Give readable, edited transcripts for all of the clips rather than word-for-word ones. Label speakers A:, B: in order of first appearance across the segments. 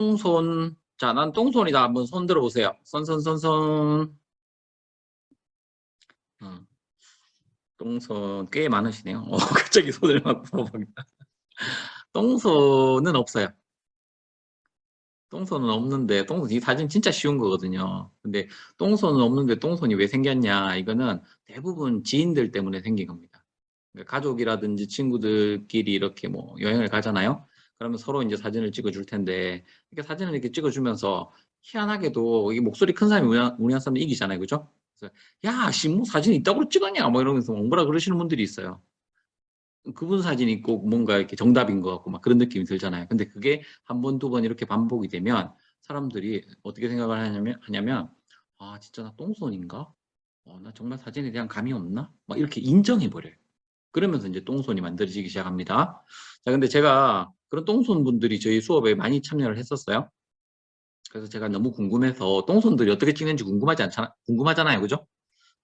A: 똥손. 자, 난 똥손이다. 한번 손 들어보세요. 손. 똥손 꽤 많으시네요. 갑자기 손을 막 풀어봅니다. 똥손은 없어요. 똥손은 없는데, 이 사진 진짜 쉬운 거거든요. 근데 똥손은 없는데 똥손이 왜 생겼냐? 이거는 대부분 지인들 때문에 생긴 겁니다. 그러니까 가족이라든지 친구들끼리 이렇게 뭐 여행을 가잖아요. 그러면 서로 이제 사진을 찍어줄 텐데, 이렇게 사진을 이렇게 찍어주면서 희한하게도 이게 목소리 큰 사람이 우리나라 사람 이기잖아요. 그죠? 그래서 야, 씨, 뭐 사진 이따구로 찍었냐? 뭐 이러면서 뭐라 그러시는 분들이 있어요. 그분 사진이 꼭 뭔가 이렇게 정답인 것 같고 막 그런 느낌이 들잖아요. 근데 그게 한 번, 두 번 이렇게 반복이 되면 사람들이 어떻게 생각을 하냐면 아, 진짜 나 똥손인가? 나 정말 사진에 대한 감이 없나? 막 이렇게 인정해버려요. 그러면서 이제 똥손이 만들어지기 시작합니다. 자, 근데 제가 그런 똥손 분들이 저희 수업에 많이 참여를 했었어요. 그래서 제가 너무 궁금해서 똥손들이 어떻게 찍는지 궁금하잖아요. 그죠?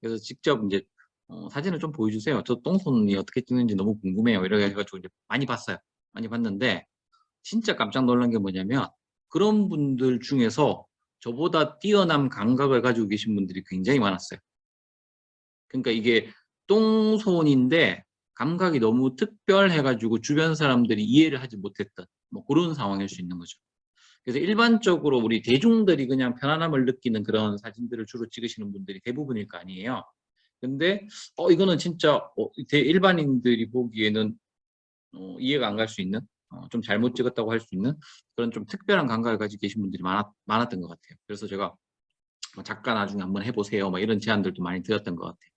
A: 그래서 직접 이제 사진을 좀 보여주세요. 저 똥손이 어떻게 찍는지 너무 궁금해요. 이렇게 해가지고 이제 많이 봤어요. 많이 봤는데 진짜 깜짝 놀란 게 뭐냐면 그런 분들 중에서 저보다 뛰어난 감각을 가지고 계신 분들이 굉장히 많았어요. 그러니까 이게 똥손인데 감각이 너무 특별해가지고 주변 사람들이 이해를 하지 못했던 뭐 그런 상황일 수 있는 거죠. 그래서 일반적으로 우리 대중들이 그냥 편안함을 느끼는 그런 사진들을 주로 찍으시는 분들이 대부분일 거 아니에요. 근데 이거는 진짜 일반인들이 보기에는 이해가 안 갈 수 있는 좀 잘못 찍었다고 할 수 있는 그런 좀 특별한 감각을 가지고 계신 분들이 많았던 것 같아요. 그래서 제가 작가 나중에 한번 해보세요. 막 이런 제안들도 많이 드렸던 것 같아요.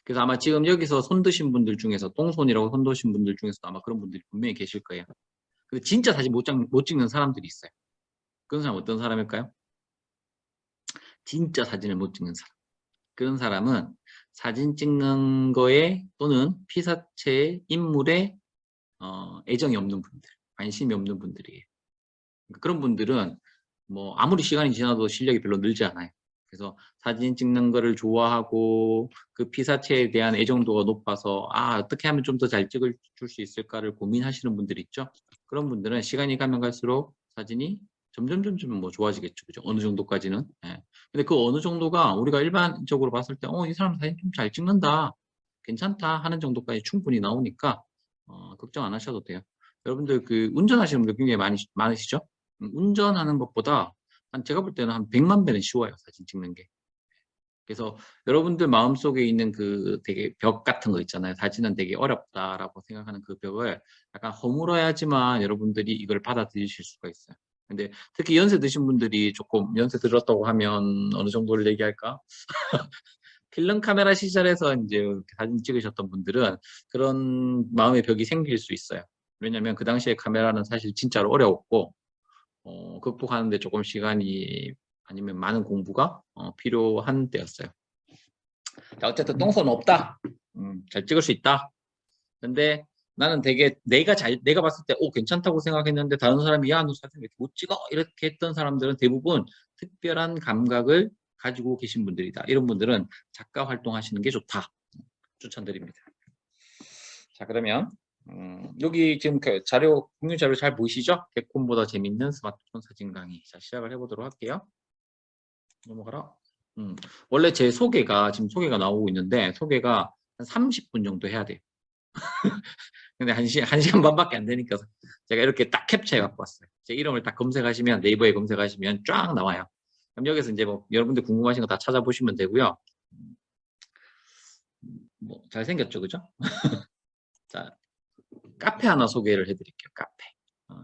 A: 그래서 아마 지금 여기서 손 드신 분들 중에서 똥손이라고 손 드신 분들 중에서도 아마 그런 분들이 분명히 계실 거예요. 근데 진짜 사진 못 찍는 사람들이 있어요. 그런 사람 어떤 사람일까요? 진짜 사진을 못 찍는 사람. 그런 사람은 사진 찍는 거에 또는 피사체의 인물에 애정이 없는 분들, 관심이 없는 분들이에요. 그런 분들은 뭐 아무리 시간이 지나도 실력이 별로 늘지 않아요. 그래서 사진 찍는 거를 좋아하고 그 피사체에 대한 애정도가 높아서 어떻게 하면 좀 더 잘 찍을 줄 수 있을까를 고민하시는 분들 있죠. 그런 분들은 시간이 가면 갈수록 사진이 점점 뭐 좋아지겠죠. 그죠? 어느 정도까지는. 예. 근데 그 어느 정도가 우리가 일반적으로 봤을 때 이 사람 사진 좀 잘 찍는다. 괜찮다 하는 정도까지 충분히 나오니까 걱정 안 하셔도 돼요. 여러분들 그 운전하시는 분들 굉장히 많으시죠? 운전하는 것보다 제가 볼 때는 한 100만 배는 쉬워요. 사진 찍는 게. 그래서 여러분들 마음속에 있는 그 되게 벽 같은 거 있잖아요. 사진은 되게 어렵다라고 생각하는 그 벽을 약간 허물어야지만 여러분들이 이걸 받아들이실 수가 있어요. 근데 특히 연세 드신 분들이 조금 연세 들었다고 하면 어느 정도를 얘기할까? 필름 카메라 시절에서 이제 사진 찍으셨던 분들은 그런 마음의 벽이 생길 수 있어요. 왜냐면 그 당시에 카메라는 사실 진짜로 어려웠고 극복하는데 조금 시간이 아니면 많은 공부가 필요한 때였어요. 자, 어쨌든 똥손 없다. 잘 찍을 수 있다. 근데 나는 되게 내가 봤을 때 괜찮다고 생각했는데 다른 사람이 야, 너 사진 왜 이렇게 못 찍어? 이렇게 했던 사람들은 대부분 특별한 감각을 가지고 계신 분들이다. 이런 분들은 작가 활동하시는 게 좋다. 추천드립니다. 자, 그러면 여기 지금 공유 자료 잘 보이시죠? 개콘보다 재밌는 스마트폰 사진 강의. 자, 시작을 해보도록 할게요. 넘어가라. 원래 제 지금 소개가 나오고 있는데 소개가 한 30분 정도 해야 돼요. 근데 1시간 반밖에 안 되니까 제가 이렇게 딱 캡처해 갖고 왔어요. 제 이름을 딱 검색하시면 네이버에 검색하시면 쫙 나와요. 그럼 여기서 이제 뭐 여러분들 궁금하신 거 다 찾아보시면 되고요. 뭐 잘생겼죠, 그죠? 자, 카페 하나 소개를 해드릴게요. 카페.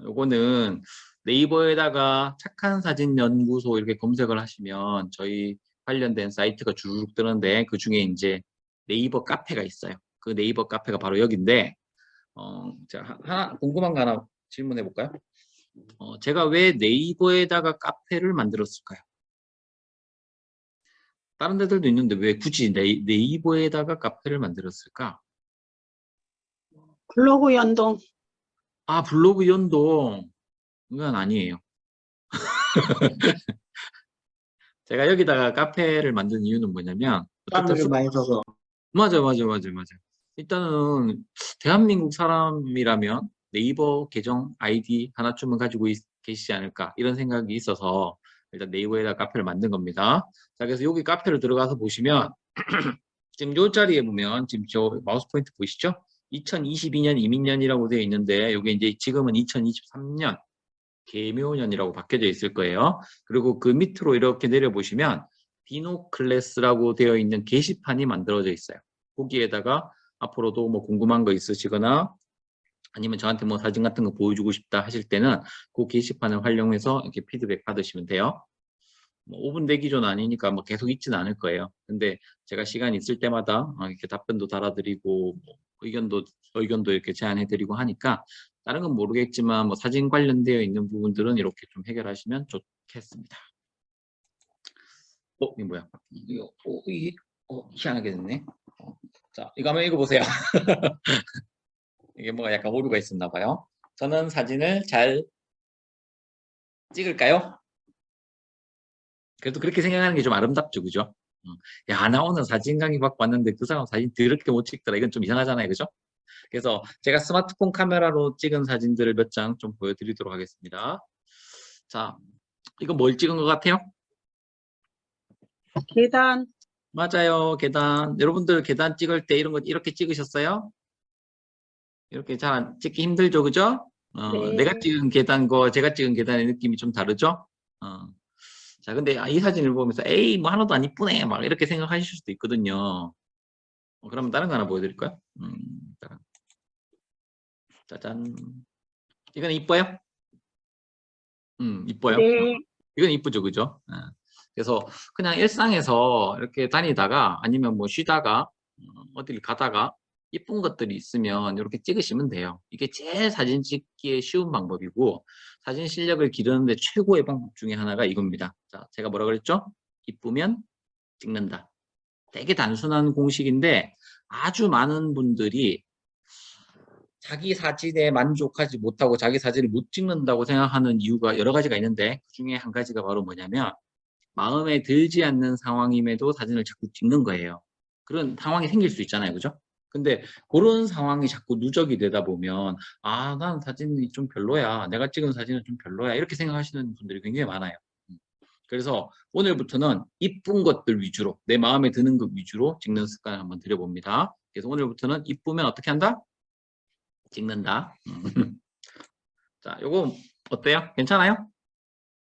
A: 요거는 네이버에다가 착한 사진 연구소 이렇게 검색을 하시면 저희 관련된 사이트가 주르륵 뜨는데 그 중에 이제 네이버 카페가 있어요. 그 네이버 카페가 바로 여기인데 자, 하나 궁금한 거 하나 질문해 볼까요? 제가 왜 네이버에다가 카페를 만들었을까요? 다른 데들도 있는데 왜 굳이 네이버에다가 카페를 만들었을까?
B: 블로그 연동.
A: 블로그 연동. 이건 아니에요. 제가 여기다가 카페를 만든 이유는 뭐냐면
C: 사람들이 많이 써서.
A: 맞아. 일단은 대한민국 사람이라면 네이버 계정 아이디 하나쯤은 가지고 계시지 않을까 이런 생각이 있어서 일단 네이버에다 카페를 만든 겁니다. 자, 그래서 여기 카페를 들어가서 보시면 지금 요 자리에 보면 지금 저 마우스 포인트 보이시죠? 2022년 이민년이라고 되어 있는데 이게 이제 지금은 2023년 개묘년이라고 바뀌어져 있을 거예요. 그리고 그 밑으로 이렇게 내려보시면 디노 클래스라고 되어 있는 게시판이 만들어져 있어요. 거기에다가 앞으로도 뭐 궁금한 거 있으시거나 아니면 저한테 뭐 사진 같은 거 보여주고 싶다 하실 때는 그 게시판을 활용해서 이렇게 피드백 받으시면 돼요. 뭐 5분 대기조는 아니니까 뭐 계속 있지는 않을 거예요. 근데 제가 시간 있을 때마다 이렇게 답변도 달아드리고 뭐 의견도 이렇게 제안해드리고 하니까 다른 건 모르겠지만 뭐 사진 관련되어 있는 부분들은 이렇게 좀 해결하시면 좋겠습니다. 이게 뭐야? 이게 희한하게 됐네. 자, 이거 한번 읽어보세요. 이게 뭐가 약간 오류가 있었나 봐요. 저는 사진을 잘 찍을까요? 그래도 그렇게 생각하는 게 좀 아름답죠, 그죠? 야, 나 오늘 사진 강의 받고 왔는데 그 사람 사진 더럽게 못 찍더라. 이건 좀 이상하잖아요, 그죠? 그래서 제가 스마트폰 카메라로 찍은 사진들을 몇 장 좀 보여드리도록 하겠습니다. 자, 이거 뭘 찍은 것 같아요?
B: 계단.
A: 맞아요, 계단. 여러분들 계단 찍을 때 이런 거 이렇게 찍으셨어요? 이렇게 잘 찍기 힘들죠, 그죠?
B: 네.
A: 내가 찍은 계단과 제가 찍은 계단의 느낌이 좀 다르죠? 자, 근데 이 사진을 보면서 에이, 뭐 하나도 안 이쁘네, 막 이렇게 생각하실 수도 있거든요. 그러면 다른 거 하나 보여드릴까요? 짜잔. 이건 이뻐요? 이뻐요?
B: 네.
A: 이건 이쁘죠, 그죠? 그래서 그냥 일상에서 이렇게 다니다가 아니면 뭐 쉬다가 어딜 가다가 이쁜 것들이 있으면 이렇게 찍으시면 돼요. 이게 제일 사진 찍기에 쉬운 방법이고 사진 실력을 기르는데 최고의 방법 중에 하나가 이겁니다. 자, 제가 뭐라 그랬죠? 이쁘면 찍는다. 되게 단순한 공식인데 아주 많은 분들이 자기 사진에 만족하지 못하고 자기 사진을 못 찍는다고 생각하는 이유가 여러 가지가 있는데 그 중에 한 가지가 바로 뭐냐면 마음에 들지 않는 상황임에도 사진을 자꾸 찍는 거예요. 그런 상황이 생길 수 있잖아요, 그죠? 근데 그런 상황이 자꾸 누적이 되다 보면 아, 난 사진이 좀 별로야. 내가 찍은 사진은 좀 별로야. 이렇게 생각하시는 분들이 굉장히 많아요. 그래서 오늘부터는 이쁜 것들 위주로 내 마음에 드는 것 위주로 찍는 습관을 한번 들여봅니다. 그래서 오늘부터는 이쁘면 어떻게 한다? 찍는다. 자, 요거 어때요? 괜찮아요?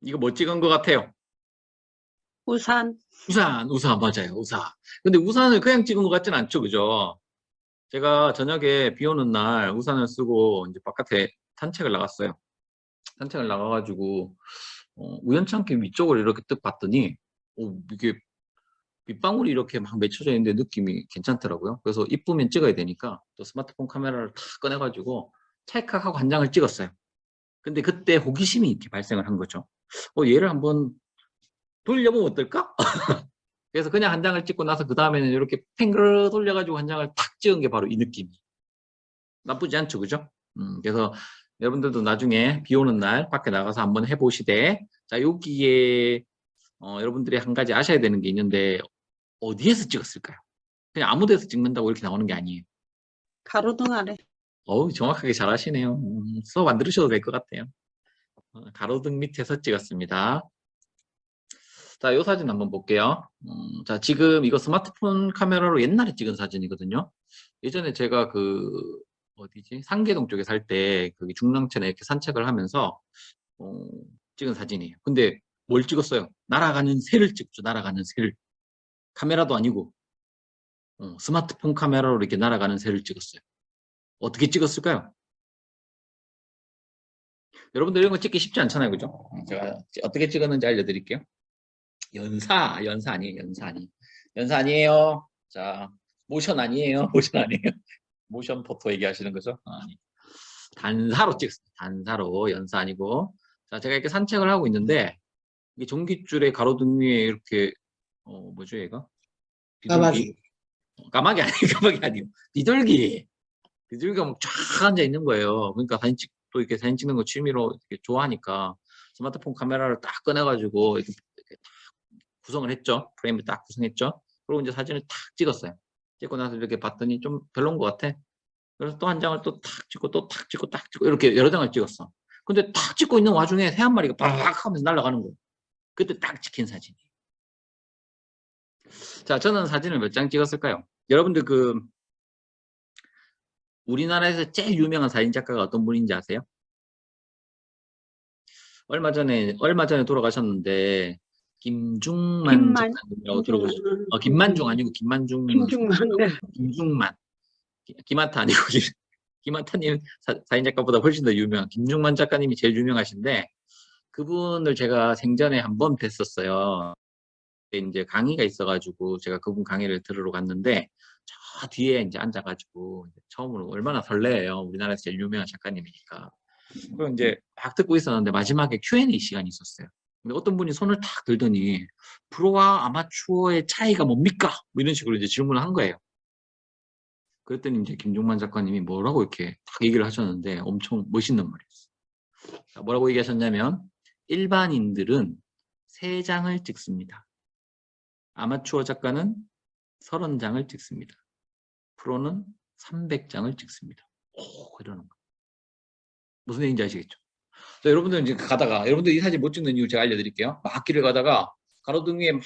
A: 이거 뭐 찍은 것 같아요?
B: 우산.
A: 우산 맞아요. 우산. 근데 우산을 그냥 찍은 것 같진 않죠, 그죠? 제가 저녁에 비 오는 날 우산을 쓰고 이제 바깥에 산책을 나갔어요. 산책을 나가가지고 우연찮게 위쪽을 이렇게 뜩 봤더니 이게 빗방울이 이렇게 막 맺혀져 있는데 느낌이 괜찮더라고요. 그래서 이쁘면 찍어야 되니까 또 스마트폰 카메라를 탁 꺼내가지고 찰칵하고 한 장을 찍었어요. 근데 그때 호기심이 이렇게 발생을 한 거죠. 얘를 한번 돌려보면 어떨까? 그래서 그냥 한 장을 찍고 나서 그 다음에는 이렇게 팽글 돌려가지고 한 장을 탁 찍은 게 바로 이 느낌. 나쁘지 않죠, 그죠? 그래서 여러분들도 나중에 비 오는 날 밖에 나가서 한번 해보시되, 자, 여기에 여러분들이 한 가지 아셔야 되는 게 있는데 어디에서 찍었을까요? 그냥 아무 데서 찍는다고 이렇게 나오는 게 아니에요.
B: 가로등 아래.
A: 정확하게 잘 하시네요. 수업 안 들으셔도 될 것 같아요. 가로등 밑에서 찍었습니다. 자, 이 사진 한번 볼게요. 자, 지금 이거 스마트폰 카메라로 옛날에 찍은 사진이거든요. 예전에 제가 어디지? 상계동 쪽에 살 때, 거기 중랑천에 이렇게 산책을 하면서, 찍은 사진이에요. 근데 뭘 찍었어요? 날아가는 새를 찍죠, 날아가는 새를. 카메라도 아니고, 스마트폰 카메라로 이렇게 날아가는 새를 찍었어요. 어떻게 찍었을까요? 여러분들 이런 거 찍기 쉽지 않잖아요, 그죠? 제가 어떻게 찍었는지 알려드릴게요. 연사 아니에요, 연사 아니에요. 자, 모션 아니에요, 모션 아니에요. 모션 포토 얘기하시는 거죠? 아니. 단사로 찍었습니다. 단사로, 연사 아니고. 자, 제가 이렇게 산책을 하고 있는데 이게 전깃줄의 가로등 위에 이렇게 뭐죠, 얘가?
C: 까마귀.
A: 까마귀 아니에요, 까마귀 아니에요. 비둘기가 막 쫙 앉아 있는 거예요. 그러니까 또 이렇게 사진 찍는 거 취미로 이렇게 좋아하니까 스마트폰 카메라를 딱 꺼내가지고 이렇게 구성을 했죠. 프레임을 딱 구성했죠. 그리고 이제 사진을 탁 찍었어요. 찍고 나서 이렇게 봤더니 좀 별로인 것 같아. 그래서 또 한 장을 또 탁 찍고 또 탁 찍고 딱 찍고 이렇게 여러 장을 찍었어. 근데 딱 찍고 있는 와중에 새 한 마리가 바락 하면서 날아가는 거예요. 그때 딱 찍힌 사진이에요. 자, 저는 사진을 몇 장 찍었을까요? 여러분들 우리나라에서 제일 유명한 사진작가가 어떤 분인지 아세요? 얼마 전에 돌아가셨는데 김중만
B: 김만,
A: 작가님이라고 들어보셨죠? 김만중 아니고 김만중.
B: 김중만, 네.
A: 김중만. 김한타 아니고 김한타님 사진작가보다 훨씬 더 유명한 김중만 작가님이 제일 유명하신데 그분을 제가 생전에 한 번 뵀었어요. 이제 강의가 있어가지고 제가 그분 강의를 들으러 갔는데 저 뒤에 이제 앉아가지고 처음으로 얼마나 설레요. 우리나라에서 제일 유명한 작가님이니까. 그럼 이제 막 듣고 있었는데 마지막에 Q&A 시간이 있었어요. 근데 어떤 분이 손을 탁 들더니 프로와 아마추어의 차이가 뭡니까? 뭐 이런 식으로 이제 질문을 한 거예요. 그랬더니 이제 김종만 작가님이 뭐라고 이렇게 딱 얘기를 하셨는데 엄청 멋있는 말이었어요. 자, 뭐라고 얘기하셨냐면 일반인들은 3장을 찍습니다. 아마추어 작가는 30장을 찍습니다. 프로는 300장을 찍습니다. 오, 이러는 거예요. 무슨 얘기인지 아시겠죠? 자, 여러분들 이제 가다가 여러분들 이 사진 못 찍는 이유 제가 알려드릴게요. 막 길을 가다가 가로등 위에 막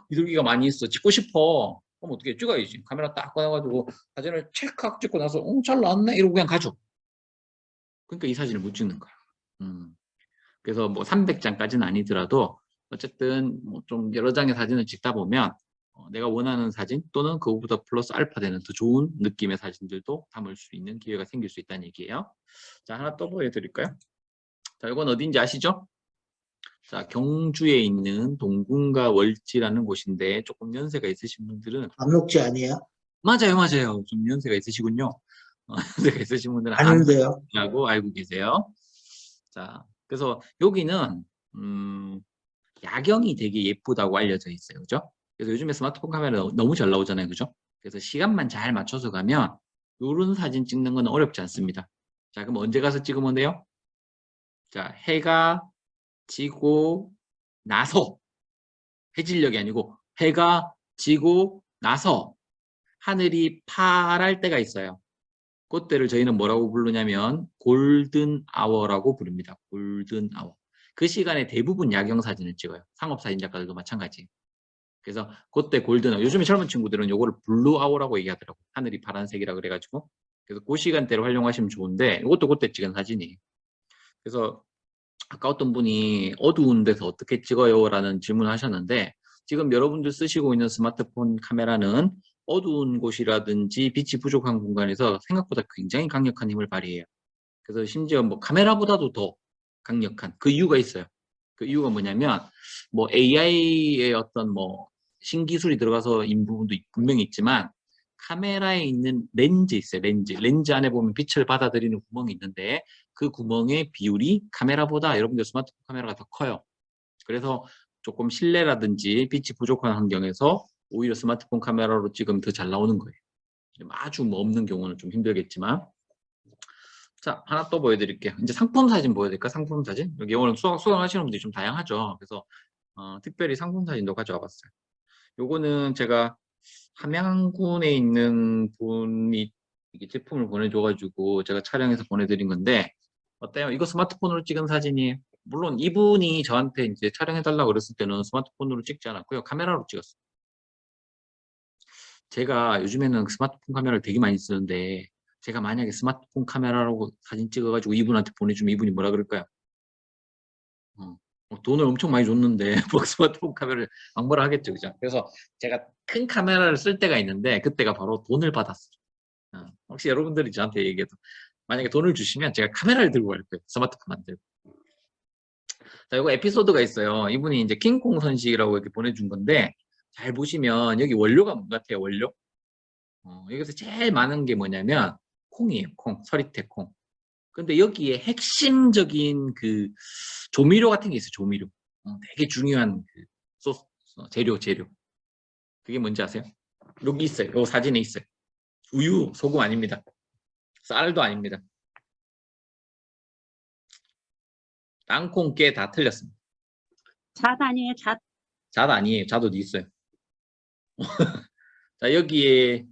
A: 비둘기가 많이 있어. 찍고 싶어. 그럼 어떻게 찍어야지. 카메라 딱 꺼내가지고 사진을 찰칵 찍고 나서 잘 나왔네 이러고 그냥 가죠. 그러니까 이 사진을 못 찍는 거야. 그래서 뭐 300장까지는 아니더라도 어쨌든 뭐 좀 여러 장의 사진을 찍다 보면 내가 원하는 사진 또는 그거보다 플러스 알파 되는 더 좋은 느낌의 사진들도 담을 수 있는 기회가 생길 수 있다는 얘기예요. 자, 하나 더 보여드릴까요? 자, 이건 어딘지 아시죠? 자, 경주에 있는 동궁과 월지라는 곳인데 조금 연세가 있으신 분들은
C: 압록지 아니에요?
A: 맞아요, 맞아요. 좀 연세가 있으시군요. 연세가 있으신 분들은
C: 아닌데요.
A: 암라고 알고 계세요. 자, 그래서 여기는 야경이 되게 예쁘다고 알려져 있어요, 그죠? 그래서 요즘에 스마트폰 카메라 너무 잘 나오잖아요, 그죠? 그래서 시간만 잘 맞춰서 가면 이런 사진 찍는 건 어렵지 않습니다. 자, 그럼 언제 가서 찍으면 돼요? 자, 해가 지고 나서, 해질녘이 아니고 해가 지고 나서 하늘이 파랄 때가 있어요. 그때를 저희는 뭐라고 부르냐면 골든 아워라고 부릅니다. 골든 아워. 그 시간에 대부분 야경 사진을 찍어요. 상업 사진 작가들도 마찬가지. 그래서 그때 골든 아워. 요즘에 젊은 친구들은 요거를 블루 아워라고 얘기하더라고. 하늘이 파란색이라 그래가지고. 그래서 그 시간대를 활용하시면 좋은데 이것도 그때 찍은 사진이에요. 그래서 아까 어떤 분이 어두운 데서 어떻게 찍어요? 라는 질문을 하셨는데 지금 여러분들 쓰시고 있는 스마트폰 카메라는 어두운 곳이라든지 빛이 부족한 공간에서 생각보다 굉장히 강력한 힘을 발휘해요. 그래서 심지어 뭐 카메라보다도 더 강력한 그 이유가 있어요. 그 이유가 뭐냐면 뭐 AI의 어떤 뭐 신기술이 들어가서인 부분도 분명히 있지만 카메라에 있는 렌즈 있어요. 렌즈 안에 보면 빛을 받아들이는 구멍이 있는데 그 구멍의 비율이 카메라보다 여러분들 스마트폰 카메라가 더 커요. 그래서 조금 실내라든지 빛이 부족한 환경에서 오히려 스마트폰 카메라로 찍으면 더 잘 나오는 거예요. 아주 뭐 없는 경우는 좀 힘들겠지만. 자, 하나 또 보여드릴게요. 이제 상품 사진 보여드릴까? 상품 사진? 여기 오늘 수강하시는 분들이 좀 다양하죠. 그래서 특별히 상품 사진도 가져와 봤어요. 요거는 제가 함양군에 있는 분이 이게 제품을 보내줘가지고 제가 촬영해서 보내드린 건데 어때요? 이거 스마트폰으로 찍은 사진이에요. 물론 이분이 저한테 이제 촬영해달라고 그랬을 때는 스마트폰으로 찍지 않았고요. 카메라로 찍었어요. 제가 요즘에는 스마트폰 카메라를 되게 많이 쓰는데 제가 만약에 스마트폰 카메라로 사진 찍어가지고 이분한테 보내주면 이분이 뭐라 그럴까요? 돈을 엄청 많이 줬는데 뭐 스마트폰 카메라를 막뭐라 하겠죠, 그죠? 그래서 제가 큰 카메라를 쓸 때가 있는데 그때가 바로 돈을 받았어요. 혹시 여러분들이 저한테 얘기해도 만약에 돈을 주시면 제가 카메라를 들고 갈 거예요. 스마트폰 안 들고. 자, 이거 에피소드가 있어요. 이분이 이제 킹콩 선식이라고 이렇게 보내준 건데 잘 보시면 여기 원료가 뭔 같아요, 원료? 여기서 제일 많은 게 뭐냐면 콩이에요, 콩, 서리태 콩. 근데 여기에 핵심적인 그 조미료 같은 게 있어요, 조미료. 되게 중요한 그 소스, 재료. 그게 뭔지 아세요? 여기 있어요. 이 사진에 있어요. 우유, 소금 아닙니다. 쌀도 아닙니다. 땅콩, 깨 다 틀렸습니다.
B: 잣 아니에요, 잣.
A: 잣 아니에요. 잣 어디 있어요? 자, 여기에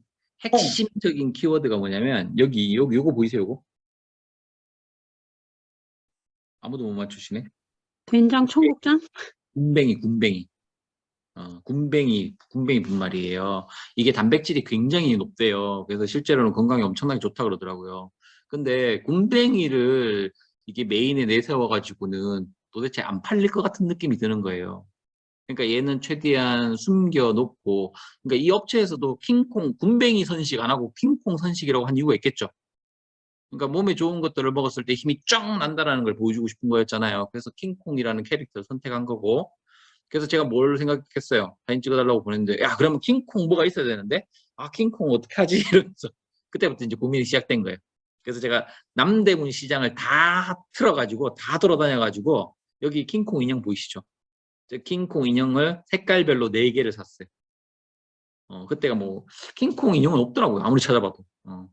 A: 핵심적인 키워드가 뭐냐면 요거 보이세요, 요거? 아무도 못 맞추시네.
B: 된장 청국장?
A: 군뱅이. 군뱅이 분말이에요. 이게 단백질이 굉장히 높대요. 그래서 실제로는 건강에 엄청나게 좋다 그러더라고요. 근데 군뱅이를 이게 메인에 내세워가지고는 도대체 안 팔릴 것 같은 느낌이 드는 거예요. 그러니까 얘는 최대한 숨겨놓고, 그러니까 이 업체에서도 킹콩, 군뱅이 선식 안 하고 킹콩 선식이라고 한 이유가 있겠죠. 그러니까 몸에 좋은 것들을 먹었을 때 힘이 쫙 난다라는 걸 보여주고 싶은 거였잖아요. 그래서 킹콩이라는 캐릭터를 선택한 거고, 그래서 제가 뭘 생각했어요. 사진 찍어달라고 보냈는데, 야, 그러면 킹콩 뭐가 있어야 되는데, 아, 킹콩 어떻게 하지? 이러면서 그때부터 이제 고민이 시작된 거예요. 그래서 제가 남대문 시장을 다 틀어가지고, 다 돌아다녀가지고, 여기 킹콩 인형 보이시죠? 킹콩 인형을 색깔별로 4개를 샀어요. 그때가 뭐 킹콩 인형은 없더라고요. 아무리 찾아봐도.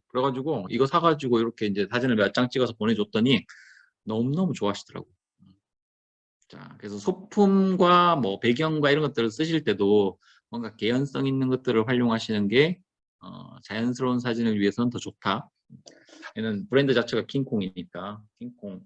A: 그래가지고 이거 사가지고 이렇게 이제 사진을 몇 장 찍어서 보내줬더니 너무너무 좋아하시더라고요. 자, 그래서 소품과 뭐 배경과 이런 것들을 쓰실 때도 뭔가 개연성 있는 것들을 활용하시는 게 자연스러운 사진을 위해서는 더 좋다. 얘는 브랜드 자체가 킹콩이니까 킹콩.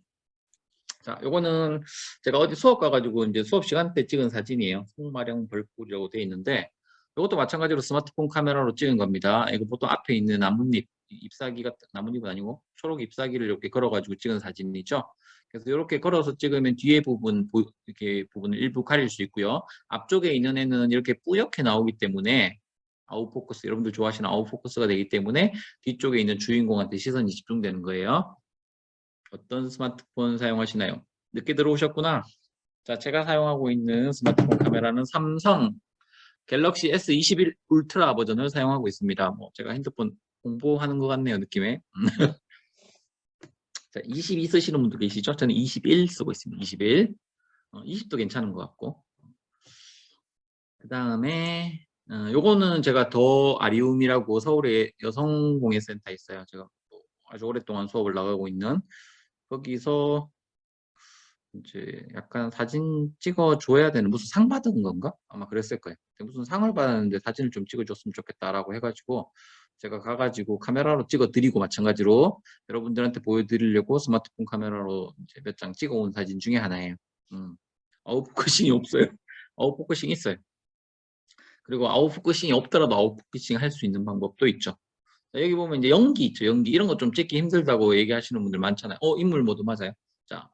A: 자, 요거는 제가 어디 수업 가가지고 이제 수업 시간 때 찍은 사진이에요. 송마령 벌꿀이라고 되어 있는데, 이것도 마찬가지로 스마트폰 카메라로 찍은 겁니다. 이거 보통 앞에 있는 나뭇잎, 잎사귀 같은, 나뭇잎은 아니고 초록 잎사귀를 이렇게 걸어가지고 찍은 사진이죠. 그래서 이렇게 걸어서 찍으면 뒤에 부분, 이렇게 부분을 일부 가릴 수 있고요. 앞쪽에 있는 애는 이렇게 뿌옇게 나오기 때문에 아웃포커스, 여러분들 좋아하시는 아웃포커스가 되기 때문에 뒤쪽에 있는 주인공한테 시선이 집중되는 거예요. 어떤 스마트폰 사용하시나요? 늦게 들어오셨구나. 자, 제가 사용하고 있는 스마트폰 카메라는 삼성 갤럭시 S21 울트라 버전을 사용하고 있습니다. 뭐 제가 핸드폰 공부하는 것 같네요, 느낌에. 자, 22 쓰시는 분도 계시죠? 저는 21 쓰고 있습니다. 21. 20도 괜찮은 것 같고. 그 다음에 요거는 제가 더 아리움이라고 서울에 여성공예센터 있어요. 제가 아주 오랫동안 수업을 나가고 있는 거기서 이제 약간 사진 찍어줘야 되는 무슨 상 받은 건가? 아마 그랬을 거예요. 무슨 상을 받았는데 사진을 좀 찍어줬으면 좋겠다라고 해가지고 제가 가가지고 카메라로 찍어드리고 마찬가지로 여러분들한테 보여드리려고 스마트폰 카메라로 이제 몇 장 찍어온 사진 중에 하나예요. 아웃포커싱이 없어요. 아웃포커싱 있어요. 그리고 아웃포커싱이 없더라도 아웃포커싱 할 수 있는 방법도 있죠. 자, 여기 보면 이제 연기 있죠. 연기 이런 거 좀 찍기 힘들다고 얘기하시는 분들 많잖아요. 인물 모드 맞아요. 자,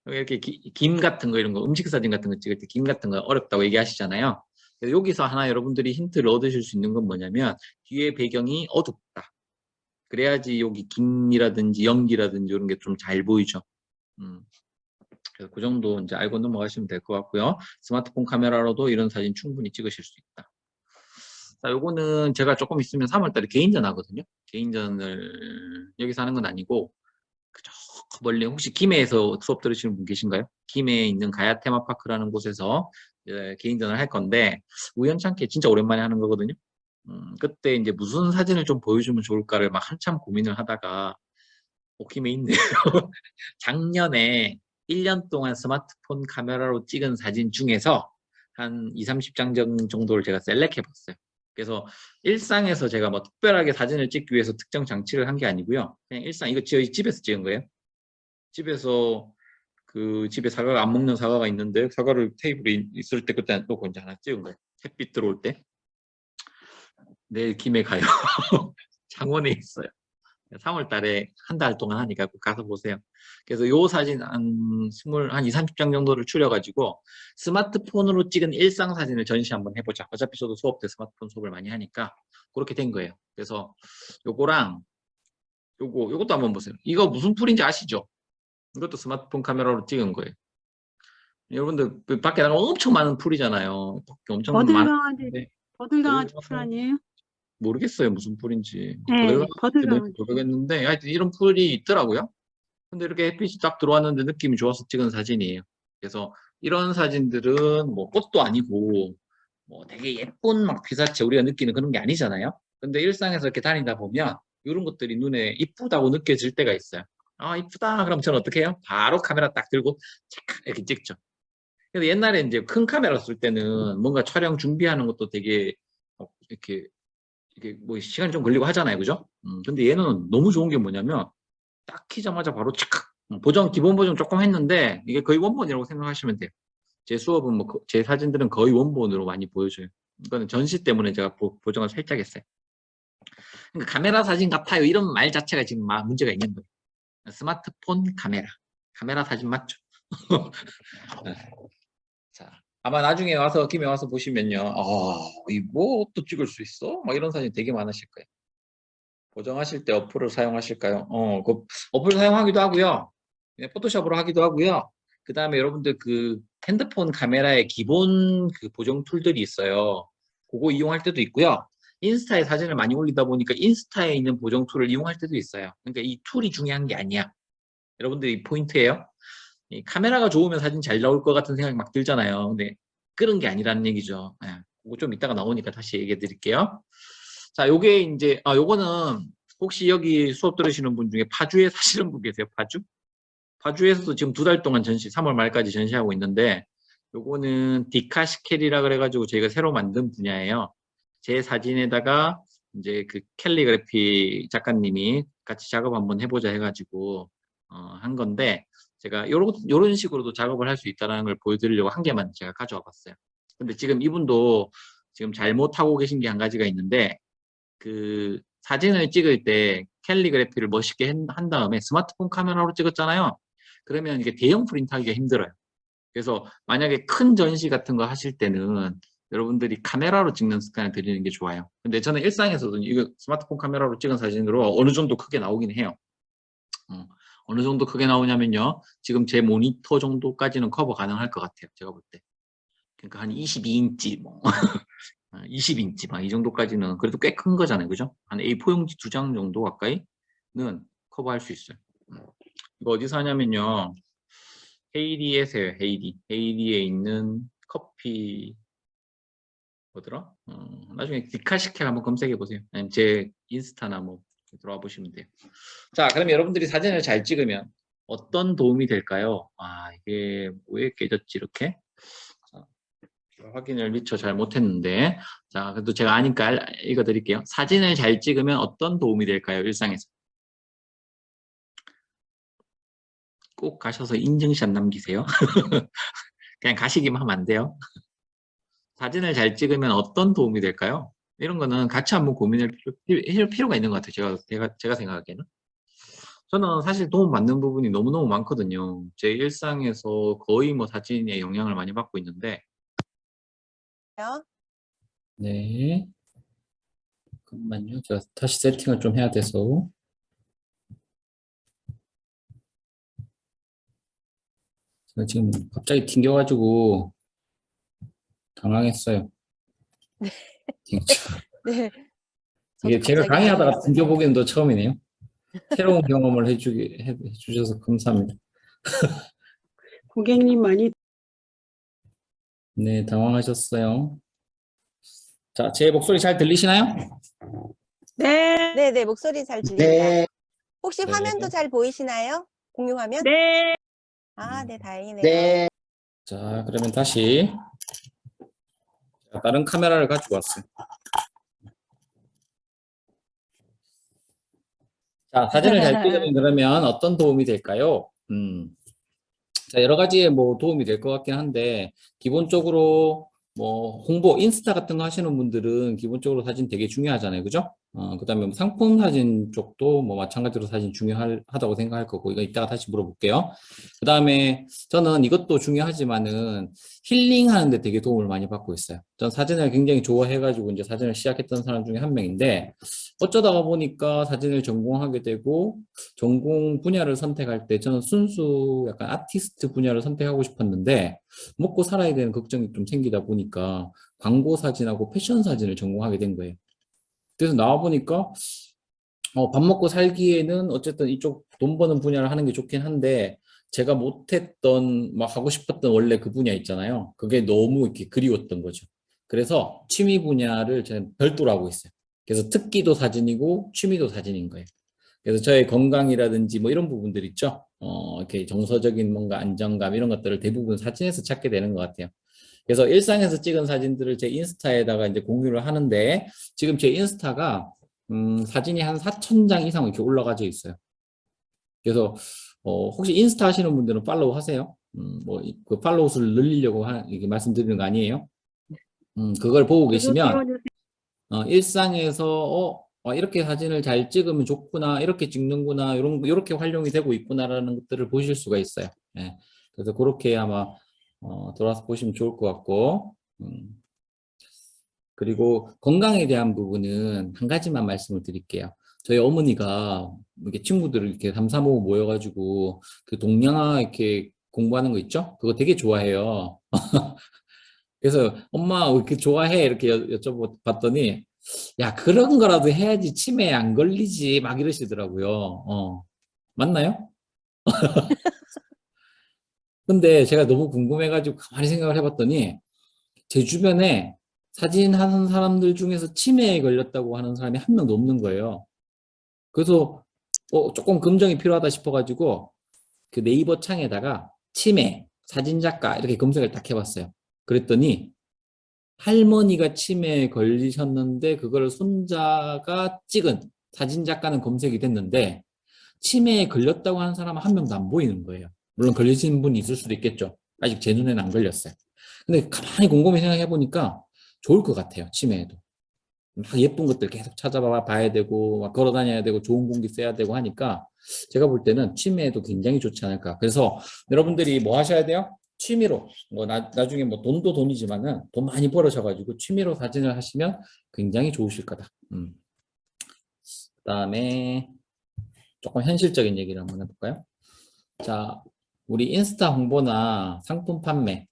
A: 이렇게 김 같은 거 이런 거 음식 사진 같은 거 찍을 때 김 같은 거 어렵다고 얘기하시잖아요. 그래서 여기서 하나 여러분들이 힌트를 얻으실 수 있는 건 뭐냐면 뒤에 배경이 어둡다. 그래야지 여기 김이라든지 연기라든지 이런 게 좀 잘 보이죠. 그래서 그 정도 이제 알고 넘어가시면 될 것 같고요. 스마트폰 카메라로도 이런 사진 충분히 찍으실 수 있다. 자, 요거는 제가 조금 있으면 3월달에 개인전 하거든요. 개인전을 여기서 하는 건 아니고 그저 멀리 혹시 김해에서 수업 들으시는 분 계신가요? 김해에 있는 가야 테마파크라는 곳에서 개인전을 할 건데 우연찮게 진짜 오랜만에 하는 거거든요. 그때 이제 무슨 사진을 좀 보여주면 좋을까를 막 한참 고민을 하다가 김해 있네요. 작년에 1년 동안 스마트폰 카메라로 찍은 사진 중에서 한 2, 30장 정도를 제가 셀렉해 봤어요. 그래서 일상에서 제가 뭐 특별하게 사진을 찍기 위해서 특정 장치를 한 게 아니고요. 그냥 일상, 이거 저희 집에서 찍은 거예요. 집에서 그 집에 사과가 안 먹는 사과가 있는데 사과를 테이블에 있을 때 그때 놓고 이제 하나 찍은 거예요. 햇빛 들어올 때. 내일 김에 가요. 창원에 있어요. 3월 달에 한 달 동안 하니까 꼭 가서 보세요. 그래서 요 사진 한 2, 30장 정도를 추려가지고 스마트폰으로 찍은 일상 사진을 전시 한번 해보자. 어차피 저도 수업 때 스마트폰 수업을 많이 하니까 그렇게 된 거예요. 그래서 요거랑 요것도 한번 보세요. 이거 무슨 풀인지 아시죠? 이것도 스마트폰 카메라로 찍은 거예요. 여러분들 그 밖에 나가면 엄청 많은 풀이잖아요. 엄청 많은데
B: 버들강아지 풀 아니에요?
A: 모르겠어요. 무슨 풀인지.
B: 네, 버들강아지.
A: 모르겠는데 하여튼 이런 풀이 있더라고요. 근데 이렇게 햇빛이 딱 들어왔는데 느낌이 좋아서 찍은 사진이에요. 그래서 이런 사진들은 뭐 꽃도 아니고 뭐 되게 예쁜 막 피사체 우리가 느끼는 그런 게 아니잖아요. 근데 일상에서 이렇게 다니다 보면 이런 것들이 눈에 이쁘다고 느껴질 때가 있어요. 아, 이쁘다. 그럼 저는 어떻게 해요? 바로 카메라 딱 들고 착 이렇게 찍죠. 근데 옛날에 이제 큰 카메라 쓸 때는 뭔가 촬영 준비하는 것도 되게 이렇게 뭐 시간이 좀 걸리고 하잖아요. 그죠? 근데 얘는 너무 좋은 게 뭐냐면 딱 키자마자 바로 착 기본 보정 조금 했는데 이게 거의 원본이라고 생각하시면 돼요. 제 수업은 제 사진들은 거의 원본으로 많이 보여줘요. 이거는 전시 때문에 제가 보정을 살짝 했어요. 그러니까 카메라 사진 같아요. 이런 말 자체가 지금 문제가 있는 거예요. 스마트폰 카메라 사진 맞죠? 자, 아마 나중에 와서 김에 와서 보시면요. 뭐 또 찍을 수 있어? 막 이런 사진 되게 많으실 거예요. 보정하실 때 어플을 사용하실까요? 그 어플 사용하기도 하고요. 포토샵으로 하기도 하고요. 그 다음에 여러분들 그 핸드폰 카메라의 기본 그 보정 툴들이 있어요. 그거 이용할 때도 있고요. 인스타에 사진을 많이 올리다 보니까 인스타에 있는 보정 툴을 이용할 때도 있어요. 그러니까 이 툴이 중요한 게 아니야. 여러분들이 포인트예요. 이 카메라가 좋으면 사진 잘 나올 것 같은 생각이 막 들잖아요. 근데 그런 게 아니라는 얘기죠. 그거 좀 이따가 나오니까 다시 얘기해 드릴게요. 자, 요게 이제, 요거는 혹시 여기 수업 들으시는 분 중에 파주에 사시는 분 계세요? 파주? 파주에서도 지금 2달 동안 3월 말까지 전시하고 있는데, 요거는 디카시켈이라 그래가지고 저희가 새로 만든 분야예요. 제 사진에다가 이제 그 캘리그래피 작가님이 같이 작업 한번 해보자 해가지고, 한 건데, 제가 요런 식으로도 작업을 할 수 있다는 걸 보여드리려고 한 개만 제가 가져와 봤어요. 근데 지금 이분도 지금 잘못하고 계신 게 한 가지가 있는데, 그 사진을 찍을 때 캘리그래피를 멋있게 한 다음에 스마트폰 카메라로 찍었잖아요. 그러면 이게 대형 프린트하기가 힘들어요. 그래서 만약에 큰 전시 같은 거 하실 때는 여러분들이 카메라로 찍는 습관을 들이는 게 좋아요. 근데 저는 일상에서도 이거 스마트폰 카메라로 찍은 사진으로 어느 정도 크게 나오긴 해요. 어느 정도 크게 나오냐면요. 지금 제 모니터 정도까지는 커버 가능할 것 같아요. 제가 볼 때. 그러니까 한 22인치 뭐 20인치 막 이 정도까지는 그래도 꽤 큰 거잖아요. 그죠? 한 A4 용지 2장 정도 가까이는 커버할 수 있어요. 이거 어디서 하냐면요. 헤이리에서요. 헤이리에 있는 커피 뭐더라? 나중에 디카시켈 한번 검색해 보세요. 아니면 제 인스타나 뭐 들어와 보시면 돼요. 자, 그럼 여러분들이 사진을 잘 찍으면 어떤 도움이 될까요? 이게 왜 깨졌지 이렇게? 자, 확인을 미처 잘 못했는데, 자, 그래도 제가 아니까 읽어드릴게요. 사진을 잘 찍으면 어떤 도움이 될까요? 일상에서. 꼭 가셔서 인증샷 남기세요. 그냥 가시기만 하면 안 돼요. 사진을 잘 찍으면 어떤 도움이 될까요? 이런 거는 같이 한번 고민할 필요가 있는 것 같아요. 제가 생각하기에는. 저는 사실 도움 받는 부분이 너무너무 많거든요. 제 일상에서 거의 뭐 사진에 영향을 많이 받고 있는데. 네. 잠깐만요. 제가 다시 세팅을 좀 해야 돼서. 제가 지금 갑자기 튕겨가지고 당황했어요.
C: 네.
A: 이게
C: 저도
A: 제가
C: 갑자기
A: 강의하다가
C: 당황했어요.
A: 튕겨보기는 또 처음이네요. 새로운 경험을 해주셔서 감사합니다.
B: 고객님 많이
A: 네, 당황하셨어요. 자, 제 목소리 잘 들리시나요?
B: 네,
C: 네, 목소리 잘 들립니다.
A: 네.
C: 혹시
A: 네.
C: 화면도 잘 보이시나요? 공유 화면?
B: 네,
C: 네, 다행이네요.
A: 네. 자, 그러면 다시 다른 카메라를 가지고 왔어요. 자, 사진을 잘 찍으면 그러면 어떤 도움이 될까요? 자, 여러 가지의 뭐 도움이 될 것 같긴 한데, 기본적으로 뭐 홍보, 인스타 같은 거 하시는 분들은 기본적으로 사진 되게 중요하잖아요. 그죠? 그다음에 뭐 상품 사진 쪽도 뭐 마찬가지로 사진 중요하다고 생각할 거고, 이거 이따가 다시 물어볼게요. 그다음에 저는 이것도 중요하지만은 힐링하는 데 되게 도움을 많이 받고 있어요. 전 사진을 굉장히 좋아해가지고 이제 사진을 시작했던 사람 중에 한 명인데, 어쩌다가 보니까 사진을 전공하게 되고, 전공 분야를 선택할 때 저는 순수 약간 아티스트 분야를 선택하고 싶었는데, 먹고 살아야 되는 걱정이 좀 생기다 보니까 광고 사진하고 패션 사진을 전공하게 된 거예요. 그래서 나와 보니까 밥 먹고 살기에는 어쨌든 이쪽 돈 버는 분야를 하는 게 좋긴 한데, 제가 못했던 막 하고 싶었던 원래 그 분야 있잖아요. 그게 너무 이렇게 그리웠던 거죠. 그래서 취미 분야를 저는 별도로 하고 있어요. 그래서 특기도 사진이고 취미도 사진인 거예요. 그래서 저의 건강이라든지 뭐 이런 부분들 있죠. 이렇게 정서적인 뭔가 안정감 이런 것들을 대부분 사진에서 찾게 되는 것 같아요. 그래서 일상에서 찍은 사진들을 제 인스타에다가 이제 공유를 하는데, 지금 제 인스타가 사진이 한 4,000장 이상 이렇게 올라가져 있어요. 그래서 혹시 인스타 하시는 분들은 팔로우 하세요? 그 팔로우 수를 늘리려고 이렇게 말씀드리는 거 아니에요? 그걸 보고
B: 저도
A: 계시면
B: 띄워주세요.
A: 일상에서 이렇게 사진을 잘 찍으면 좋구나, 이렇게 찍는구나, 이렇게 활용이 되고 있구나라는 것들을 보실 수가 있어요. 예. 그래서 그렇게 아마 돌아서 보시면 좋을 것 같고, 그리고 건강에 대한 부분은 한 가지만 말씀을 드릴게요. 저희 어머니가 이렇게 친구들 이렇게 삼삼오오 모여가지고 그 동양화 이렇게 공부하는 거 있죠? 그거 되게 좋아해요. 그래서 엄마 왜 이렇게 좋아해? 이렇게 여쭤봤더니 야, 그런 거라도 해야지 치매에 안 걸리지 막 이러시더라고요. 맞나요? 근데 제가 너무 궁금해가지고 가만히 생각을 해봤더니 제 주변에 사진 하는 사람들 중에서 치매에 걸렸다고 하는 사람이 한 명도 없는 거예요. 그래서 조금 검증이 필요하다 싶어가지고 그 네이버 창에다가 치매, 사진작가 이렇게 검색을 딱 해봤어요. 그랬더니 할머니가 치매에 걸리셨는데 그걸 손자가 찍은 사진작가는 검색이 됐는데 치매에 걸렸다고 하는 사람은 한 명도 안 보이는 거예요. 물론 걸리신 분이 있을 수도 있겠죠. 아직 제 눈에는 안 걸렸어요. 근데 가만히 곰곰이 생각해 보니까 좋을 것 같아요. 치매에도. 막 예쁜 것들 계속 찾아봐야 되고 막 걸어 다녀야 되고 좋은 공기 쐬야 되고 하니까 제가 볼 때는 치매에도 굉장히 좋지 않을까. 그래서 여러분들이 뭐 하셔야 돼요? 취미로 뭐 나중에 뭐 돈도 돈이지만은 돈 많이 벌으셔가지고 취미로 사진을 하시면 굉장히 좋으실 거다. 그다음에 조금 현실적인 얘기를 한번 해볼까요? 자, 우리 인스타 홍보나 상품 판매에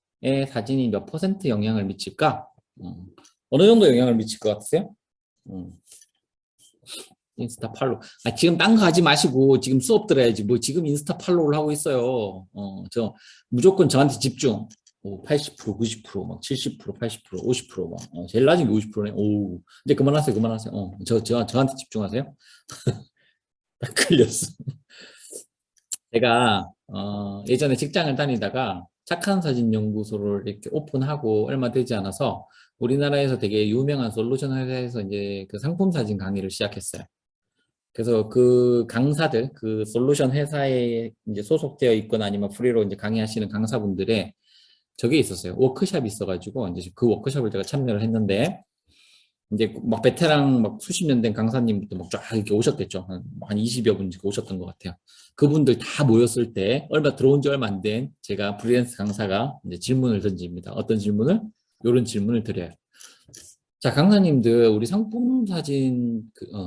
A: 사진이 몇 퍼센트 영향을 미칠까? 어느 정도 영향을 미칠 것 같으세요? 인스타 팔로우. 지금 딴 거 하지 마시고 지금 수업 들어야지. 뭐 지금 인스타 팔로우를 하고 있어요. 저 무조건 저한테 집중. 80%, 90%, 막 70%, 80%, 50%, 막 제일 낮은 게 50%네. 오, 이제 그만하세요, 그만하세요. 저한테 집중하세요. 딱 걸렸어. 제가 예전에 직장을 다니다가 착한 사진 연구소를 이렇게 오픈하고 얼마 되지 않아서 우리나라에서 되게 유명한 솔루션 회사에서 이제 그 상품 사진 강의를 시작했어요. 그래서 그 강사들, 그 솔루션 회사에 이제 소속되어 있거나 아니면 프리로 이제 강의하시는 강사분들의 저게 있었어요. 워크숍이 있어가지고 이제 그 워크숍을 제가 참여를 했는데 이제 막 베테랑 막 수십 년 된 강사님부터 막 쫙 이렇게 오셨겠죠. 한 20여 분 오셨던 것 같아요. 그분들 다 모였을 때 들어온 지 얼마 안 된 제가 프리랜서 강사가 이제 질문을 던집니다. 어떤 질문을? 이런 질문을 드려요. 자, 강사님들, 우리 상품 사진,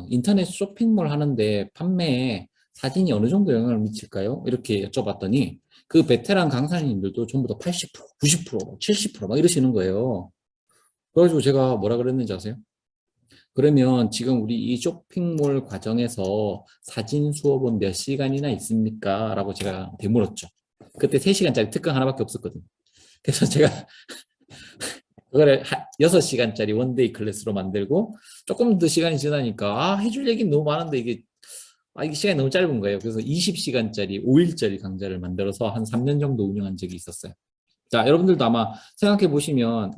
A: 인터넷 쇼핑몰 하는데 판매에 사진이 어느 정도 영향을 미칠까요? 이렇게 여쭤봤더니 그 베테랑 강사님들도 전부 다 80%, 90%, 70%막 이러시는 거예요. 그래가지고 제가 뭐라 그랬는지 아세요? 그러면 지금 우리 이 쇼핑몰 과정에서 사진 수업은 몇 시간이나 있습니까? 라고 제가 되물었죠. 그때 3시간짜리 특강 하나밖에 없었거든요. 그래서 제가 그거를 6시간짜리 원데이 클래스로 만들고 조금 더 시간이 지나니까 해줄 얘기는 너무 많은데 이게 시간이 너무 짧은 거예요. 그래서 20시간짜리 5일짜리 강좌를 만들어서 한 3년 정도 운영한 적이 있었어요. 자, 여러분들도 아마 생각해 보시면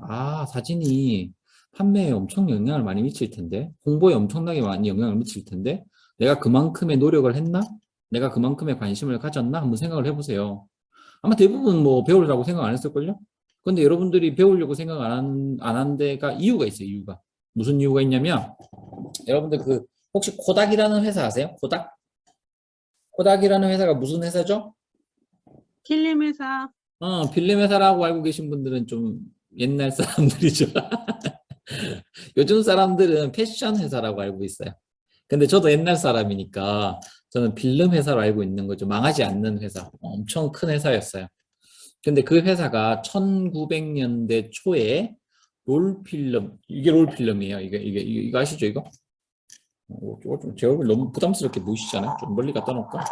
A: 사진이 판매에 엄청 영향을 많이 미칠 텐데 홍보에 엄청나게 많이 영향을 미칠 텐데 내가 그만큼의 노력을 했나? 내가 그만큼의 관심을 가졌나? 한번 생각을 해보세요. 아마 대부분 뭐 배우려고 생각 안 했을걸요? 근데 여러분들이 배우려고 생각 안 한 데가 이유가 있어요, 이유가. 무슨 이유가 있냐면, 여러분들 혹시 코닥이라는 회사 아세요? 코닥? 코닥이라는 회사가 무슨 회사죠?
B: 필름 회사.
A: 필름 회사라고 알고 계신 분들은 좀 옛날 사람들이죠. 요즘 사람들은 패션 회사라고 알고 있어요. 근데 저도 옛날 사람이니까 저는 필름 회사로 알고 있는 거죠. 망하지 않는 회사. 엄청 큰 회사였어요. 근데 그 회사가 1900년대 초에 롤필름, 이게 롤필름이에요. 이거 아시죠, 이거? 제 얼굴 너무 부담스럽게 보이시잖아요. 좀 멀리 갖다 놓을까?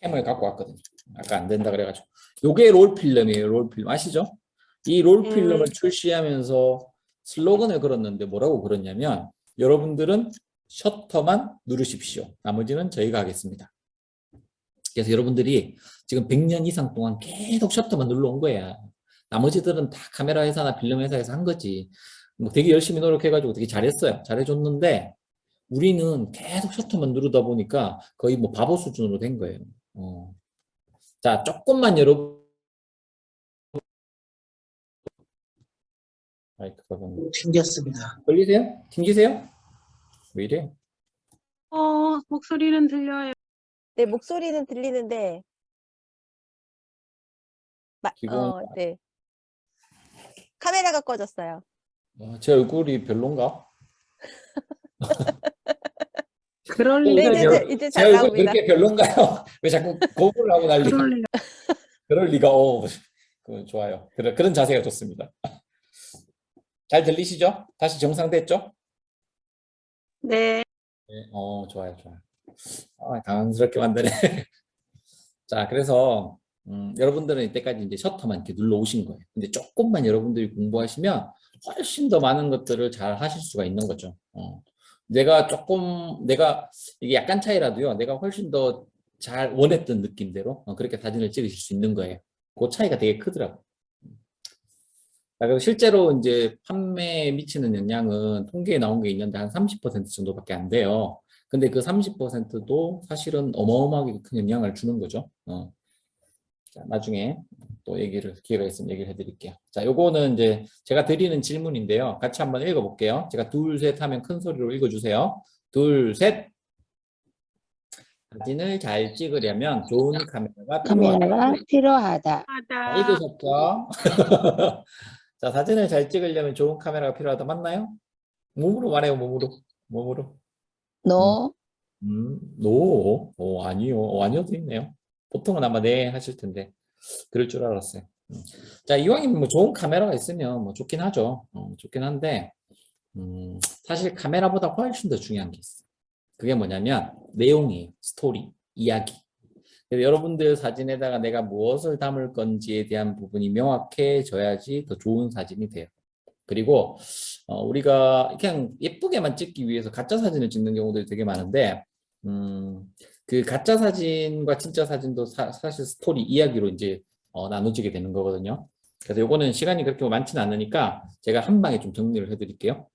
A: 캠을 갖고 왔거든요. 아까 안 된다 그래가지고. 요게 롤필름이에요, 롤필름. 아시죠? 이 롤필름을 출시하면서 슬로건을 걸었는데 뭐라고 걸었냐면, 여러분들은 셔터만 누르십시오. 나머지는 저희가 하겠습니다. 그래서 여러분들이 지금 100년 이상 동안 계속 셔터만 눌러온 거야. 나머지들은 다 카메라 회사나 필름 회사에서 한 거지. 뭐 되게 열심히 노력해가지고 되게 잘했어요. 잘해줬는데 우리는 계속 셔터만 누르다 보니까 거의 뭐 바보 수준으로 된 거예요. 자, 조금만 여러분. 마이크가
D: 튕겼습니다.
A: 걸리세요? 튕기세요? 왜 이래?
B: 목소리는 들려요.
C: 네, 목소리는 들리는데,
A: 지금
C: 네. 카메라가 꺼졌어요.
A: 제 얼굴이 별론가?
B: 그럴
C: 네,
B: 리가,
C: 이제
A: 제
C: 잘
A: 얼굴
C: 나옵니다.
A: 그렇게 별론가요? 왜 자꾸 거부를 하고 난리야?
B: 그럴 리가.
A: 그럴 리가. 좋아요. 그런 자세가 좋습니다. 잘 들리시죠? 다시 정상됐죠?
B: 네.
A: 네, 좋아요, 좋아요. 당황스럽게 만드네. 자, 그래서 여러분들은 이때까지 이제 셔터만 이렇게 눌러 오신 거예요. 근데 조금만 여러분들이 공부하시면 훨씬 더 많은 것들을 잘 하실 수가 있는 거죠. 내가 이게 약간 차이라도요, 내가 훨씬 더 잘 원했던 느낌대로 그렇게 사진을 찍으실 수 있는 거예요. 그 차이가 되게 크더라고요. 자, 그리고 실제로 이제 판매에 미치는 영향은 통계에 나온 게 있는데 한 30% 정도밖에 안 돼요. 근데 그 30%도 사실은 어마어마하게 큰 영향을 주는 거죠. 자, 나중에 또 기회가 있으면 얘기를 해드릴게요. 자, 요거는 이제 제가 드리는 질문인데요. 같이 한번 읽어볼게요. 제가 둘, 셋 하면 큰 소리로 읽어주세요. 둘, 셋. 사진을 잘 찍으려면 좋은 카메라가 필요하다. 자, 읽으셨죠? 자, 사진을 잘 찍으려면 좋은 카메라가 필요하다. 맞나요? 몸으로 말해요, 몸으로.
C: No.
A: 노. 아니요. 아니어도 있네요. 보통은 아마 네 하실 텐데. 그럴 줄 알았어요. 자, 이왕이면 뭐 좋은 카메라가 있으면 뭐 좋긴 하죠. 좋긴 한데, 사실 카메라보다 훨씬 더 중요한 게 있어요. 그게 뭐냐면, 내용이에요. 스토리, 이야기. 그래서 여러분들 사진에다가 내가 무엇을 담을 건지에 대한 부분이 명확해져야지 더 좋은 사진이 돼요. 그리고 우리가 그냥 예쁘게만 찍기 위해서 가짜 사진을 찍는 경우들이 되게 많은데 그 가짜 사진과 진짜 사진도 사실 스토리 이야기로 이제 나눠지게 되는 거거든요. 그래서 요거는 시간이 그렇게 많지는 않으니까 제가 한 방에 좀 정리를 해드릴게요.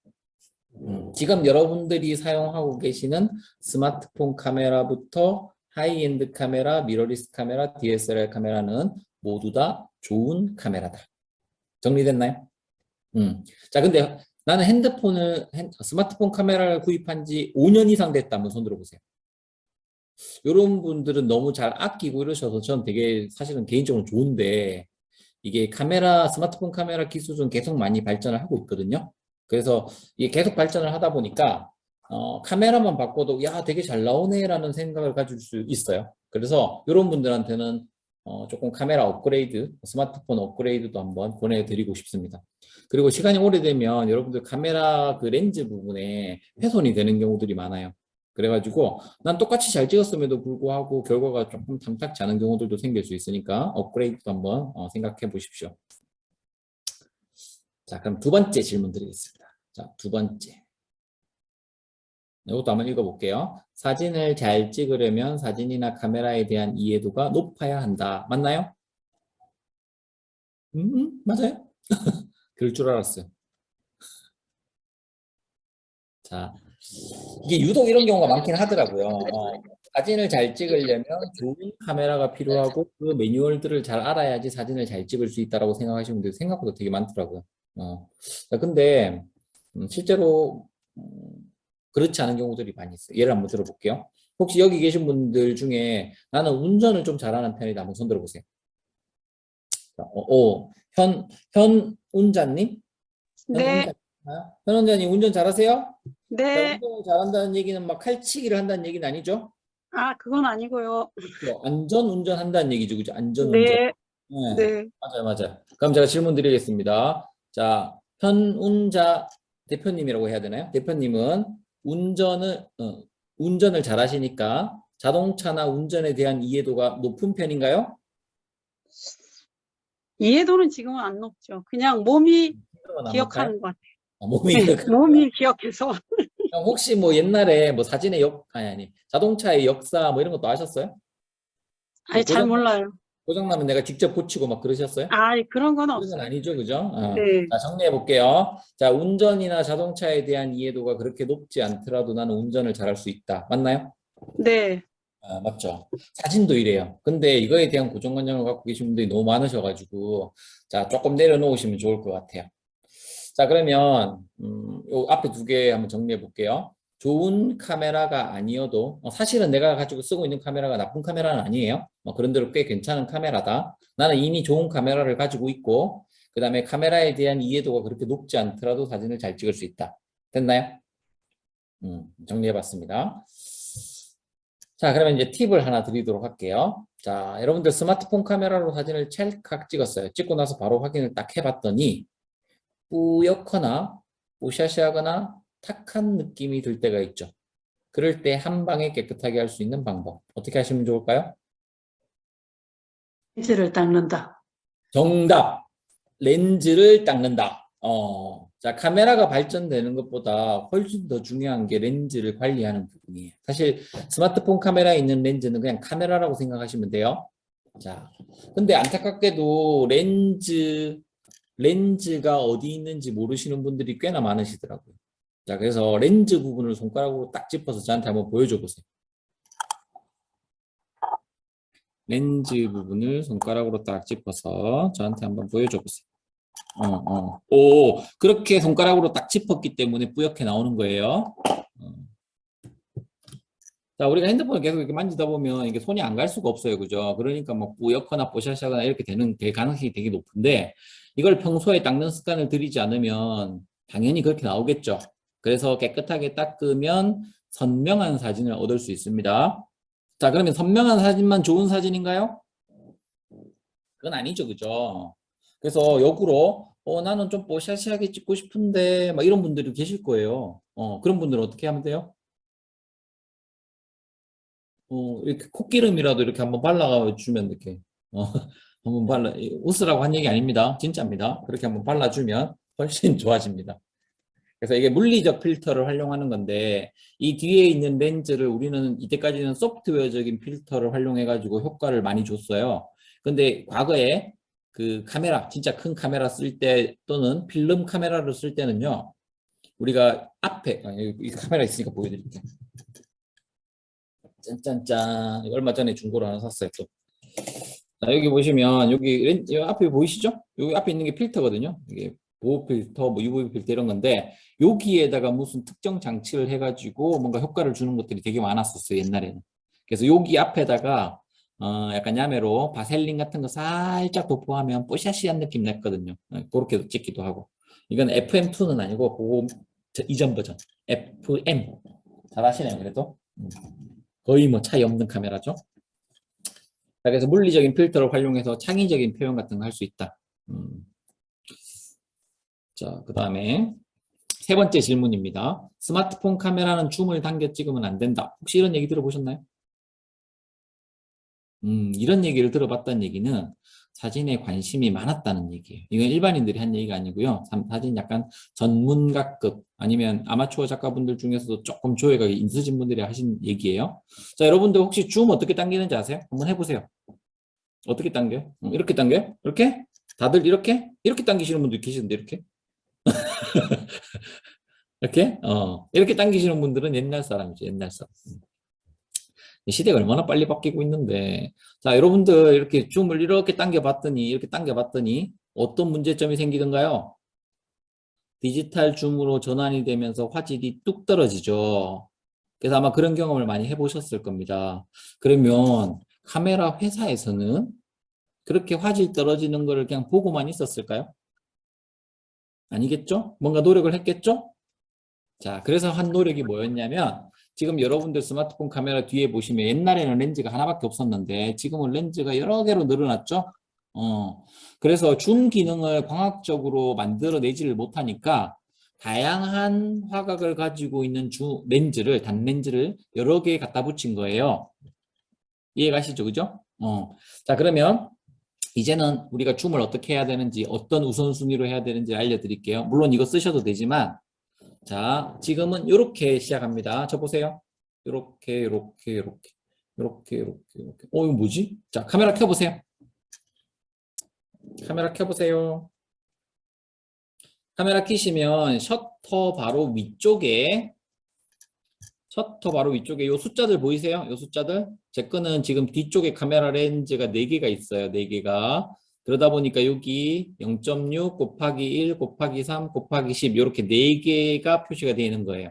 A: 지금 여러분들이 사용하고 계시는 스마트폰 카메라부터 하이엔드 카메라, 미러리스 카메라, DSLR 카메라는 모두 다 좋은 카메라다. 정리됐나요? 자, 근데 나는 스마트폰 카메라를 구입한 지 5년 이상 됐다. 한번 손 들어보세요. 이런 분들은 너무 잘 아끼고 이러셔서 전 되게 사실은 개인적으로 좋은데 이게 스마트폰 카메라 기술은 계속 많이 발전을 하고 있거든요. 그래서 이게 계속 발전을 하다 보니까 카메라만 바꿔도 야 되게 잘 나오네 라는 생각을 가질 수 있어요. 그래서 이런 분들한테는 조금 카메라 업그레이드, 스마트폰 업그레이드도 한번 보내드리고 싶습니다. 그리고 시간이 오래되면 여러분들 카메라 그 렌즈 부분에 훼손이 되는 경우들이 많아요. 그래가지고 난 똑같이 잘 찍었음에도 불구하고 결과가 조금 탐탁지 않은 경우들도 생길 수 있으니까 업그레이드도 한번 생각해 보십시오. 자, 그럼 두 번째 질문 드리겠습니다. 자, 두 번째. 이것도 한번 읽어볼게요. 사진을 잘 찍으려면 사진이나 카메라에 대한 이해도가 높아야 한다. 맞나요? 맞아요? 그럴 줄 알았어요. 자, 이게 유독 이런 경우가 많긴 하더라고요. 사진을 잘 찍으려면 좋은 카메라가 필요하고 그 매뉴얼들을 잘 알아야지 사진을 잘 찍을 수 있다고 생각하시는 분들이 생각보다 되게 많더라고요. 근데 실제로 그렇지 않은 경우들이 많이 있어요. 예를 한번 들어볼게요. 혹시 여기 계신 분들 중에 나는 운전을 좀 잘하는 편이다. 한번 손 들어보세요. 현운자님?
B: 네.
A: 현운자님 운전 잘하세요?
B: 네.
A: 운전을 잘한다는 얘기는 막 칼치기를 한다는 얘기는 아니죠?
B: 그건 아니고요.
A: 그렇죠. 안전 운전한다는 얘기죠. 그죠? 안전 운전.
B: 네.
A: 네.
B: 네.
A: 맞아요. 그럼 제가 질문 드리겠습니다. 자, 현운자 대표님이라고 해야 되나요? 대표님은 운전을 잘 하시니까 자동차나 운전에 대한 이해도가 높은 편인가요?
B: 이해도는 지금은 안 높죠. 그냥 몸이 기억하는 것 같아요. 몸이 기억해서.
A: 혹시 뭐 옛날에 뭐 자동차의 역사 뭐 이런 것도 아셨어요?
B: 잘 몰라요.
A: 고장나면 내가 직접 고치고 막 그러셨어요?
B: 아, 그런 건
A: 그런 건
B: 없어요.
A: 아니죠, 그죠?
B: 네,
A: 자, 정리해 볼게요. 자, 운전이나 자동차에 대한 이해도가 그렇게 높지 않더라도 나는 운전을 잘할 수 있다. 맞나요?
B: 네.
A: 맞죠. 사진도 이래요. 근데 이거에 대한 고정관념을 갖고 계신 분들이 너무 많으셔가지고, 자, 조금 내려놓으시면 좋을 것 같아요. 자, 그러면, 요 앞에 두 개 한번 정리해 볼게요. 좋은 카메라가 아니어도, 사실은 내가 가지고 쓰고 있는 카메라가 나쁜 카메라는 아니에요. 그런 대로 꽤 괜찮은 카메라다. 나는 이미 좋은 카메라를 가지고 있고, 그 다음에 카메라에 대한 이해도가 그렇게 높지 않더라도 사진을 잘 찍을 수 있다. 됐나요? 정리해 봤습니다. 자, 그러면 이제 팁을 하나 드리도록 할게요. 자, 여러분들 스마트폰 카메라로 사진을 찰칵 찍었어요. 찍고 나서 바로 확인을 딱 해봤더니 뿌옇거나 뽀샤시하거나 탁한 느낌이 들 때가 있죠. 그럴 때 한 방에 깨끗하게 할 수 있는 방법. 어떻게 하시면 좋을까요?
B: 렌즈를 닦는다.
A: 정답! 렌즈를 닦는다. 자, 카메라가 발전되는 것보다 훨씬 더 중요한 게 렌즈를 관리하는 부분이에요. 사실 스마트폰 카메라에 있는 렌즈는 그냥 카메라라고 생각하시면 돼요. 자, 근데 안타깝게도 렌즈가 어디 있는지 모르시는 분들이 꽤나 많으시더라고요. 자, 그래서 렌즈 부분을 손가락으로 딱 짚어서 저한테 한번 보여줘 보세요. 렌즈 부분을 손가락으로 딱 짚어서 저한테 한번 보여줘 보세요. 오, 그렇게 손가락으로 딱 짚었기 때문에 뿌옇게 나오는 거예요. 자, 우리가 핸드폰을 계속 이렇게 만지다 보면 이게 손이 안 갈 수가 없어요. 그죠? 그러니까 뭐 뿌옇거나 뽀샤시하거나 이렇게 되는 게 가능성이 되게 높은데 이걸 평소에 닦는 습관을 들이지 않으면 당연히 그렇게 나오겠죠. 그래서 깨끗하게 닦으면 선명한 사진을 얻을 수 있습니다. 자, 그러면 선명한 사진만 좋은 사진인가요? 그건 아니죠. 그죠? 그래서 역으로 나는 좀 뽀샤시하게 찍고 싶은데 막 이런 분들이 계실 거예요. 그런 분들은 어떻게 하면 돼요? 이렇게 콧기름이라도 이렇게 한번 발라주면 이렇게 한번 웃으라고 한 얘기 아닙니다. 진짜입니다. 그렇게 한번 발라주면 훨씬 좋아집니다. 그래서 이게 물리적 필터를 활용하는 건데 이 뒤에 있는 렌즈를 우리는 이때까지는 소프트웨어적인 필터를 활용해 가지고 효과를 많이 줬어요. 근데 과거에 그 카메라 진짜 큰 카메라 쓸 때 또는 필름 카메라를 쓸 때는요. 우리가 앞에 이 카메라 있으니까 보여드릴게요. 짠짠짠. 이거 얼마 전에 중고로 하나 샀어요. 또. 자, 여기 보시면 여기 앞에 보이시죠? 여기 앞에 있는 게 필터거든요. 이게 보호 필터, 뭐 UV 필터 이런 건데 여기에다가 무슨 특정 장치를 해가지고 뭔가 효과를 주는 것들이 되게 많았었어요. 옛날에는. 그래서 여기 앞에다가 약간 야매로 바셀린 같은 거 살짝 도포하면 뽀샤시한 느낌 냈거든요. 그렇게도 찍기도 하고. 이건 FM2는 아니고 이전 버전 FM. 잘 아시네요. 그래도. 거의 뭐 차이 없는 카메라죠. 자, 그래서 물리적인 필터를 활용해서 창의적인 표현 같은 거 할 수 있다. 자, 그 다음에 세 번째 질문입니다. 스마트폰 카메라는 줌을 당겨 찍으면 안 된다. 혹시 이런 얘기 들어보셨나요? 이런 얘기를 들어봤다는 얘기는 사진에 관심이 많았다는 얘기예요. 이건 일반인들이 한 얘기가 아니고요. 사진 약간 전문가급 아니면 아마추어 작가분들 중에서도 조금 조예가 있으신 분들이 하신 얘기예요. 자, 여러분들 혹시 줌 어떻게 당기는지 아세요? 한번 해보세요. 어떻게 당겨요? 이렇게 당겨요? 이렇게? 다들 이렇게? 이렇게 당기시는 분도 계시는데 이렇게? 이렇게? 이렇게 당기시는 분들은 옛날 사람이죠. 옛날 사람. 시대가 얼마나 빨리 바뀌고 있는데. 자, 여러분들 이렇게 줌을 이렇게 당겨봤더니 어떤 문제점이 생기던가요? 디지털 줌으로 전환이 되면서 화질이 뚝 떨어지죠. 그래서 아마 그런 경험을 많이 해보셨을 겁니다. 그러면 카메라 회사에서는 그렇게 화질 떨어지는 거를 그냥 보고만 있었을까요? 아니겠죠? 뭔가 노력을 했겠죠? 자, 그래서 한 노력이 뭐였냐면 지금 여러분들 스마트폰 카메라 뒤에 보시면 옛날에는 렌즈가 하나밖에 없었는데 지금은 렌즈가 여러 개로 늘어났죠? 그래서 줌 기능을 광학적으로 만들어내지를 못하니까 다양한 화각을 가지고 있는 단렌즈를 여러 개 갖다 붙인 거예요. 이해가시죠? 그죠? 자, 그러면 이제는 우리가 줌을 어떻게 해야 되는지 어떤 우선순위로 해야 되는지 알려드릴게요. 물론 이거 쓰셔도 되지만 자, 지금은 이렇게 시작합니다. 저 보세요. 이렇게. 이거 뭐지? 자, 카메라 켜보세요.
D: 카메라 켜보세요. 카메라 켜시면 셔터 바로 위쪽에 요 숫자들 보이세요? 요 숫자들? 제 거는 지금 뒤쪽에 카메라 렌즈가 4개가 있어요. 4개가. 그러다 보니까 여기 0.6 곱하기 1 곱하기 3 곱하기 10 이렇게 4개가 표시가 되어 있는 거예요.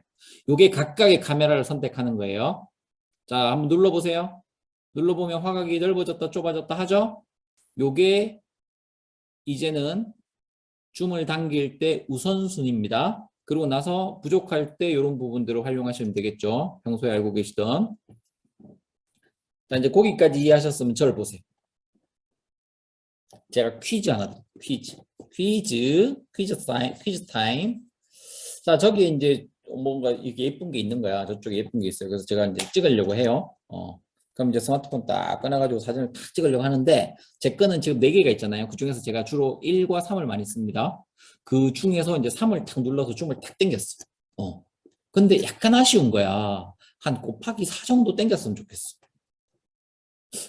D: 요게 각각의 카메라를 선택하는 거예요. 자, 한번 눌러보세요. 눌러보면 화각이 넓어졌다 좁아졌다 하죠? 요게 이제는 줌을 당길 때 우선순위입니다. 그러고 나서 부족할 때 이런 부분들을 활용하시면 되겠죠. 평소에 알고 계시던. 자, 이제 거기까지 이해하셨으면 저를 보세요. 제가 퀴즈 하나 드릴게요. 퀴즈 타임. 자, 저기 이제 뭔가 이렇게 예쁜 게 있는 거야. 저쪽에 예쁜 게 있어요. 그래서 제가 이제 찍으려고 해요. 그럼 이제 스마트폰 딱 꺼내가지고 사진을 딱 찍으려고 하는데, 제 거는 지금 4개가 있잖아요. 그 중에서 제가 주로 1과 3을 많이 씁니다. 그 중에서 이제 3을 탁 눌러서 줌을 탁 당겼어. 근데 약간 아쉬운 거야. 한 곱하기 4 정도 당겼으면 좋겠어.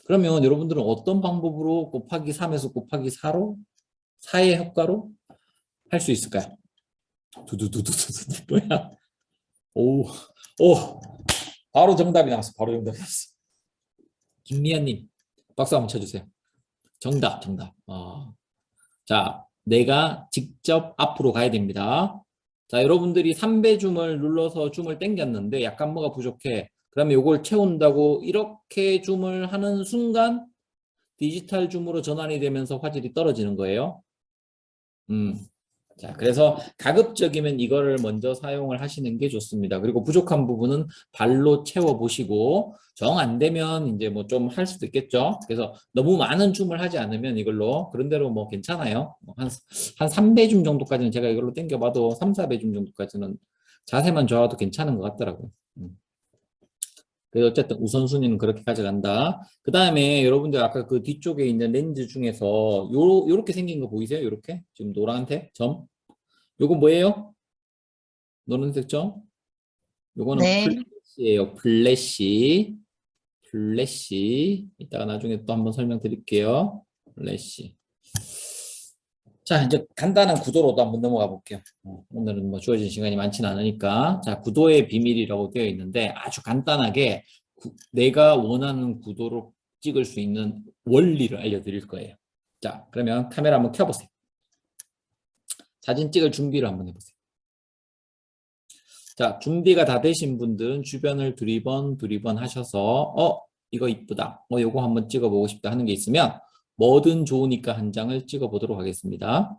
D: 그러면 여러분들은 어떤 방법으로 곱하기 3에서 곱하기 4로 4의 효과로 할 수 있을까요? 두두두두두두 뭐야? 오, 바로 정답이 나왔어. 김미연님, 박수 한번 쳐주세요. 정답. 자, 내가 직접 앞으로 가야 됩니다. 자, 여러분들이 3배 줌을 눌러서 줌을 당겼는데 약간 뭐가 부족해. 그러면 이걸 채운다고 이렇게 줌을 하는 순간 디지털 줌으로 전환이 되면서 화질이 떨어지는 거예요. 자, 그래서 가급적이면 이거를 먼저 사용을 하시는 게 좋습니다. 그리고 부족한 부분은 발로 채워보시고 정 안 되면 이제 뭐 좀 할 수도 있겠죠. 그래서 너무 많은 줌을 하지 않으면 이걸로 그런 대로 뭐 괜찮아요. 한 3배 줌 정도까지는 제가 이걸로 당겨봐도 3, 4배 줌 정도까지는 자세만 좋아도 괜찮은 것 같더라고요. 그래서 어쨌든 우선순위는 그렇게 가져간다. 그 다음에 여러분들 아까 그 뒤쪽에 있는 렌즈 중에서 요렇게 생긴 거 보이세요? 요렇게? 지금 노란색 점? 요거 뭐예요? 노란색 점? 요거는
C: 네.
D: 플래시예요. 플래시. 이따가 나중에 또 한번 설명드릴게요. 플래시. 자, 이제 간단한 구도로도 한번 넘어가 볼게요. 오늘은 뭐 주어진 시간이 많지는 않으니까. 자, 구도의 비밀이라고 되어 있는데 아주 간단하게 내가 원하는 구도로 찍을 수 있는 원리를 알려드릴 거예요. 자, 그러면 카메라 한번 켜보세요. 사진 찍을 준비를 한번 해보세요. 자, 준비가 다 되신 분들은 주변을 두리번 하셔서 이거 이쁘다. 요거 한번 찍어보고 싶다 하는 게 있으면 뭐든 좋으니까 한 장을 찍어보도록 하겠습니다.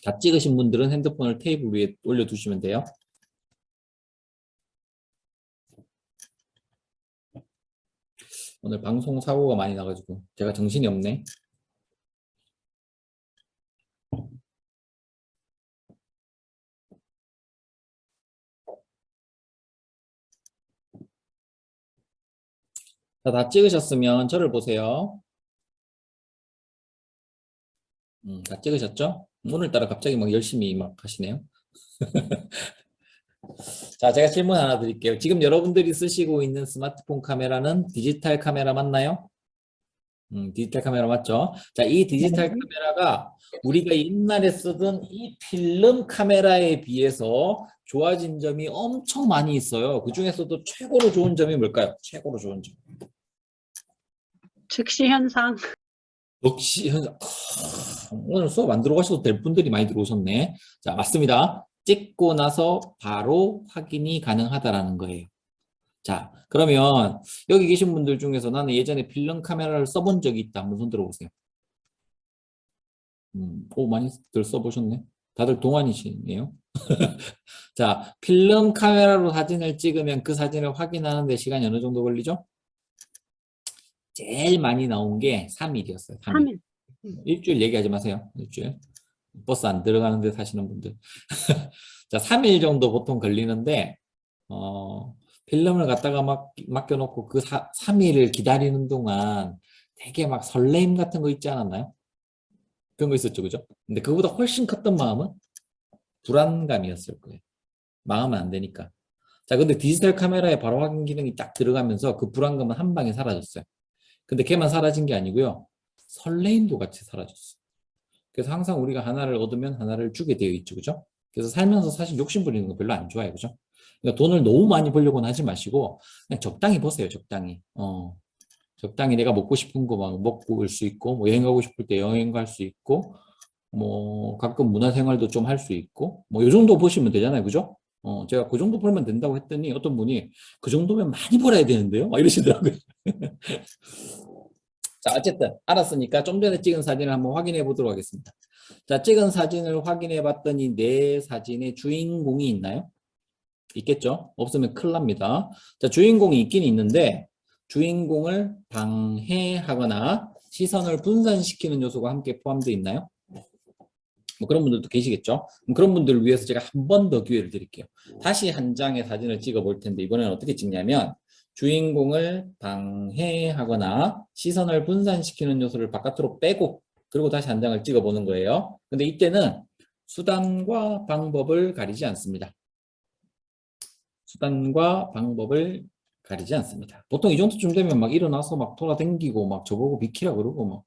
D: 다 찍으신 분들은 핸드폰을 테이블 위에 올려두시면 돼요. 오늘 방송 사고가 많이 나가지고 제가 정신이 없네. 자, 다 찍으셨으면 저를 보세요. 다 찍으셨죠? 오늘따라 갑자기 막 열심히 막 하시네요. 자, 제가 질문 하나 드릴게요. 지금 여러분들이 쓰시고 있는 스마트폰 카메라는 디지털 카메라 맞나요? 디지털 카메라 맞죠? 자, 이 디지털 카메라가 우리가 옛날에 쓰던 이 필름 카메라에 비해서 좋아진 점이 엄청 많이 있어요. 그 중에서도 최고로 좋은 점이 뭘까요? 최고로 좋은 점.
B: 즉시 현상.
D: 역시 오늘 수업 안 들어가셔도 될 분들이 많이 들어오셨네. 자, 맞습니다. 찍고 나서 바로 확인이 가능하다라는 거예요. 자, 그러면 여기 계신 분들 중에서 나는 예전에 필름 카메라를 써본 적이 있다. 한번 손 들어보세요. 많이들 써보셨네. 다들 동안이시네요. 자, 필름 카메라로 사진을 찍으면 그 사진을 확인하는데 시간이 어느 정도 걸리죠? 제일 많이 나온 게 3일이었어요. 3일. 일주일 얘기하지 마세요. 일주일. 버스 안 들어가는데 사시는 분들. 자, 3일 정도 보통 걸리는데 필름을 갖다가 막 맡겨놓고 그 3일을 기다리는 동안 되게 막 설레임 같은 거 있지 않았나요? 그런 거 있었죠, 그죠? 근데 그거보다 훨씬 컸던 마음은 불안감이었을 거예요. 망하면 안 되니까. 자, 근데 디지털 카메라에 바로 확인 기능이 딱 들어가면서 그 불안감은 한 방에 사라졌어요. 근데 걔만 사라진 게 아니고요. 설레임도 같이 사라졌어. 그래서 항상 우리가 하나를 얻으면 하나를 주게 되어 있죠. 그죠? 그래서 살면서 사실 욕심 부리는 거 별로 안 좋아요. 그죠? 그러니까 돈을 너무 많이 벌려고는 하지 마시고 그냥 적당히 버세요. 적당히. 적당히 내가 먹고 싶은 거 막 먹고 올 수 있고 뭐 여행 가고 싶을 때 여행 갈 수 있고 뭐 가끔 문화생활도 좀 할 수 있고 뭐 요 정도 보시면 되잖아요. 그죠? 제가 그 정도 벌면 된다고 했더니 어떤 분이 그 정도면 많이 벌어야 되는데요? 막 이러시더라고요. 자, 어쨌든 알았으니까 좀 전에 찍은 사진을 한번 확인해 보도록 하겠습니다. 자, 찍은 사진을 확인해 봤더니 내 사진에 주인공이 있나요? 있겠죠? 없으면 큰일 납니다. 자, 주인공이 있긴 있는데 주인공을 방해하거나 시선을 분산시키는 요소가 함께 포함되어 있나요? 뭐 그런 분들도 계시겠죠? 그런 분들을 위해서 제가 한 번 더 기회를 드릴게요. 다시 한 장의 사진을 찍어 볼 텐데 이번에는 어떻게 찍냐면 주인공을 방해하거나 시선을 분산시키는 요소를 바깥으로 빼고 그리고 다시 한 장을 찍어 보는 거예요. 근데 이때는 수단과 방법을 가리지 않습니다. 수단과 방법을 가리지 않습니다. 보통 이 정도쯤 되면 막 일어나서 막 돌아다니고 막 저보고 비키라 그러고 막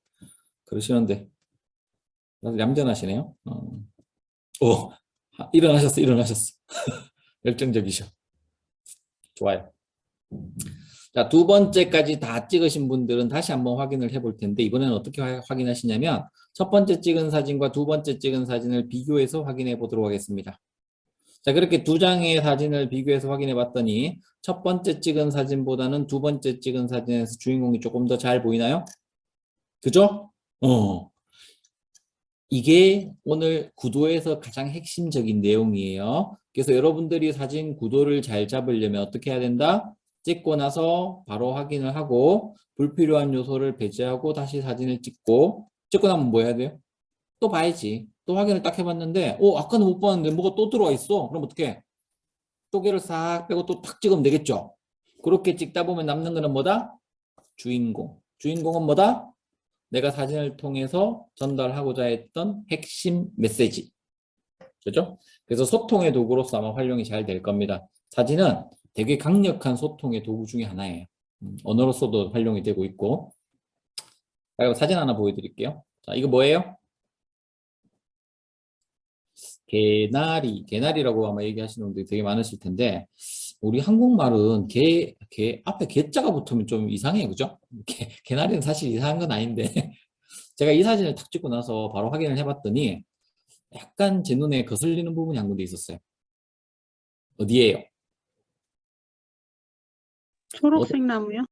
D: 그러시는데 다들 얌전하시네요. 일어나셨어. 열정적이셔. 좋아요. 자, 두 번째까지 다 찍으신 분들은 다시 한번 확인을 해볼 텐데 이번에는 어떻게 확인하시냐면 첫 번째 찍은 사진과 두 번째 찍은 사진을 비교해서 확인해 보도록 하겠습니다. 자, 그렇게 두 장의 사진을 비교해서 확인해 봤더니 첫 번째 찍은 사진보다는 두 번째 찍은 사진에서 주인공이 조금 더 잘 보이나요? 그죠? 이게 오늘 구도에서 가장 핵심적인 내용이에요. 그래서 여러분들이 사진 구도를 잘 잡으려면 어떻게 해야 된다? 찍고 나서 바로 확인을 하고 불필요한 요소를 배제하고 다시 사진을 찍고 찍고 나면 뭐 해야 돼요? 또 봐야지. 또 확인을 딱 해봤는데 아까는 못 봤는데 뭐가 또 들어와 있어. 그럼 어떡해? 쪼개를 싹 빼고 또 탁 찍으면 되겠죠. 그렇게 찍다 보면 남는 거는 뭐다? 주인공. 주인공은 뭐다? 내가 사진을 통해서 전달하고자 했던 핵심 메시지. 그죠? 그래서 소통의 도구로서 아마 활용이 잘 될 겁니다. 사진은 되게 강력한 소통의 도구 중에 하나예요. 언어로서도 활용이 되고 있고. 자, 사진 하나 보여드릴게요. 자, 이거 뭐예요? 개나리, 개나리라고 아마 얘기하시는 분들이 되게 많으실 텐데 우리 한국말은 앞에 개자가 붙으면 좀 이상해요. 그죠? 개나리는 사실 이상한 건 아닌데 제가 이 사진을 탁 찍고 나서 바로 확인을 해봤더니 약간 제 눈에 거슬리는 부분이 한 군데 있었어요. 어디예요?
B: 초록색 나무요?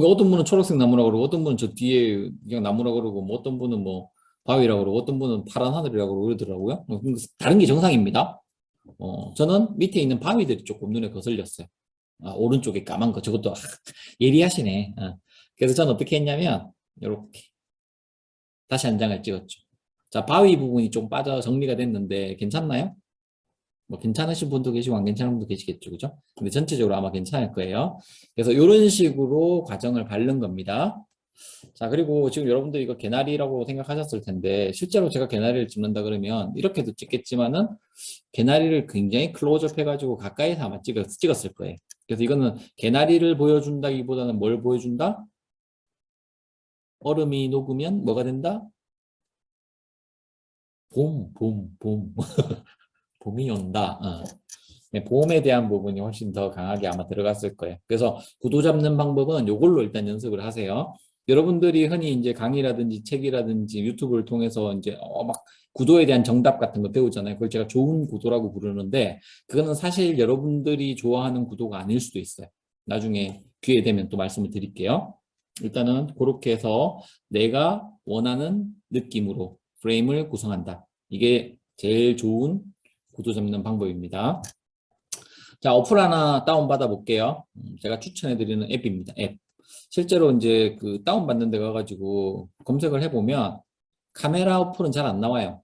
D: 어떤 분은 초록색 나무라고 그러고 어떤 분은 저 뒤에 그냥 나무라고 그러고 뭐 어떤 분은 뭐 바위라고 그러고 어떤 분은 파란 하늘이라고 그러더라고요. 다른 게 정상입니다. 저는 밑에 있는 바위들이 조금 눈에 거슬렸어요. 오른쪽에 까만 거 저것도 예리하시네. 그래서 저는 어떻게 했냐면 이렇게 다시 한 장을 찍었죠. 자, 바위 부분이 좀 빠져 정리가 됐는데 괜찮나요? 뭐 괜찮으신 분도 계시고 안 괜찮은 분도 계시겠죠. 그죠? 근데 전체적으로 아마 괜찮을 거예요. 그래서 이런 식으로 과정을 밟는 겁니다. 자, 그리고 지금 여러분들 이거 개나리라고 생각하셨을 텐데 실제로 제가 개나리를 찍는다 그러면 이렇게도 찍겠지만은 개나리를 굉장히 클로즈업 해가지고 가까이서 아마 찍었을 거예요. 그래서 이거는 개나리를 보여준다기보다는 뭘 보여준다? 얼음이 녹으면 뭐가 된다? 봄. 봄이 온다. 네, 봄에 대한 부분이 훨씬 더 강하게 아마 들어갔을 거예요. 그래서 구도 잡는 방법은 이걸로 일단 연습을 하세요. 여러분들이 흔히 이제 강의라든지 책이라든지 유튜브를 통해서 이제 막 구도에 대한 정답 같은 거 배우잖아요. 그걸 제가 좋은 구도라고 부르는데 그거는 사실 여러분들이 좋아하는 구도가 아닐 수도 있어요. 나중에 기회 되면 또 말씀을 드릴게요. 일단은 그렇게 해서 내가 원하는 느낌으로 프레임을 구성한다. 이게 제일 좋은 구도 잡는 방법입니다. 자, 어플 하나 다운받아 볼게요. 제가 추천해드리는 앱입니다. 앱. 실제로 이제 그 다운받는 데 가가지고 검색을 해보면 카메라 어플은 잘 안 나와요.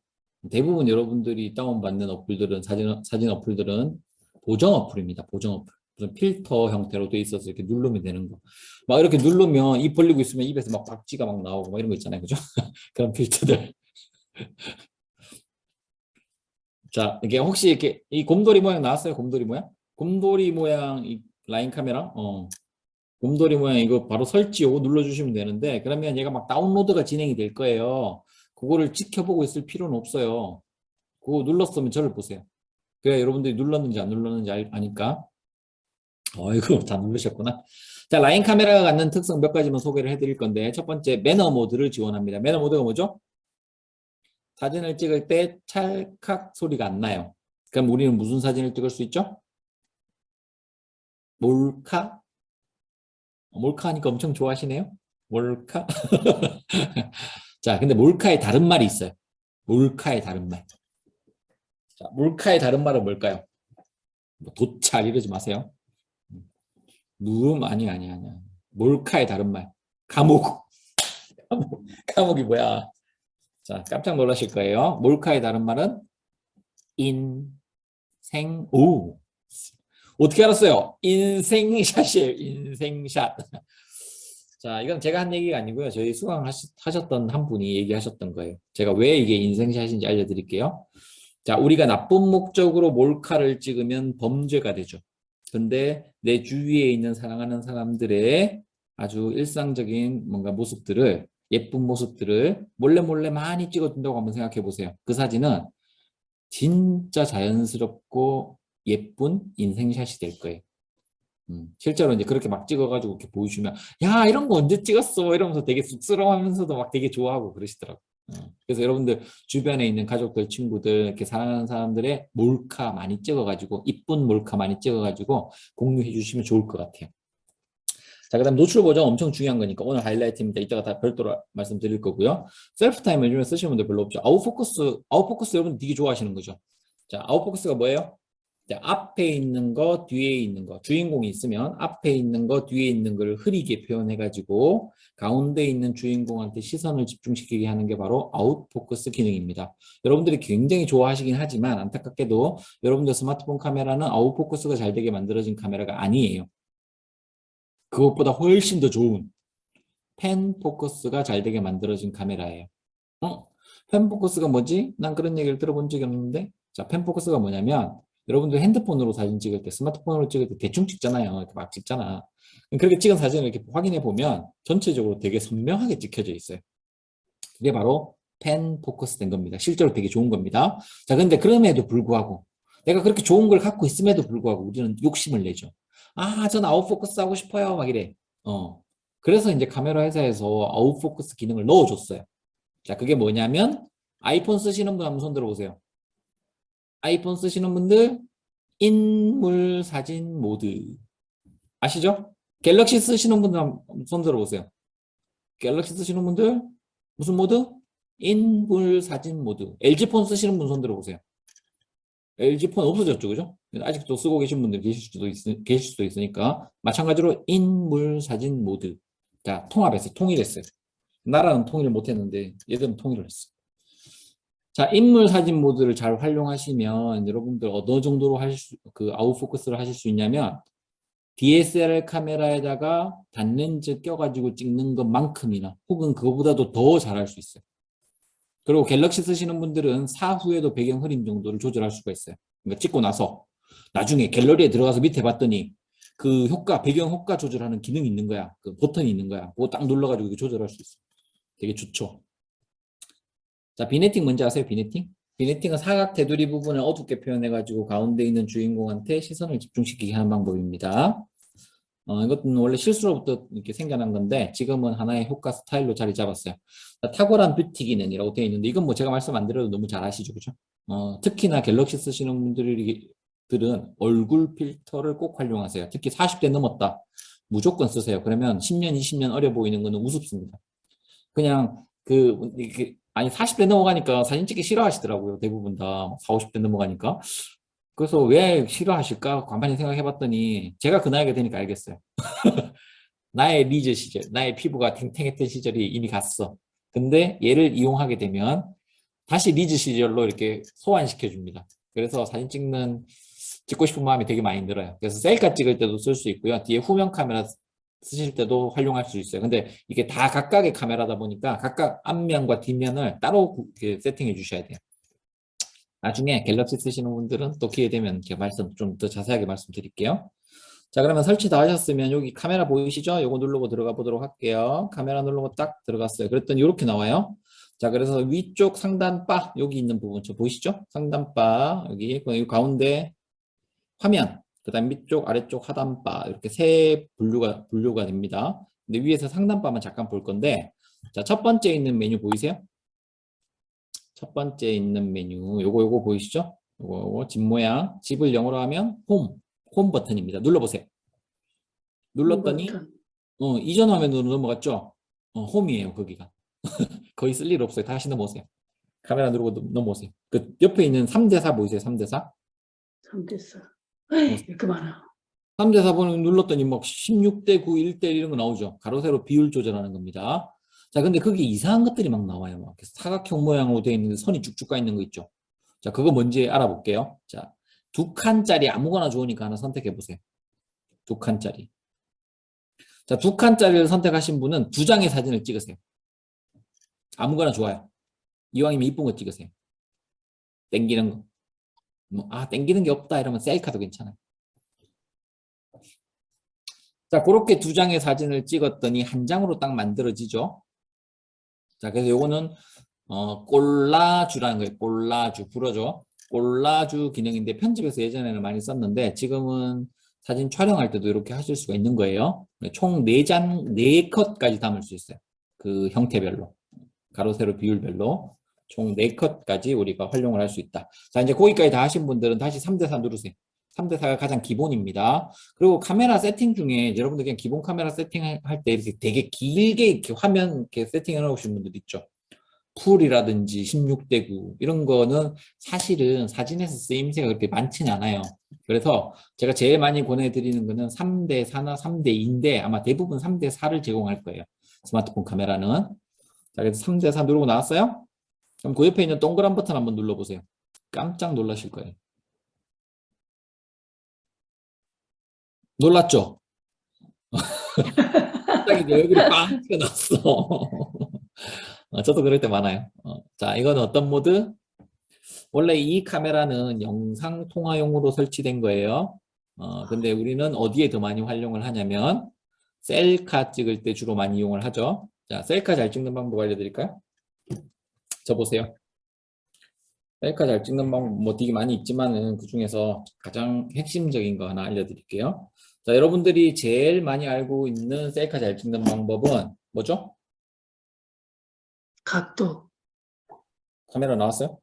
D: 대부분 여러분들이 다운받는 어플들은 사진 어플들은 보정 어플입니다. 보정 어플. 무슨 필터 형태로 돼 있어서 이렇게 누르면 되는 거. 막 이렇게 누르면 입 벌리고 있으면 입에서 막 박쥐가 막 나오고 막 이런 거 있잖아요. 그죠? 그런 필터들. 자, 이게 혹시 이렇게 이 곰돌이 모양 나왔어요? 곰돌이 모양? 곰돌이 모양 이 라인 카메라? 곰돌이 모양 이거 바로 설치 요거 눌러주시면 되는데 그러면 얘가 막 다운로드가 진행이 될 거예요. 그거를 지켜보고 있을 필요는 없어요. 그거 눌렀으면 저를 보세요. 그래 여러분들이 눌렀는지 안 눌렀는지 아니까. 이거 다 누르셨구나. 자, 라인 카메라가 갖는 특성 몇 가지만 소개를 해드릴 건데 첫 번째 매너 모드를 지원합니다. 매너 모드가 뭐죠? 사진을 찍을 때 찰칵 소리가 안 나요. 그럼 우리는 무슨 사진을 찍을 수 있죠? 몰카? 몰카 하니까 엄청 좋아하시네요. 몰카? 자, 근데 몰카의 다른 말이 있어요. 몰카의 다른 말. 자, 몰카의 다른 말은 뭘까요? 뭐 도찰 이러지 마세요. 아니야. 몰카의 다른 말. 감옥. 감옥이 뭐야? 자, 깜짝 놀라실 거예요. 몰카의 다른 말은 오. 어떻게 알았어요? 인생샷이에요. 인생샷. 자, 이건 제가 한 얘기가 아니고요. 저희 수강하셨던 한 분이 얘기하셨던 거예요. 제가 왜 이게 인생샷인지 알려드릴게요. 자, 우리가 나쁜 목적으로 몰카를 찍으면 범죄가 되죠. 근데 내 주위에 있는 사랑하는 사람들의 아주 일상적인 뭔가 모습들을 예쁜 모습들을 몰래 많이 찍어준다고 한번 생각해 보세요. 그 사진은 진짜 자연스럽고 예쁜 인생샷이 될 거예요. 실제로 이제 그렇게 막 찍어가지고 이렇게 보여주면 야 이런 거 언제 찍었어 이러면서 되게 쑥스러워하면서도 막 되게 좋아하고 그러시더라고요. 그래서 여러분들 주변에 있는 가족들, 친구들, 이렇게 사랑하는 사람들의 몰카 많이 찍어가지고 이쁜 몰카 많이 찍어가지고 공유해 주시면 좋을 것 같아요. 자, 그 다음 노출 보정 엄청 중요한 거니까 오늘 하이라이트입니다. 이따가 다 별도로 말씀드릴 거고요. 셀프 타임 요즘에 쓰시는 분들 별로 없죠. 아웃포커스 여러분 되게 좋아하시는 거죠. 자, 아웃포커스가 뭐예요? 자, 앞에 있는 거, 뒤에 있는 거, 주인공이 있으면 앞에 있는 거, 뒤에 있는 거를 흐리게 표현해가지고 가운데 있는 주인공한테 시선을 집중시키게 하는 게 바로 아웃포커스 기능입니다. 여러분들이 굉장히 좋아하시긴 하지만 안타깝게도 여러분들 스마트폰 카메라는 아웃포커스가 잘 되게 만들어진 카메라가 아니에요. 그것보다 훨씬 더 좋은 펜 포커스가 잘 되게 만들어진 카메라예요. 펜 포커스가 뭐지? 난 그런 얘기를 들어본 적이 없는데. 자, 펜 포커스가 뭐냐면 여러분들 핸드폰으로 사진 찍을 때, 스마트폰으로 찍을 때 대충 찍잖아요. 이렇게 막 찍잖아. 그렇게 찍은 사진을 이렇게 확인해 보면 전체적으로 되게 선명하게 찍혀져 있어요. 그게 바로 펜 포커스 된 겁니다. 실제로 되게 좋은 겁니다. 자, 근데 그럼에도 불구하고 내가 그렇게 좋은 걸 갖고 있음에도 불구하고 우리는 욕심을 내죠. 전 아웃포커스 하고 싶어요. 막 이래. 그래서 이제 카메라 회사에서 아웃포커스 기능을 넣어줬어요. 자, 그게 뭐냐면 아이폰 쓰시는 분 한번 손 들어보세요. 아이폰 쓰시는 분들 인물 사진 모드 아시죠? 갤럭시 쓰시는 분들 한번 손 들어보세요. 갤럭시 쓰시는 분들 무슨 모드? 인물 사진 모드. LG폰 쓰시는 분 손 들어보세요. LG폰 없어졌죠, 그죠? 아직도 쓰고 계신 분들 계실 수도 있으니까 마찬가지로 인물 사진 모드. 자, 통합했어요. 통일했어요. 나라는 통일을 못했는데 얘들은 통일을 했어요. 자, 인물 사진 모드를 잘 활용하시면 여러분들 어느 정도로 아웃포커스를 하실 수 있냐면 DSLR 카메라에다가 단렌즈 껴가지고 찍는 것만큼이나 혹은 그거보다도 더 잘할 수 있어요. 그리고 갤럭시 쓰시는 분들은 사후에도 배경 흐림 정도를 조절할 수가 있어요. 그러니까 찍고 나서 나중에 갤러리에 들어가서 밑에 봤더니 그 배경 효과 조절하는 기능이 있는 거야. 그 버튼이 있는 거야. 그거 딱 눌러가지고 조절할 수 있어요. 되게 좋죠. 자, 비네팅 뭔지 아세요? 비네팅? 비네팅은 사각 테두리 부분을 어둡게 표현해가지고 가운데 있는 주인공한테 시선을 집중시키게 하는 방법입니다. 이것은 원래 실수로부터 이렇게 생겨난 건데 지금은 하나의 효과 스타일로 자리 잡았어요. 자, 탁월한 뷰티 기능이라고 되어 있는데 이건 뭐 제가 말씀 안 드려도 너무 잘 아시죠, 그죠? 특히나 갤럭시 쓰시는 분들은 얼굴 필터를 꼭 활용하세요. 특히 40대 넘었다. 무조건 쓰세요. 그러면 10년, 20년 어려 보이는 거는 우습습니다. 그냥 40대 넘어가니까 사진 찍기 싫어하시더라고요. 대부분 다 40, 50대 넘어가니까. 그래서 왜 싫어하실까? 가만히 생각해봤더니 제가 그 나이가 되니까 알겠어요. 나의 리즈 시절, 나의 피부가 탱탱했던 시절이 이미 갔어. 근데 얘를 이용하게 되면 다시 리즈 시절로 이렇게 소환시켜줍니다. 그래서 사진 찍고 싶은 마음이 되게 많이 들어요. 그래서 셀카 찍을 때도 쓸 수 있고요. 뒤에 후면 카메라 쓰실 때도 활용할 수 있어요. 근데 이게 다 각각의 카메라다 보니까 각각 앞면과 뒷면을 따로 세팅해 주셔야 돼요. 나중에 갤럭시 쓰시는 분들은 또 기회 되면 제가 좀 더 자세하게 말씀드릴게요. 자, 그러면 설치 다 하셨으면 여기 카메라 보이시죠? 요거 누르고 들어가 보도록 할게요. 카메라 누르고 딱 들어갔어요. 그랬더니 이렇게 나와요. 자, 그래서 위쪽 상단바 여기 있는 부분 저 보이시죠? 상단바 여기 가운데 화면, 그다음 밑쪽 아래쪽 하단바 이렇게 세 분류가 됩니다. 근데 위에서 상단바만 잠깐 볼 건데, 자, 첫 번째 있는 메뉴 보이세요? 첫 번째 있는 메뉴 요거 보이시죠? 요거 집 모양, 집을 영어로 하면 홈 버튼입니다. 눌러보세요. 눌렀더니 이전 화면으로 넘어갔죠? 홈이에요. 거기가. 거의 쓸 일 없어요. 다시 넘어오세요. 카메라 누르고 넘어오세요. 그 옆에 있는 3대4 보이세요? 3대4?
B: 3대4. 이렇게 많아.
D: 3대4 번을 눌렀더니 막 16대 9, 1대1 이런 거 나오죠. 가로 세로 비율 조절하는 겁니다. 자, 근데 그게 이상한 것들이 막 나와요. 막 사각형 모양으로 되어 있는 선이 쭉쭉 가 있는 거 있죠. 자, 그거 뭔지 알아볼게요. 자, 2칸짜리 아무거나 좋으니까 하나 선택해 보세요. 2칸짜리. 자, 2칸짜리를 선택하신 분은 2장의 사진을 찍으세요. 아무거나 좋아요. 이왕이면 이쁜 거 찍으세요. 땡기는 거. 땡기는 게 없다 이러면 셀카도 괜찮아요. 자, 그렇게 2장의 사진을 찍었더니 한 장으로 딱 만들어지죠. 자, 그래서 요거는 꼴라주라는 거예요. 꼴라주, 불어줘. 꼴라주 기능인데 편집에서 예전에는 많이 썼는데 지금은 사진 촬영할 때도 이렇게 하실 수가 있는 거예요. 총 4장, 4컷까지 담을 수 있어요. 그 형태별로. 가로, 세로, 비율별로. 총 4컷까지 우리가 활용을 할 수 있다. 자, 이제 거기까지 다 하신 분들은 다시 3대4 누르세요. 3대4가 가장 기본입니다. 그리고 카메라 세팅 중에 여러분들 그냥 기본 카메라 세팅할 때 이렇게 되게 길게 이렇게 화면 이렇게 세팅해 놓으신 분들 있죠. 풀이라든지 16대 9 이런 거는 사실은 사진에서 쓰임새가 그렇게 많지는 않아요. 그래서 제가 제일 많이 권해드리는 거는 3대4나 3대2인데 아마 대부분 3대4를 제공할 거예요. 스마트폰 카메라는. 자, 그래서 3대4 누르고 나왔어요? 그럼 그 옆에 있는 동그란 버튼 한번 눌러보세요. 깜짝 놀라실 거예요. 놀랐죠? 갑자기 내 얼굴이 빵 튀어나왔어. 저도 그럴 때 많아요. 자, 이건 어떤 모드? 원래 이 카메라는 영상 통화용으로 설치된 거예요. 근데 우리는 어디에 더 많이 활용을 하냐면 셀카 찍을 때 주로 많이 이용을 하죠. 자, 셀카 잘 찍는 방법 알려드릴까요? 저 보세요. 셀카 잘 찍는 방법 뭐 되게 많이 있지만은 그 중에서 가장 핵심적인 거 하나 알려드릴게요. 자, 여러분들이 제일 많이 알고 있는 셀카 잘 찍는 방법은 뭐죠?
B: 각도.
D: 카메라 나왔어요?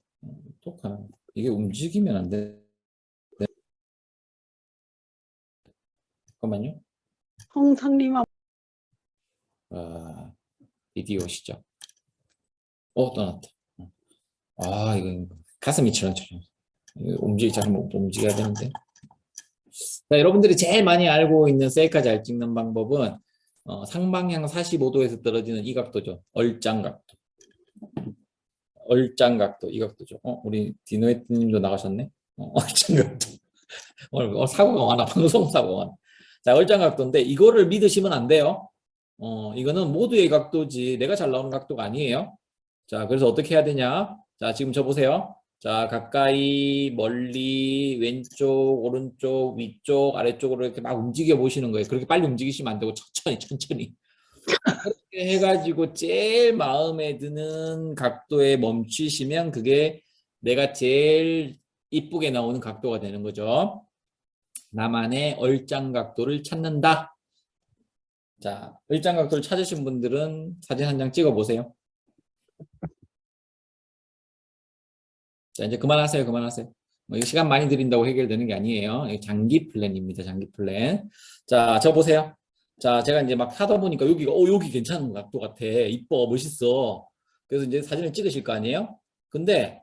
D: 또 카메라. 이게 움직이면 안 돼. 잠깐만요.
B: 홍상님아.
D: 비디오시죠. 떠났다. 이거 가슴이 철렁철렁. 움직여야 되는데. 자, 여러분들이 제일 많이 알고 있는 셀카 잘 찍는 방법은 상방향 45도에서 떨어지는 이 각도죠. 얼짱각도. 얼짱각도 이 각도죠. 우리 디노에트님도 나가셨네. 얼짱각도. 오늘 사고가 많아. 방송 사고가 많아. 자, 얼짱각도인데 이거를 믿으시면 안 돼요. 이거는 모두의 각도지 내가 잘 나오는 각도가 아니에요. 자, 그래서 어떻게 해야 되냐? 자, 지금 저 보세요. 자, 가까이, 멀리, 왼쪽, 오른쪽, 위쪽, 아래쪽으로 이렇게 막 움직여 보시는 거예요. 그렇게 빨리 움직이시면 안 되고 천천히. 그렇게 해가지고 제일 마음에 드는 각도에 멈추시면 그게 내가 제일 이쁘게 나오는 각도가 되는 거죠. 나만의 얼짱 각도를 찾는다. 자, 얼짱 각도를 찾으신 분들은 사진 한 장 찍어 보세요. 자, 이제 그만하세요. 이거 시간 많이 들인다고 해결되는 게 아니에요. 장기 플랜입니다. 장기 플랜. 자, 저 보세요. 자, 제가 이제 막 하다 보니까 여기가, 여기 괜찮은 각도 같아. 이뻐, 멋있어. 그래서 이제 사진을 찍으실 거 아니에요? 근데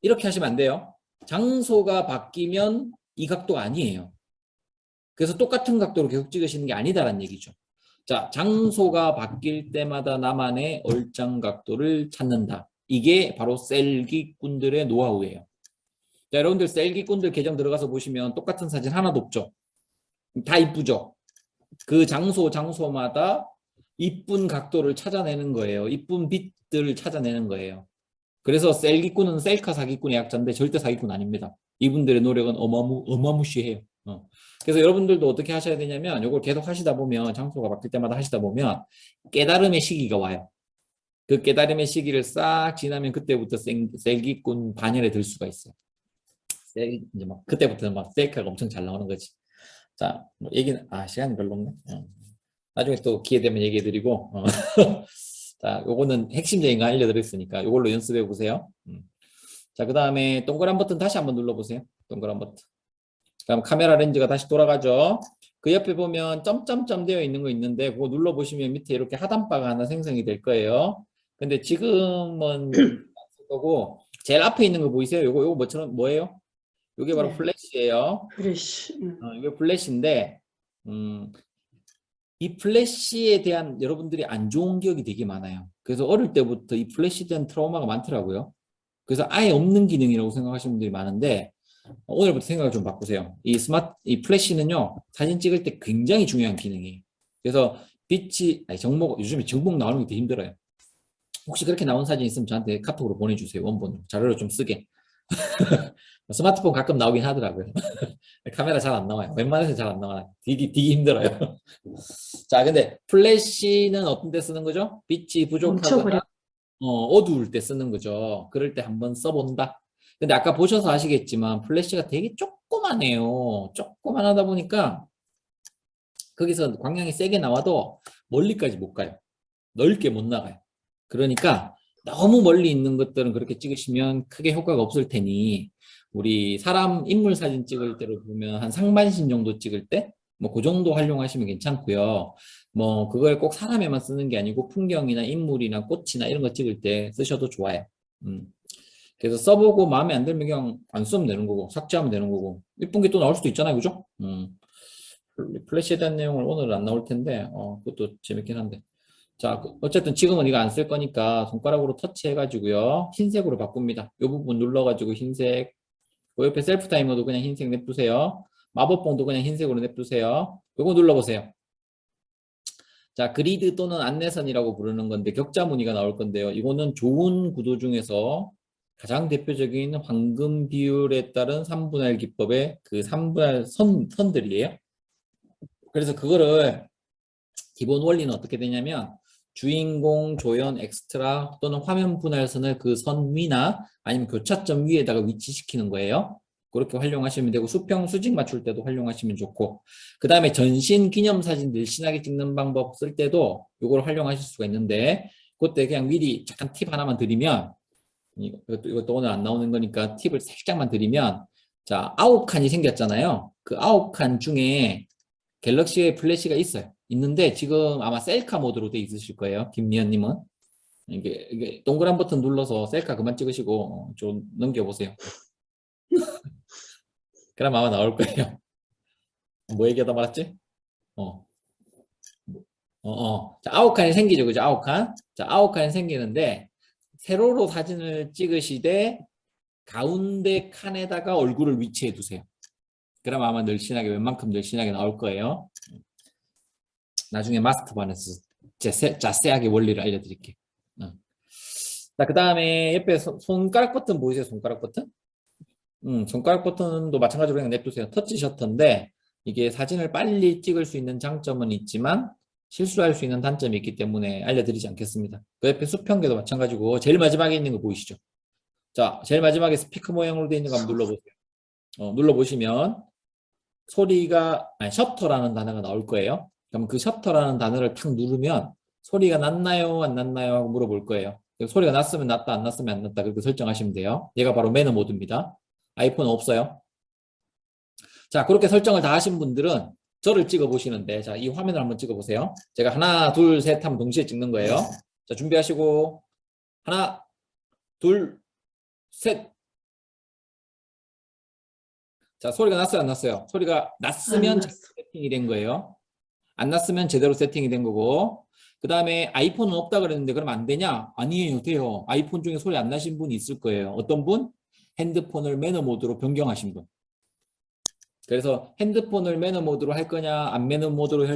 D: 이렇게 하시면 안 돼요. 장소가 바뀌면 이 각도가 아니에요. 그래서 똑같은 각도로 계속 찍으시는 게 아니다라는 얘기죠. 자, 장소가 바뀔 때마다 나만의 얼짱 각도를 찾는다. 이게 바로 셀기꾼들의 노하우예요. 자, 여러분들 셀기꾼들 계정 들어가서 보시면 똑같은 사진 하나도 없죠. 다 이쁘죠. 그 장소마다 이쁜 각도를 찾아내는 거예요. 이쁜 빛들을 찾아내는 거예요. 그래서 셀기꾼은 셀카 사기꾼의 약자인데 절대 사기꾼 아닙니다. 이분들의 노력은 어마무시해요. 그래서 여러분들도 어떻게 하셔야 되냐면 이걸 계속 하시다 보면 장소가 바뀔 때마다 하시다 보면 깨달음의 시기가 와요. 그 깨달음의 시기를 싹 지나면 그때부터 셀기꾼 반열에 들 수가 있어요. 이제 막 그때부터 막 셀카가 엄청 잘 나오는 거지. 자, 뭐 얘기는 시간이 별로 없네. 나중에 또 기회 되면 얘기해드리고. 자, 요거는 핵심적인 거 알려드렸으니까 요걸로 연습해 보세요. 자, 그 다음에 동그란 버튼 다시 한번 눌러보세요. 동그란 버튼. 그럼 카메라 렌즈가 다시 돌아가죠. 그 옆에 보면 점점점 되어 있는 거 있는데 그거 눌러보시면 밑에 이렇게 하단바가 하나 생성이 될 거예요. 근데 지금은 쓸 거고 제일 앞에 있는 거 보이세요? 요거 뭐예요? 요게 바로
B: 네.
D: 플래시예요.
B: 플래시.
D: 이게 플래시인데 이 플래시에 대한 여러분들이 안 좋은 기억이 되게 많아요. 그래서 어릴 때부터 이 플래시에 대한 트라우마가 많더라고요. 그래서 아예 없는 기능이라고 생각하시는 분들이 많은데 오늘부터 생각을 좀 바꾸세요. 이 플래시는요, 사진 찍을 때 굉장히 중요한 기능이에요. 그래서 요즘에 정목 나오는 게 되게 힘들어요. 혹시 그렇게 나온 사진 있으면 저한테 카톡으로 보내주세요. 원본으로. 자료를 좀 쓰게. 스마트폰 가끔 나오긴 하더라고요. 카메라 잘 안 나와요. 웬만해서 잘 안 나와요. 되게 힘들어요. 자, 근데 플래시는 어떤 때 쓰는 거죠? 빛이 부족하거나 어두울 때 쓰는 거죠. 그럴 때 한번 써본다. 근데 아까 보셔서 아시겠지만 플래시가 되게 조그만해요. 조그만하다 보니까 거기서 광량이 세게 나와도 멀리까지 못 가요. 넓게 못 나가요. 그러니까 너무 멀리 있는 것들은 그렇게 찍으시면 크게 효과가 없을 테니 우리 사람 인물 사진 찍을 때로 보면 한 상반신 정도 찍을 때 뭐 그 정도 활용하시면 괜찮고요. 뭐 그걸 꼭 사람에만 쓰는 게 아니고 풍경이나 인물이나 꽃이나 이런 거 찍을 때 쓰셔도 좋아요. 그래서 써보고 마음에 안 들면 그냥 안 쓰면 되는 거고 삭제하면 되는 거고 이쁜 게 또 나올 수도 있잖아요. 그죠? 플래시에 대한 내용을 오늘은 안 나올 텐데 그것도 재밌긴 한데 자, 어쨌든 지금은 이거 안 쓸 거니까 손가락으로 터치해가지고요. 흰색으로 바꿉니다. 이 부분 눌러가지고 흰색. 그 옆에 셀프 타이머도 그냥 흰색 냅두세요. 마법봉도 그냥 흰색으로 냅두세요. 요거 눌러보세요. 자, 그리드 또는 안내선이라고 부르는 건데 격자 무늬가 나올 건데요. 이거는 좋은 구도 중에서 가장 대표적인 황금 비율에 따른 3분할 기법의 그 3분할 선들이에요. 그래서 그거를 기본 원리는 어떻게 되냐면 주인공, 조연, 엑스트라 또는 화면 분할선을 그 선 위나 아니면 교차점 위에다가 위치시키는 거예요. 그렇게 활용하시면 되고 수평, 수직 맞출 때도 활용하시면 좋고 그 다음에 전신 기념사진 늘씬하게 찍는 방법 쓸 때도 이걸 활용하실 수가 있는데 그때 그냥 미리 잠깐 팁 하나만 드리면 이것도 오늘 안 나오는 거니까 팁을 살짝만 드리면 자 9칸이 생겼잖아요. 그 9칸 중에 갤럭시에 플래시가 있어요. 있는데 지금 아마 셀카 모드로 돼 있으실 거예요. 김미연님은 이게 동그란 버튼 눌러서 셀카 그만 찍으시고 좀 넘겨보세요. 그럼 아마 나올 거예요. 뭐 얘기하다 말았지? 자, 9칸이 생기죠. 그죠? 9칸. 자, 9칸이 생기는데 세로로 사진을 찍으시되 가운데 칸에다가 얼굴을 위치해 두세요. 그럼 아마 늘씬하게 웬만큼 늘씬하게 나올 거예요. 나중에 마스터반에서 자세하게 원리를 알려드릴게요. 자, 그 다음에 옆에 손가락 버튼 보이세요? 손가락 버튼? 손가락 버튼도 마찬가지로 그냥 냅두세요. 터치 셔터인데 이게 사진을 빨리 찍을 수 있는 장점은 있지만 실수할 수 있는 단점이 있기 때문에 알려드리지 않겠습니다. 그 옆에 수평계도 마찬가지고 제일 마지막에 있는 거 보이시죠? 자, 제일 마지막에 스피커 모양으로 되어 있는 거 한번 눌러보세요. 눌러보시면 소리가 셔터라는 단어가 나올 거예요. 그럼 그 셔터라는 단어를 탁 누르면 소리가 났나요? 안 났나요? 하고 물어볼 거예요. 소리가 났으면 났다, 안 났으면 안 났다 그렇게 설정하시면 돼요. 얘가 바로 매너 모드입니다. 아이폰은 없어요. 자, 그렇게 설정을 다 하신 분들은 저를 찍어 보시는데 자, 이 화면을 한번 찍어 보세요. 제가 하나, 둘, 셋 하면 동시에 찍는 거예요. 자, 준비하시고 하나, 둘, 셋. 자, 소리가 났어요, 안 났어요? 소리가 났으면 제대로 세팅이 된 거예요. 안 났으면 제대로 세팅이 된 거고 그 다음에 아이폰은 없다 그랬는데 그럼 안 되냐? 아니에요, 돼요. 아이폰 중에 소리 안 나신 분이 있을 거예요. 어떤 분? 핸드폰을 매너 모드로 변경하신 분. 그래서 핸드폰을 매너 모드로 할 거냐 안 매너 모드로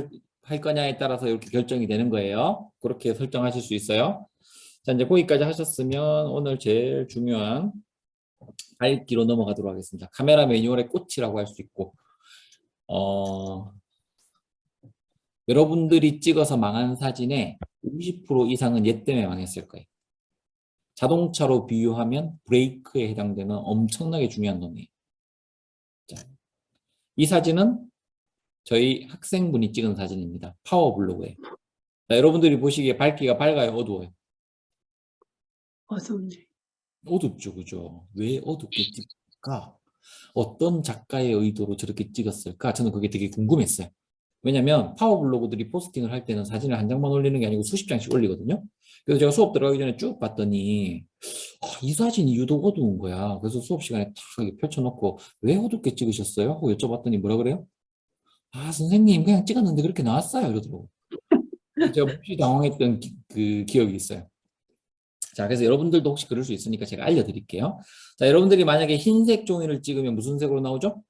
D: 할 거냐에 따라서 이렇게 결정이 되는 거예요. 그렇게 설정하실 수 있어요. 자, 이제 거기까지 하셨으면 오늘 제일 중요한 밝기로 넘어가도록 하겠습니다. 카메라 매뉴얼의 꽃이라고 할 수 있고 여러분들이 찍어서 망한 사진의 50% 이상은 얘 때문에 망했을 거예요. 자동차로 비유하면 브레이크에 해당되는 엄청나게 중요한 놈이에요. 자, 이 사진은 저희 학생분이 찍은 사진입니다. 파워블로그에. 자, 여러분들이 보시기에 밝기가 밝아요, 어두워요?
B: 어서운지.
D: 어둡죠, 그죠? 왜 어둡게 찍을까? 어떤 작가의 의도로 저렇게 찍었을까? 저는 그게 되게 궁금했어요. 왜냐면 파워블로그들이 포스팅을 할 때는 사진을 한 장만 올리는 게 아니고 수십 장씩 올리거든요. 그래서 제가 수업 들어가기 전에 쭉 봤더니 이 사진이 유독 어두운 거야. 그래서 수업 시간에 탁 이렇게 펼쳐놓고 왜 어둡게 찍으셨어요? 하고 여쭤봤더니 뭐라 그래요? 아, 선생님 그냥 찍었는데 그렇게 나왔어요. 이러더라고. 제가 몹시 당황했던 그 기억이 있어요. 자, 그래서 여러분들도 혹시 그럴 수 있으니까 제가 알려드릴게요. 자, 여러분들이 만약에 흰색 종이를 찍으면 무슨 색으로 나오죠?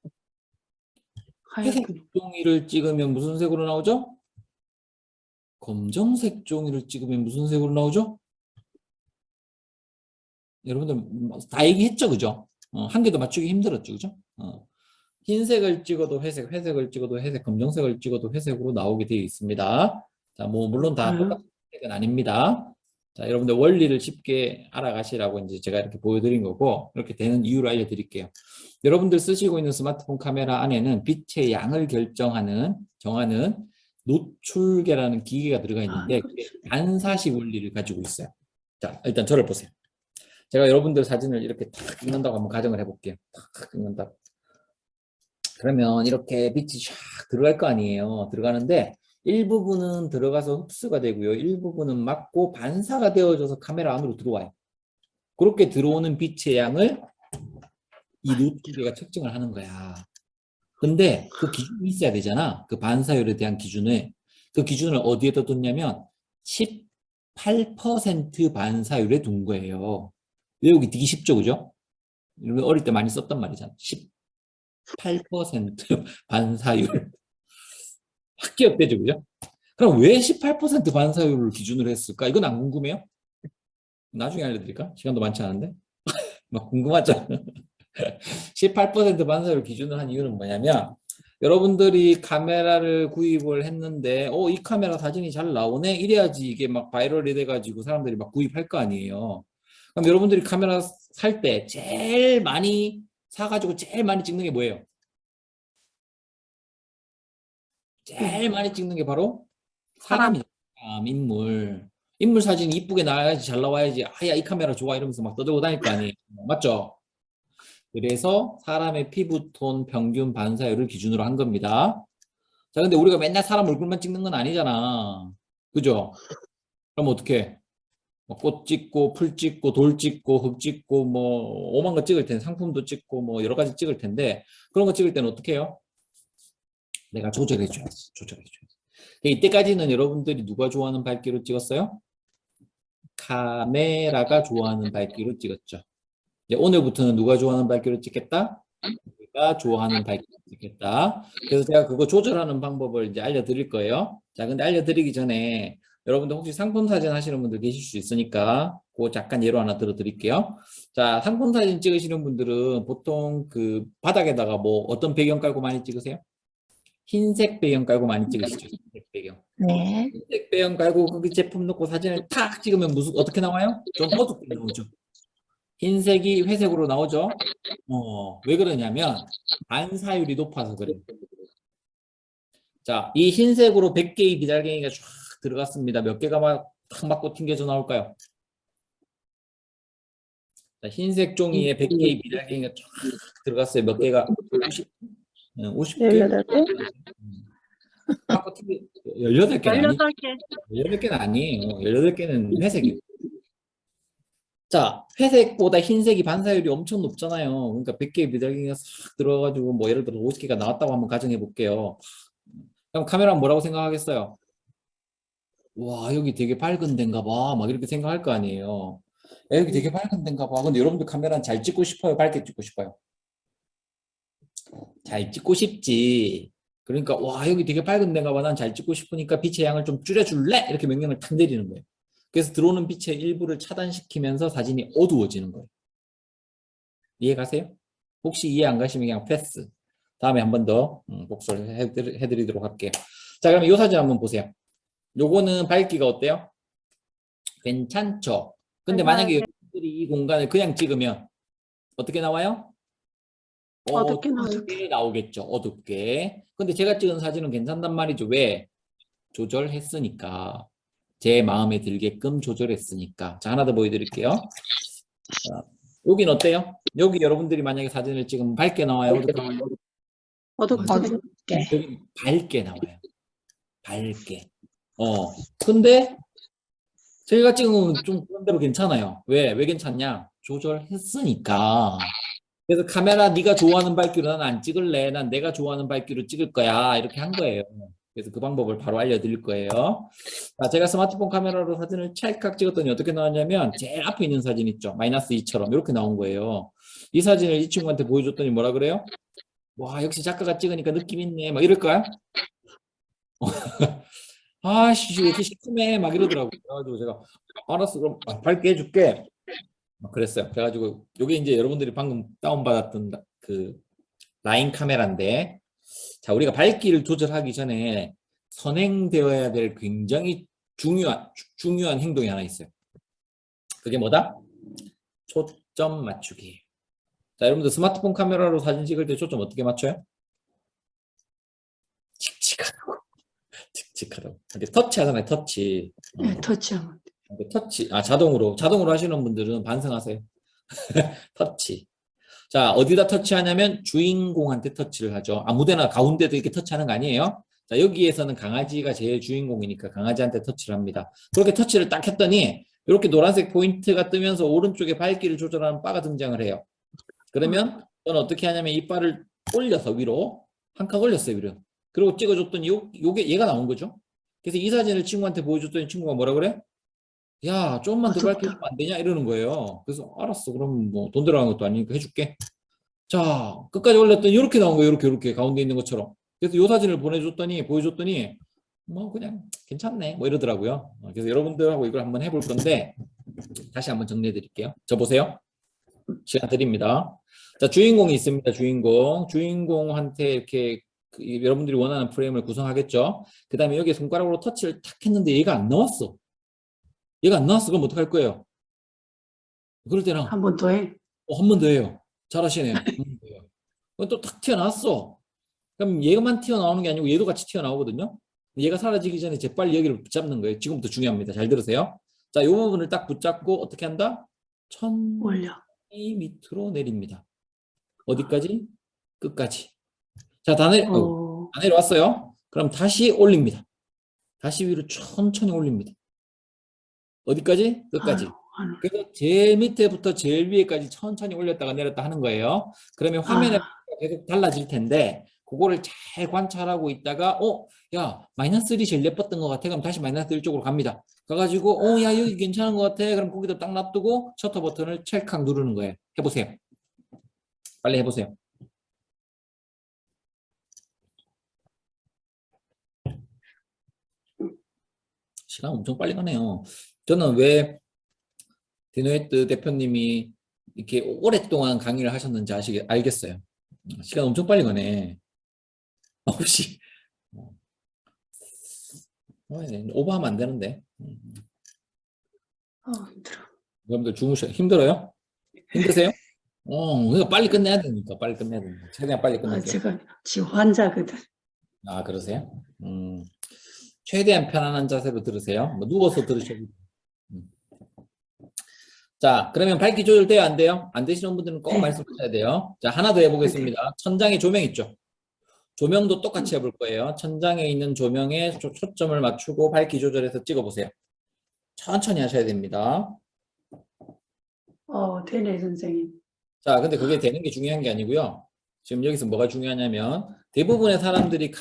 D: 회색
B: 하얗군요.
D: 종이를 찍으면 무슨 색으로 나오죠? 검정색 종이를 찍으면 무슨 색으로 나오죠? 여러분들 다 얘기했죠, 그죠? 한 개도 맞추기 힘들었죠, 그죠? 흰색을 찍어도 회색, 회색을 찍어도 회색, 검정색을 찍어도 회색으로 나오게 되어 있습니다. 자, 뭐 물론 다 똑같은 색은 아닙니다. 자, 여러분들 원리를 쉽게 알아가시라고 이제 제가 이렇게 보여드린 거고, 이렇게 되는 이유를 알려드릴게요. 여러분들 쓰시고 있는 스마트폰 카메라 안에는 빛의 양을 정하는 노출계라는 기계가 들어가 있는데 그게 반사식 원리를 가지고 있어요. 자, 일단 저를 보세요. 제가 여러분들 사진을 이렇게 탁 찍는다고 한번 가정을 해볼게요. 탁 찍는다. 그러면 이렇게 빛이 쫙 들어갈 거 아니에요. 들어가는데 일부분은 들어가서 흡수가 되고요. 일부분은 막고 반사가 되어져서 카메라 안으로 들어와요. 그렇게 들어오는 빛의 양을 이 노출계가 측정을 하는 거야. 근데 그 기준이 있어야 되잖아. 그 반사율에 대한 기준을. 그 기준을 어디에다 뒀냐면 18% 반사율에 둔 거예요. 외우기 되게 쉽죠, 그죠? 이런 어릴 때 많이 썼단 말이잖아. 18% 반사율. 학기업대죠, 그죠? 그럼 왜 18% 반사율을 기준으로 했을까? 이건 안 궁금해요? 나중에 알려드릴까? 시간도 많지 않은데. 막 궁금하죠? 18% 반사율 기준을 한 이유는 뭐냐면 여러분들이 카메라를 구입을 했는데 이 카메라 사진이 잘 나오네? 이래야지 이게 막 바이럴이 돼가지고 사람들이 막 구입할 거 아니에요. 그럼 여러분들이 카메라 살 때 제일 많이 사가지고 제일 많이 찍는 게 뭐예요? 제일 많이 찍는 게 바로 사람이죠. 인물. 인물 사진이 이쁘게 나와야지 잘 나와야지 야, 이 카메라 좋아 이러면서 막 떠들고 다닐 거 아니에요. 맞죠? 그래서 사람의 피부톤 평균 반사율을 기준으로 한 겁니다. 자, 근데 우리가 맨날 사람 얼굴만 찍는 건 아니잖아. 그죠? 그럼 어떻게? 꽃 찍고, 풀 찍고, 돌 찍고, 흙 찍고, 뭐, 오만 거 찍을 텐데, 상품도 찍고, 뭐, 여러 가지 찍을 텐데, 그런 거 찍을 때는 어떻게 해요? 내가 조절해줘야지. 이때까지는 여러분들이 누가 좋아하는 밝기로 찍었어요? 카메라가 좋아하는 밝기로 찍었죠. 이제 오늘부터는 누가 좋아하는 밝기로 찍겠다? 우리가 좋아하는 밝기로 찍겠다. 그래서 제가 그거 조절하는 방법을 이제 알려드릴 거예요. 자, 근데 알려드리기 전에 여러분들 혹시 상품 사진 하시는 분들 계실 수 있으니까 그거 잠깐 예로 하나 들어드릴게요. 자, 상품 사진 찍으시는 분들은 보통 그 바닥에다가 뭐 어떤 배경 깔고 많이 찍으세요? 흰색 배경 깔고 많이 찍으시죠? 흰색 배경.
C: 네.
D: 흰색 배경 깔고 거기 제품 넣고 사진을 탁 찍으면 어떻게 나와요? 좀 어둡게 나오죠. 흰색이 회색으로 나오죠? 왜 그러냐면 반사율이 높아서 그래요. 자, 이 흰색으로 100개의 비달갱이가 쫙 들어갔습니다. 몇 개가 탁 맞고 튕겨져 나올까요? 자, 흰색 종이에 100개의 비달갱이가 쫙 들어갔어요. 몇 개가? 50개?
C: 18개?
D: 18개는 아니죠.
B: 18개.
D: 18개는 아니에요. 18개는 회색이에요. 자, 회색보다 흰색이 반사율이 엄청 높잖아요. 그러니까 100개의 비달갱이가 싹 들어가지고 뭐 예를 들어 50개가 나왔다고 한번 가정해 볼게요. 그럼 카메라는 뭐라고 생각하겠어요? 와, 여기 되게 밝은 데인가 봐. 막 이렇게 생각할 거 아니에요. 야, 여기 되게 밝은 데인가 봐. 근데 여러분들 카메라는 잘 찍고 싶어요? 밝게 찍고 싶어요? 잘 찍고 싶지. 그러니까 와, 여기 되게 밝은 데인가 봐. 난 잘 찍고 싶으니까 빛의 양을 좀 줄여줄래? 이렇게 명령을 탁 내리는 거예요. 그래서 들어오는 빛의 일부를 차단시키면서 사진이 어두워지는 거예요. 이해 가세요? 혹시 이해 안 가시면 그냥 패스. 다음에 한 번 더 복습을 해드리도록 할게요. 자, 그럼 이 사진 한번 보세요. 요거는 밝기가 어때요? 괜찮죠? 근데 만약에 여러분들이 이 공간을 그냥 찍으면 어떻게 나와요?
B: 어둡게
D: 어둡게 나오겠죠. 어둡게. 근데 제가 찍은 사진은 괜찮단 말이죠. 왜? 조절했으니까. 제 마음에 들게끔 조절했으니까. 자, 하나 더 보여드릴게요. 자, 여긴 어때요? 여기 여러분들이 만약에 사진을 찍으면 밝게 나와요? 어둡게 나와요?
B: 어둡게.
D: 여기 밝게 나와요. 밝게. 근데 저희가 찍으면 좀 그런 대로 괜찮아요. 왜 괜찮냐? 조절했으니까. 그래서 카메라 네가 좋아하는 밝기로 난 안 찍을래. 난 내가 좋아하는 밝기로 찍을 거야. 이렇게 한 거예요. 그래서 그 방법을 바로 알려드릴 거예요. 자, 제가 스마트폰 카메라로 사진을 찰칵 찍었더니 어떻게 나왔냐면 제일 앞에 있는 사진 있죠. -2처럼 이렇게 나온 거예요. 이 사진을 이 친구한테 보여줬더니 뭐라 그래요? 와, 역시 작가가 찍으니까 느낌 있네. 막 이럴까요? 아씨, 왜 이렇게 시큼해? 막 이러더라고요. 그래가지고 제가 알았어, 그럼 밝게 해줄게. 막 그랬어요. 그래가지고 이게 이제 여러분들이 방금 다운받았던 그 라인 카메라인데, 자, 우리가 밝기를 조절하기 전에 선행되어야 될 굉장히 중요한 행동이 하나 있어요. 그게 뭐다? 초점 맞추기. 자, 여러분들 스마트폰 카메라로 사진 찍을 때 초점 어떻게 맞춰요? 칙칙하다고. 칙칙하다고. 근데 터치 하잖아요, 터치.
B: 네, 터치하면.
D: 터치. 자동으로 하시는 분들은 반성하세요. 터치. 자, 어디다 터치하냐면 주인공한테 터치를 하죠. 아무데나 가운데도 이렇게 터치하는 거 아니에요? 자, 여기에서는 강아지가 제일 주인공이니까 강아지한테 터치를 합니다. 그렇게 터치를 딱 했더니 이렇게 노란색 포인트가 뜨면서 오른쪽에 밝기를 조절하는 바가 등장을 해요. 그러면 저는 어떻게 하냐면 이 바를 올려서 위로 한 칸 올렸어요, 위로. 그리고 찍어줬더니 요게 얘가 나온 거죠. 그래서 이 사진을 친구한테 보여줬더니 친구가 뭐라 그래? 야, 조금만 더 밝게 해주면 안 되냐? 이러는 거예요. 그래서 알았어. 그럼 뭐 돈 들어간 것도 아니니까 해줄게. 자, 끝까지 올렸더니 이렇게 나온 거예요. 이렇게 가운데 있는 것처럼. 그래서 이 사진을 보여줬더니 뭐 그냥 괜찮네. 뭐 이러더라고요. 그래서 여러분들하고 이걸 한번 해볼 건데 다시 한번 정리해 드릴게요. 저 보세요. 시간 드립니다. 자, 주인공이 있습니다. 주인공한테 이렇게 여러분들이 원하는 프레임을 구성하겠죠. 그 다음에 여기에 손가락으로 터치를 탁 했는데 얘가 안 나왔어. 그럼 어떡할 거예요? 그럴 때는
B: 한 번 더 해.
D: 한 번 더 해요. 잘하시네요. 또 탁 튀어나왔어. 그럼 얘만 튀어나오는 게 아니고 얘도 같이 튀어나오거든요. 얘가 사라지기 전에 재빨리 여기를 붙잡는 거예요. 지금부터 중요합니다. 잘 들으세요. 자, 이 부분을 딱 붙잡고 어떻게 한다?
B: 올려.
D: 천천히 밑으로 내립니다. 어디까지? 끝까지. 자, 다 내려왔어요. 그럼 다시 올립니다. 다시 위로 천천히 올립니다. 어디까지? 끝까지. 그래서 제일 밑에부터 제일 위에까지 천천히 올렸다가 내렸다 하는 거예요. 그러면 화면에 계속 달라질 텐데 그거를 잘 관찰하고 있다가 야, -1이 제일 예뻤던 것 같아. 그럼 다시 -1 쪽으로 갑니다. 가가지고 야, 여기 괜찮은 것 같아. 그럼 거기다 딱 놔두고 셔터 버튼을 찰칵 누르는 거예요. 해보세요. 빨리 해보세요. 시간 엄청 빨리 가네요. 저는 왜 디노헤트 대표님이 이렇게 오랫동안 강의를 하셨는지 알겠어요. 시간 엄청 빨리 가네. 9시. 오버하면 안 되는데.
B: 힘들어.
D: 여러분들 힘들어요? 힘드세요? 그러니까 빨리 끝내야 되니까. 최대한 빨리 끝내세요.
B: 제가 지금 환자거든.
D: 그러세요? 최대한 편안한 자세로 들으세요. 뭐 누워서 들으셔도. 자, 그러면 밝기 조절 돼요? 안 돼요? 안 되시는 분들은 꼭 말씀하셔야 돼요. 자, 하나 더 해보겠습니다. 천장에 조명 있죠? 조명도 똑같이 해볼 거예요. 천장에 있는 조명에 초점을 맞추고 밝기 조절해서 찍어보세요. 천천히 하셔야 됩니다.
B: 되네, 선생님.
D: 자, 근데 그게 되는 게 중요한 게 아니고요. 지금 여기서 뭐가 중요하냐면 대부분의 사람들이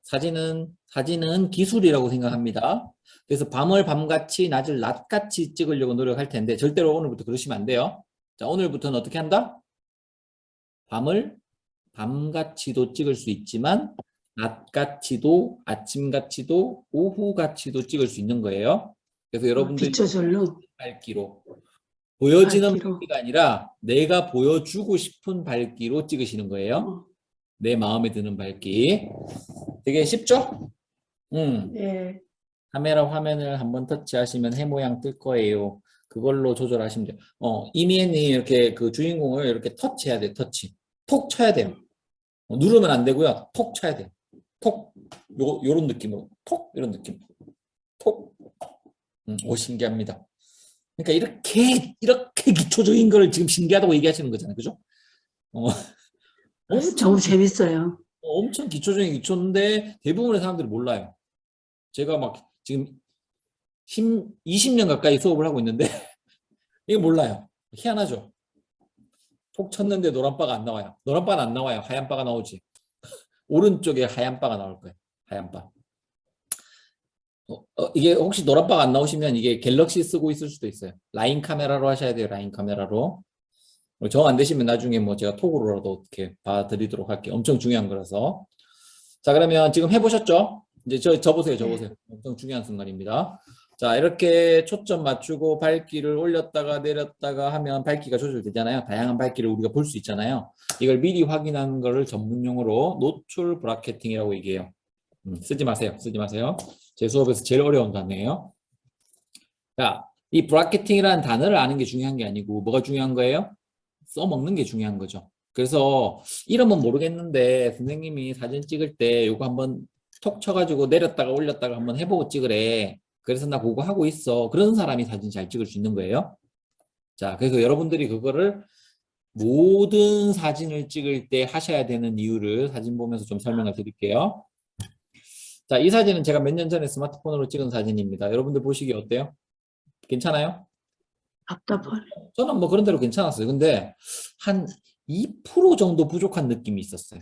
D: 사진은 기술이라고 생각합니다. 그래서 밤을 밤같이 낮을 낮같이 찍으려고 노력할 텐데 절대로 오늘부터 그러시면 안 돼요. 자, 오늘부터는 어떻게 한다? 밤을 밤같이도 찍을 수 있지만 낮같이도 아침같이도 오후같이도 찍을 수 있는 거예요. 그래서 여러분들이
B: 빛조절로
D: 밝기로 보여지는 밝기가 아니라 내가 보여주고 싶은 밝기로 찍으시는 거예요. 내 마음에 드는 밝기. 되게 쉽죠?
B: 예.
D: 카메라 화면을 한번 터치하시면 해 모양 뜰 거예요. 그걸로 조절하시면 돼요. 이미애님 이렇게 그 주인공을 이렇게 터치해야 돼요. 터치. 톡 쳐야 돼요. 누르면 안 되고요. 톡 쳐야 돼요. 톡. 요런 느낌으로. 톡. 이런 느낌. 톡. 오, 신기합니다. 그러니까 이렇게 기초적인 걸 지금 신기하다고 얘기하시는 거잖아요. 그죠?
B: 너무 재밌어요.
D: 엄청 기초적인 기초인데 대부분의 사람들이 몰라요. 제가 막 지금 20년 가까이 수업을 하고 있는데 이거 몰라요. 희한하죠? 톡 쳤는데 노란 바가 안 나와요. 노란 바는 안 나와요. 하얀 바가 나오지. 오른쪽에 하얀 바가 나올 거예요. 하얀 바. 이게 혹시 노란 바가 안 나오시면 이게 갤럭시 쓰고 있을 수도 있어요. 라인 카메라로 하셔야 돼요. 라인 카메라로. 정 안 되시면 나중에 뭐 제가 톡으로라도 어떻게 봐드리도록 할게요. 엄청 중요한 거라서. 자, 그러면 지금 해보셨죠? 이제 저 보세요. 엄청 중요한 순간입니다. 자, 이렇게 초점 맞추고 밝기를 올렸다가 내렸다가 하면 밝기가 조절되잖아요. 다양한 밝기를 우리가 볼 수 있잖아요. 이걸 미리 확인하는 거를 전문용어로 노출 브라켓팅이라고 얘기해요. 쓰지 마세요. 쓰지 마세요. 제 수업에서 제일 어려운 단어예요. 자, 이 브라켓팅이라는 단어를 아는 게 중요한 게 아니고 뭐가 중요한 거예요? 써먹는 게 중요한 거죠. 그래서 이름은 모르겠는데 선생님이 사진 찍을 때 이거 한번 톡 쳐가지고 내렸다가 올렸다가 한번 해보고 찍으래. 그래서 나 그거 하고 있어. 그런 사람이 사진 잘 찍을 수 있는 거예요. 자, 그래서 여러분들이 그거를 모든 사진을 찍을 때 하셔야 되는 이유를 사진 보면서 좀 설명을 드릴게요. 자, 이 사진은 제가 몇 년 전에 스마트폰으로 찍은 사진입니다. 여러분들 보시기 어때요? 괜찮아요?
B: 답답하네.
D: 저는 뭐 그런 대로 괜찮았어요. 근데 한 2% 정도 부족한 느낌이 있었어요.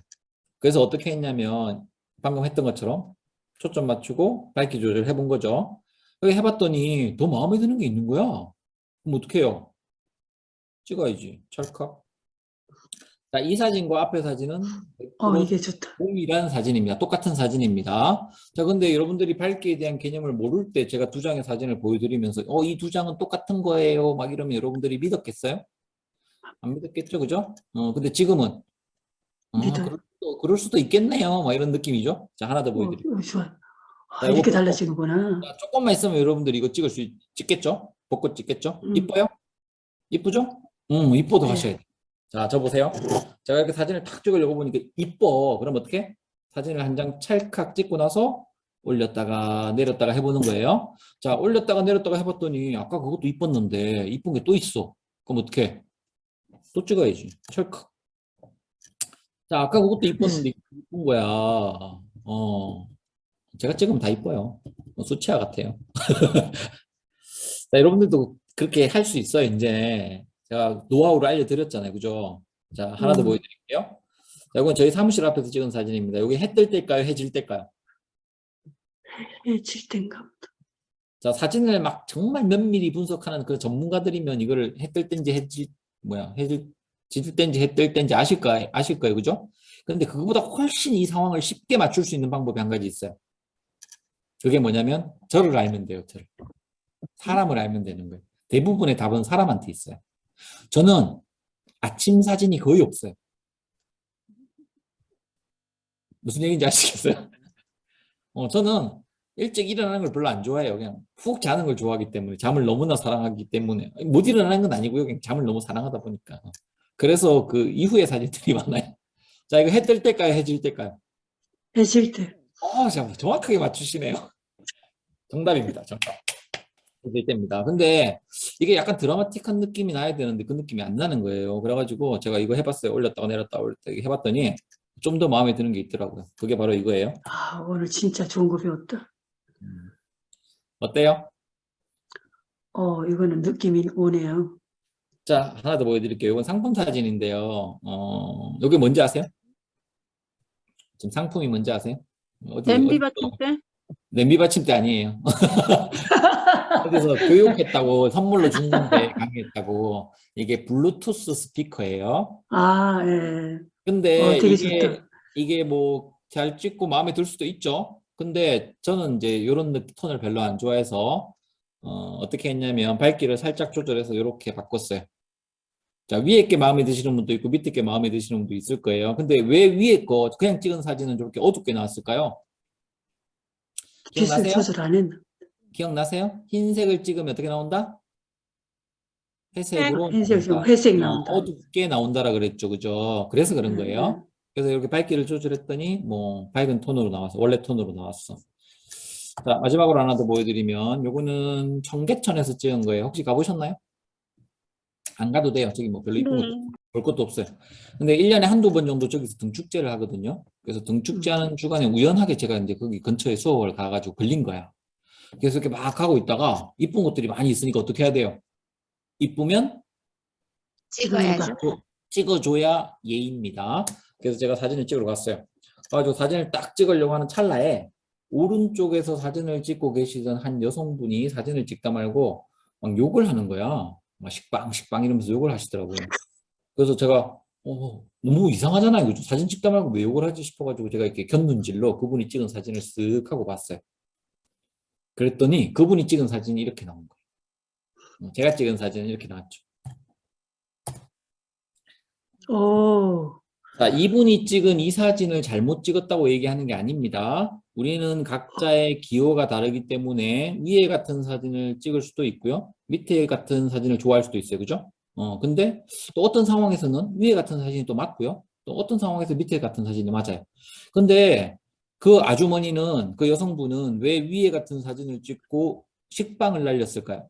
D: 그래서 어떻게 했냐면 방금 했던 것처럼 초점 맞추고 밝기 조절 해본 거죠. 여기 해봤더니 더 마음에 드는 게 있는 거야. 그럼 어떻게 해요? 찍어야지. 찰칵. 자, 이 사진과 앞에 사진은
B: 이게 좋다.
D: 동일한 사진입니다. 똑같은 사진입니다. 자, 근데 여러분들이 밝기에 대한 개념을 모를 때 제가 두 장의 사진을 보여드리면서 이 두 장은 똑같은 거예요. 막 이러면 여러분들이 믿었겠어요? 안 믿었겠죠, 그죠? 근데 지금은
B: 믿어요.
D: 그럴 수도 있겠네요. 막 이런 느낌이죠. 자, 하나 더 보여드릴게요.
B: 좋아.
D: 자,
B: 이렇게
D: 요거
B: 달라지는구나.
D: 자, 조금만 있으면 여러분들이 이거 찍겠죠? 벚꽃 찍겠죠? 이뻐요? 이쁘죠? 이뻐도
B: 네.
D: 하셔야 돼요. 자, 저 보세요. 제가 이렇게 사진을 탁 찍으려고 보니까 이뻐. 그럼 어떻게? 사진을 한 장 찰칵 찍고 나서 올렸다가 내렸다가 해보는 거예요. 자, 올렸다가 내렸다가 해봤더니 아까 그것도 이뻤는데 이쁜 게 또 있어. 그럼 어떻게? 또 찍어야지. 찰칵. 자, 아까 그것도 이뻤는데 이쁜 거야. 제가 찍으면 다 이뻐요. 수치화 같아요. 자, 여러분들도 그렇게 할 수 있어요, 이제. 제가 노하우를 알려드렸잖아요. 그죠? 자, 하나 더 보여드릴게요. 자, 이건 저희 사무실 앞에서 찍은 사진입니다. 여기 해 뜰 때일까요? 해 질 때일까요?
B: 해질 땐가 보다.
D: 자, 사진을 막 정말 면밀히 분석하는 그 전문가들이면 이거를 해 뜰 때인지 해질 때인지 해 뜰 때인지 아실 거예요. 그죠? 근데 그거보다 훨씬 이 상황을 쉽게 맞출 수 있는 방법이 한 가지 있어요. 그게 뭐냐면 저를 알면 돼요. 저를. 사람을 알면 되는 거예요. 대부분의 답은 사람한테 있어요. 저는 아침 사진이 거의 없어요. 무슨 얘기인지 아시겠어요? 저는 일찍 일어나는 걸 별로 안 좋아해요. 그냥 푹 자는 걸 좋아하기 때문에, 잠을 너무나 사랑하기 때문에. 못 일어나는 건 아니고요. 그냥 잠을 너무 사랑하다 보니까. 그래서 그 이후의 사진들이 많아요. 자, 이거 해 뜰 때일까요? 해 질 때일까요?
B: 해질 때.
D: 정확하게 맞추시네요. 정답입니다. 정답. 될 때입니다. 근데 이게 약간 드라마틱한 느낌이 나야 되는데 그 느낌이 안 나는 거예요. 그래가지고 제가 이거 해봤어요. 올렸다가 내렸다가 올렸다가 해봤더니 좀 더 마음에 드는 게 있더라고요. 그게 바로 이거예요.
B: 오늘 진짜 좋은 거 배웠다.
D: 어때요?
B: 이거는 느낌이 오네요.
D: 자, 하나 더 보여드릴게요. 이건 상품 사진인데요. 이게 뭔지 아세요? 지금 상품이 뭔지 아세요?
B: 냄비 받침대?
D: 냄비 받침대 아니에요. 그래서 교육했다고 선물로 준 건데 강의했다고. 이게 블루투스 스피커예요.
B: 예.
D: 근데
B: 되게 좋다.
D: 이게 뭐 잘 찍고 마음에 들 수도 있죠. 근데 저는 이제 이런 톤을 별로 안 좋아해서 어떻게 했냐면 밝기를 살짝 조절해서 이렇게 바꿨어요. 자, 위에 게 마음에 드시는 분도 있고 밑에 게 마음에 드시는 분도 있을 거예요. 근데 왜 위에 거 그냥 찍은 사진은 저렇게 어둡게 나왔을까요?
B: 빛을
D: 기억나세요?
B: 조절 안 했나?
D: 기억나세요? 흰색을 찍으면 어떻게 나온다? 회색으로
B: 흰색 좀
D: 나온다.
B: 회색 나온다.
D: 어둡게 나온다라 그랬죠. 그죠? 그래서 그런 거예요. 그래서 이렇게 밝기를 조절했더니 뭐 밝은 톤으로 나왔어. 원래 톤으로 나왔어. 자, 마지막으로 하나 더 보여드리면 요거는 청계천에서 찍은 거예요. 혹시 가보셨나요? 안 가도 돼요. 저기 뭐 별로 이쁜 것도 볼 것도 없어요. 근데 1년에 한두 번 정도 저기서 등축제를 하거든요. 그래서 등축제하는 주간에 우연하게 제가 이제 거기 근처에 수업을 가가지고 걸린 거야. 그래서 이렇게 막 하고 있다가 이쁜 것들이 많이 있으니까 어떻게 해야 돼요? 이쁘면
C: 찍어야죠.
D: 찍어줘야 예의입니다. 그래서 제가 사진을 찍으러 갔어요. 그래가지고 사진을 딱 찍으려고 하는 찰나에 오른쪽에서 사진을 찍고 계시던 한 여성분이 사진을 찍다 말고 막 욕을 하는 거야. 막 식빵 이러면서 욕을 하시더라고요. 그래서 제가 너무 이상하잖아요. 그죠? 사진 찍다 말고 왜 욕을 하지 싶어가지고 제가 이렇게 곁눈질로 그분이 찍은 사진을 쓱 하고 봤어요. 그랬더니 그분이 찍은 사진이 이렇게 나온 거예요. 제가 찍은 사진은 이렇게 나왔죠.
B: 오,
D: 자, 이분이 찍은 이 사진을 잘못 찍었다고 얘기하는 게 아닙니다. 우리는 각자의 기호가 다르기 때문에 위에 같은 사진을 찍을 수도 있고요. 밑에 같은 사진을 좋아할 수도 있어요. 그죠? 근데 또 어떤 상황에서는 위에 같은 사진이 또 맞고요. 또 어떤 상황에서 밑에 같은 사진이 맞아요. 근데 그 아주머니는, 그 여성분은 왜 위에 같은 사진을 찍고 식빵을 날렸을까요?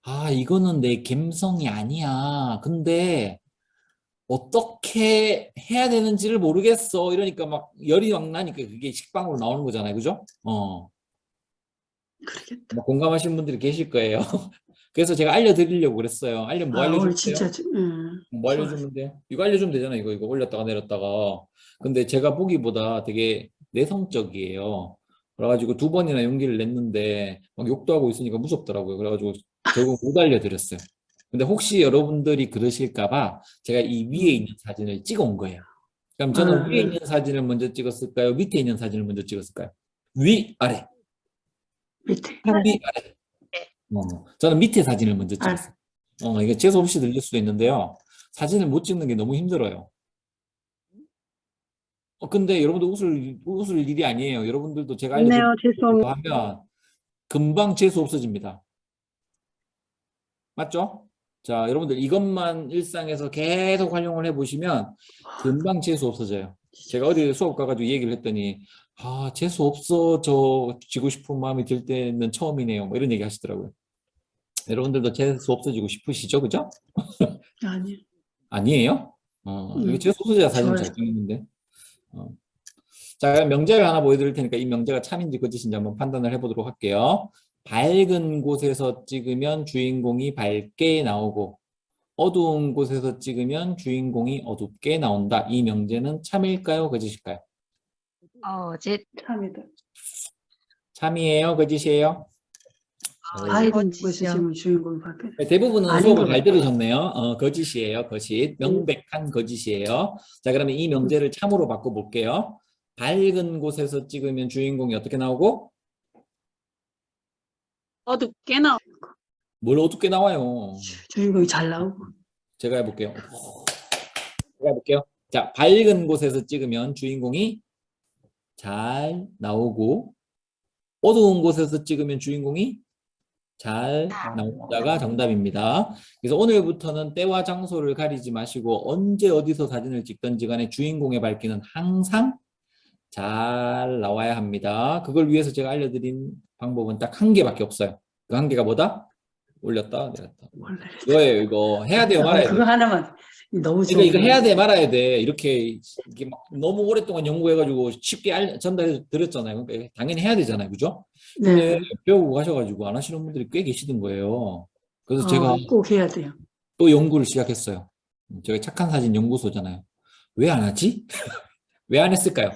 D: 아, 이거는 내 감성이 아니야. 근데 어떻게 해야 되는지를 모르겠어. 이러니까 막 열이 막 나니까 그게 식빵으로 나오는 거잖아요. 그죠?
B: 그러겠다.
D: 뭐 공감하시는 분들이 계실 거예요. 그래서 제가 알려드리려고 그랬어요. 뭐
B: 오늘
D: 알려주면
B: 진짜,
D: 돼요? 뭐
B: 좋았어.
D: 알려주면 돼요? 이거 알려주면 되잖아요. 이거 올렸다가 내렸다가. 근데 제가 보기보다 되게 내성적이에요. 그래가지고 2번이나 용기를 냈는데 막 욕도 하고 있으니까 무섭더라고요. 그래가지고 결국 못 알려드렸어요. 근데 혹시 여러분들이 그러실까봐 제가 이 위에 있는 사진을 찍어 온 거예요. 그럼 저는 위에 있는 사진을 먼저 찍었을까요? 밑에 있는 사진을 먼저 찍었을까요? 위, 아래.
B: 밑에.
D: 위, 아래. 저는 밑에 사진을 먼저 찍었어요. 이게 재수없이 들릴 수도 있는데요. 사진을 못 찍는 게 너무 힘들어요. 근데 여러분들 웃을 일이 아니에요. 여러분들도 제가
B: 네요, 죄송합니다.
D: 하면 금방 재수 없어집니다. 맞죠? 자, 여러분들 이것만 일상에서 계속 활용을 해보시면 금방 재수 없어져요. 제가 어디 수업 가가지고 얘기를 했더니 아, 재수 없어지고 싶은 마음이 들 때는 처음이네요. 뭐 이런 얘기 하시더라고요. 여러분들도 재수 없어지고 싶으시죠? 그죠?
B: 아니요.
D: 아니에요? 이게 재수 없어져야 사진 잘 찍는데. 자, 그럼 명제를 하나 보여드릴 테니까 이 명제가 참인지 거짓인지 한번 판단을 해보도록 할게요. 밝은 곳에서 찍으면 주인공이 밝게 나오고 어두운 곳에서 찍으면 주인공이 어둡게 나온다. 이 명제는 참일까요? 거짓일까요?
B: 참이다.
D: 참이에요? 거짓이에요?
B: 밝은 곳에 지금 주인공이 바뀌네.
D: 네, 대부분은
B: 아닌
D: 수업을
B: 것
D: 잘
B: 같아요.
D: 들으셨네요. 거짓이에요. 거짓. 명백한 거짓이에요. 자, 그러면 이 명제를 참으로 바꿔볼게요. 밝은 곳에서 찍으면 주인공이 어떻게 나오고?
B: 어둡게 나오고
D: 뭘 어둡게 나와요?
B: 주인공이 잘 나오고.
D: 제가 해볼게요. 자, 밝은 곳에서 찍으면 주인공이 잘 나오고 어두운 곳에서 찍으면 주인공이 잘 나온다가 정답입니다. 그래서 오늘부터는 때와 장소를 가리지 마시고 언제 어디서 사진을 찍든지 간에 주인공의 밝기는 항상 잘 나와야 합니다. 그걸 위해서 제가 알려드린 방법은 딱 한 개밖에 없어요. 그 한 개가 뭐다? 올렸다 내렸다. 이거예요. 이거 해야 돼요, 말아야 돼요.
B: 그거 하나만 너무 좋은
D: 그러니까 이거 해야 돼, 말아야 돼. 이렇게 막 너무 오랫동안 연구해가지고 쉽게 전달해 드렸잖아요. 그러니까 당연히 해야 되잖아요, 그죠? 근데
B: 네.
D: 배우고 가셔가지고 안 하시는 분들이 꽤 계시던 거예요. 그래서 제가
B: 꼭 해야 돼요.
D: 또 연구를 시작했어요. 제가 착한 사진 연구소잖아요. 왜 안 하지? 왜 안 했을까요?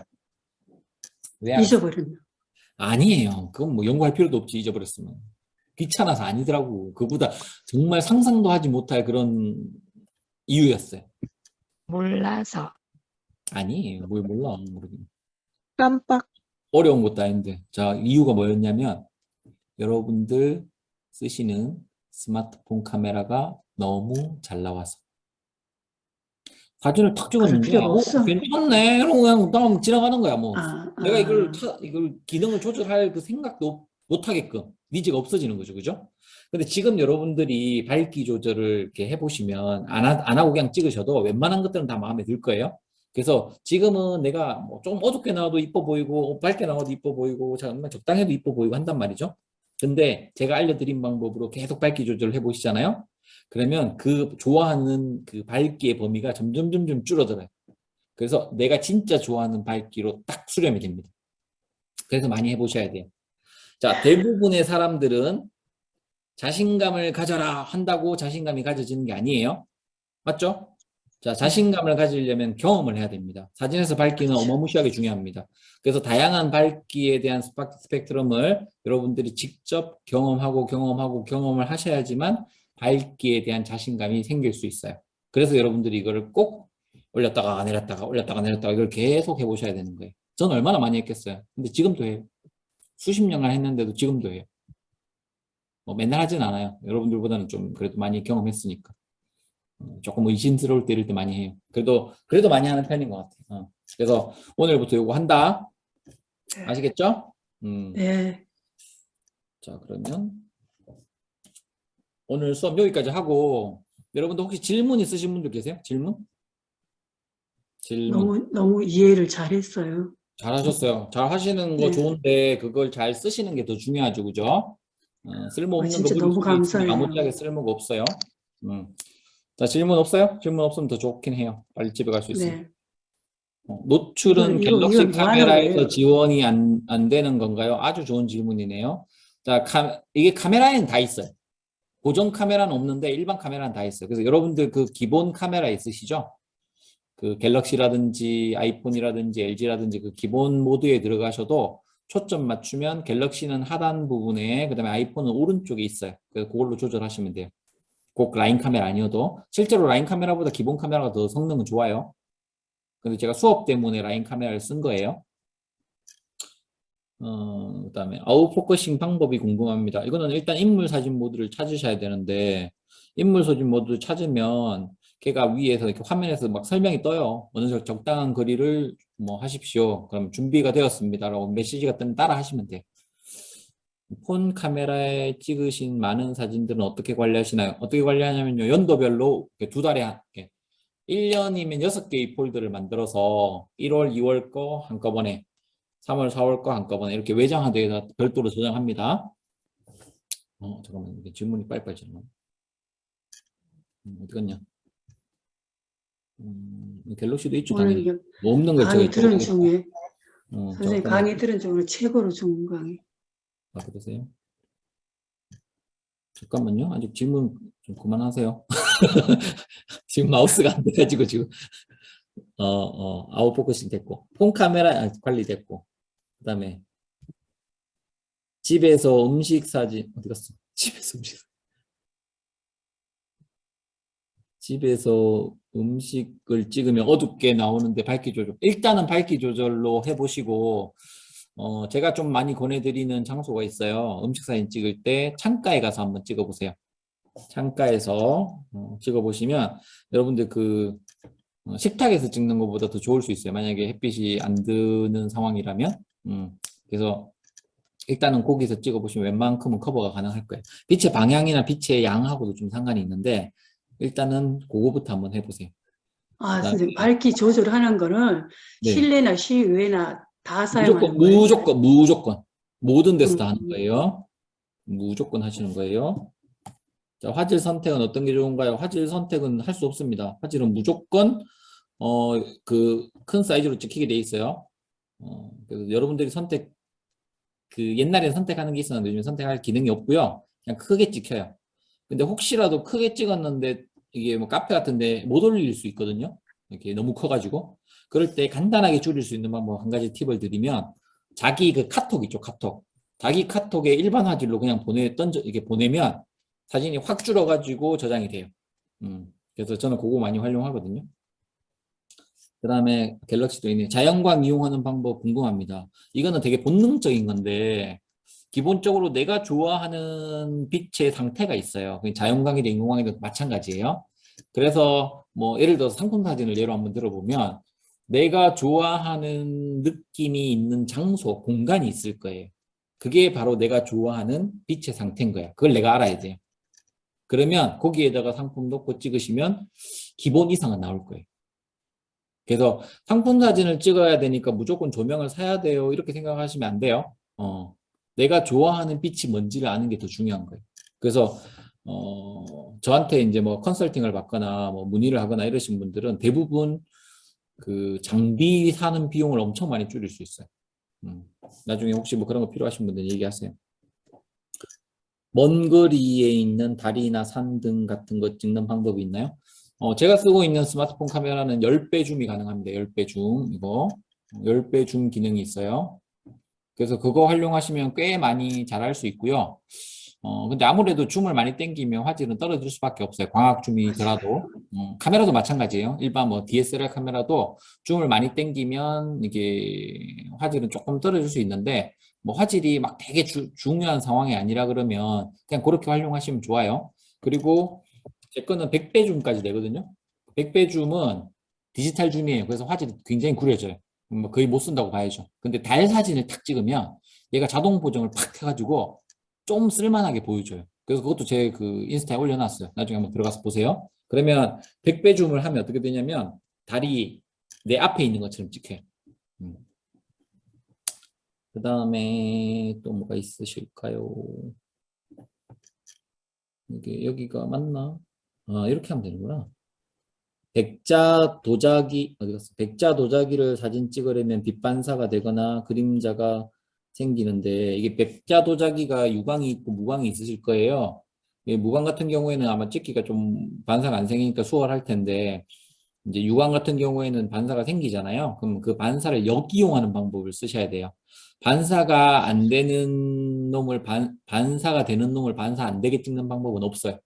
D: 왜 안 했을까요?
B: 잊어버렸나?
D: 아니에요. 그건 뭐 연구할 필요도 없지, 잊어버렸으면. 귀찮아서 아니더라고. 그보다 정말 상상도 하지 못할 그런 이유였어요.
C: 몰라서.
D: 아니에요. 뭘 몰라.
C: 깜빡.
D: 어려운 것도 아닌데. 자, 이유가 뭐였냐면 여러분들 쓰시는 스마트폰 카메라가 너무 잘 나와서. 사진을 탁
B: 그럴
D: 찍었는데
B: 필요가 없어.
D: 괜찮네 이러고 그냥 다음 지나가는 거야. 뭐
B: 아,
D: 내가 이걸
B: 아.
D: 이걸 기능을 조절할 그 생각도 못 하게끔 니즈가 없어지는 거죠, 그죠? 근데 지금 여러분들이 밝기 조절을 이렇게 해보시면 안 하고 그냥 찍으셔도 웬만한 것들은 다 마음에 들 거예요. 그래서 지금은 내가 뭐 좀 어둡게 나와도 이뻐 보이고 밝게 나와도 이뻐 보이고 정말 적당해도 이뻐 보이고 한단 말이죠. 근데 제가 알려드린 방법으로 계속 밝기 조절을 해보시잖아요. 그러면 그 좋아하는 그 밝기의 범위가 점점 줄어들어요. 그래서 내가 진짜 좋아하는 밝기로 딱 수렴이 됩니다. 그래서 많이 해보셔야 돼요. 자, 대부분의 사람들은 자신감을 가져라 한다고 자신감이 가져지는 게 아니에요. 맞죠? 자, 자신감을 가지려면 경험을 해야 됩니다. 사진에서 밝기는 어마무시하게 중요합니다. 그래서 다양한 밝기에 대한 스펙트럼을 여러분들이 직접 경험을 하셔야지만 밝기에 대한 자신감이 생길 수 있어요. 그래서 여러분들이 이거를 꼭 올렸다가 내렸다가 이걸 계속 해보셔야 되는 거예요. 저는 얼마나 많이 했겠어요. 근데 지금도 해요. 수십 년간 했는데도 지금도 해요. 뭐 맨날 하진 않아요. 여러분들보다는 좀 그래도 많이 경험했으니까. 조금 의심스러울 때 이럴 때 많이 해요. 그래도 많이 하는 편인 것 같아요. 그래서 오늘부터 이거 한다. 아시겠죠?
B: 네.
D: 자, 그러면 오늘 수업 여기까지 하고 여러분들 혹시 질문 있으신 분들 계세요? 질문?
B: 너무 이해를 잘했어요.
D: 잘하셨어요. 잘 하시는 거
B: 네.
D: 좋은데 그걸 잘 쓰시는 게 더 중요하죠, 그죠? 쓸모없는 거
B: 진짜
D: 물을
B: 너무
D: 수도 있으니
B: 감사해요.
D: 아무짝에 쓸모가 없어요. 자, 질문 없어요? 질문 없으면 더 좋긴 해요. 빨리 집에 갈 수 있으니.
B: 네.
D: 노출은
B: 이건
D: 갤럭시
B: 뭐 하는
D: 카메라에서
B: 거예요?
D: 지원이 안 되는 건가요? 아주 좋은 질문이네요. 자, 이게 카메라에는 다 있어요. 고정 카메라는 없는데 일반 카메라는 다 있어요. 그래서 여러분들 그 기본 카메라 있으시죠? 그 갤럭시라든지 아이폰이라든지 LG라든지 그 기본 모드에 들어가셔도 초점 맞추면 갤럭시는 하단 부분에 그다음에 아이폰은 오른쪽에 있어요. 그래서 그걸로 조절하시면 돼요. 꼭 라인 카메라 아니어도 실제로 라인 카메라보다 기본 카메라가 더 성능은 좋아요. 근데 제가 수업 때문에 라인 카메라를 쓴 거예요. 그다음에 아웃포커싱 방법이 궁금합니다. 이거는 일단 인물 사진 모드를 찾으셔야 되는데 인물 사진 모드 찾으면 걔가 위에서 이렇게 화면에서 막 설명이 떠요. 어느 정도 적당한 거리를 뭐 하십시오. 그럼 준비가 되었습니다라고 메시지가 뜨면 따라 하시면 돼요. 폰 카메라에 찍으신 많은 사진들은 어떻게 관리하시나요? 어떻게 관리하냐면요. 연도별로 두 달에 1년이면 6개의 폴더를 만들어서 1월, 2월 거 한꺼번에 3월, 4월 거 한꺼번에 이렇게 외장하드에다 별도로 저장합니다. 잠깐만, 이게 질문이 빨리빨리 지나가. 어디 갔냐? 갤럭시도 있죠,
B: 오늘
D: 당연히.
B: 이게
D: 뭐 없는 걸
B: 강의
D: 제가
B: 들은 중에 선생님
D: 잠깐만.
B: 강의 들은 중에 최고로 좋은 강의.
D: 그러세요? 잠깐만요. 아직 질문 좀 그만하세요. 지금 마우스가 안 돼가지고 지금 아웃포커싱 됐고 폰 카메라 관리됐고 그다음에 집에서 음식 사진 어디 갔어? 집에서 음식을 찍으면 어둡게 나오는데 밝기 조절. 일단은 밝기 조절로 해보시고 제가 좀 많이 권해드리는 장소가 있어요. 음식 사진 찍을 때 창가에 가서 한번 찍어보세요. 창가에서 찍어보시면 여러분들 그 식탁에서 찍는 것보다 더 좋을 수 있어요. 만약에 햇빛이 안 드는 상황이라면. 그래서 일단은 거기서 찍어보시면 웬만큼은 커버가 가능할 거예요. 빛의 방향이나 빛의 양하고도 좀 상관이 있는데 일단은 그거부터 한번 해보세요.
B: 선생님 밝기 조절하는 거는
D: 네.
B: 실내나 실외나 다 사용하는 거예요?
D: 무조건 모든 데서 다 하는 거예요. 무조건 하시는 거예요. 자, 화질 선택은 어떤 게 좋은가요? 화질 선택은 할 수 없습니다. 화질은 무조건 그 큰 사이즈로 찍히게 돼 있어요. 그래서 여러분들이 그 옛날에는 선택하는 게 있었는데 요즘 선택할 기능이 없고요. 그냥 크게 찍혀요. 근데 혹시라도 크게 찍었는데 이게 뭐 카페 같은데 못 올릴 수 있거든요. 이렇게 너무 커가지고 그럴 때 간단하게 줄일 수 있는 방법 한 가지 팁을 드리면 자기 그 카톡 있죠, 카톡. 자기 카톡에 일반 화질로 그냥 이렇게 보내면 사진이 확 줄어가지고 저장이 돼요. 그래서 저는 그거 많이 활용하거든요. 그 다음에 갤럭시도 있네. 자연광 이용하는 방법 궁금합니다. 이거는 되게 본능적인 건데 기본적으로 내가 좋아하는 빛의 상태가 있어요. 자연광이든 인공광이든 마찬가지예요. 그래서 뭐 예를 들어서 상품 사진을 예로 한번 들어보면 내가 좋아하는 느낌이 있는 장소, 공간이 있을 거예요. 그게 바로 내가 좋아하는 빛의 상태인 거야. 그걸 내가 알아야 돼요. 그러면 거기에다가 상품 넣고 찍으시면 기본 이상은 나올 거예요. 그래서 상품 사진을 찍어야 되니까 무조건 조명을 사야 돼요. 이렇게 생각하시면 안 돼요. 내가 좋아하는 빛이 뭔지를 아는 게 더 중요한 거예요. 그래서 저한테 이제 뭐 컨설팅을 받거나 뭐 문의를 하거나 이러신 분들은 대부분 그 장비 사는 비용을 엄청 많이 줄일 수 있어요. 나중에 혹시 뭐 그런 거 필요하신 분들 얘기하세요. 먼 거리에 있는 다리나 산 등 같은 거 찍는 방법이 있나요? 제가 쓰고 있는 스마트폰 카메라는 10배 줌이 가능합니다. 10배 줌 이거 10배 줌 기능이 있어요. 그래서 그거 활용하시면 꽤 많이 잘할 수 있고요. 근데 아무래도 줌을 많이 당기면 화질은 떨어질 수밖에 없어요. 광학 줌이더라도. 카메라도 마찬가지예요. 일반 뭐 DSLR 카메라도 줌을 많이 당기면 이게 화질은 조금 떨어질 수 있는데 뭐 화질이 막 되게 중요한 상황이 아니라 그러면 그냥 그렇게 활용하시면 좋아요. 그리고 제 거는 100배 줌까지 되거든요. 100배 줌은 디지털 줌이에요. 그래서 화질이 굉장히 구려져요. 뭐 거의 못 쓴다고 봐야죠. 근데 달 사진을 탁 찍으면 얘가 자동 보정을 팍 해가지고 좀 쓸만하게 보여줘요. 그래서 그것도 제 그 인스타에 올려놨어요. 나중에 한번 들어가서 보세요. 그러면 100배 줌을 하면 어떻게 되냐면 달이 내 앞에 있는 것처럼 찍혀요. 그 다음에 또 뭐가 있으실까요? 이게 여기가 맞나? 이렇게 하면 되는구나. 백자 도자기 어디 갔어? 백자 도자기를 사진 찍으려면 빛 반사가 되거나 그림자가 생기는데 이게 백자 도자기가 유광이 있고 무광이 있으실 거예요. 무광 같은 경우에는 아마 찍기가 좀 반사가 안 생기니까 수월할 텐데 이제 유광 같은 경우에는 반사가 생기잖아요. 그럼 그 반사를 역이용하는 방법을 쓰셔야 돼요. 반사가 안 되는 놈을 반사가 되는 놈을 반사 안 되게 찍는 방법은 없어요.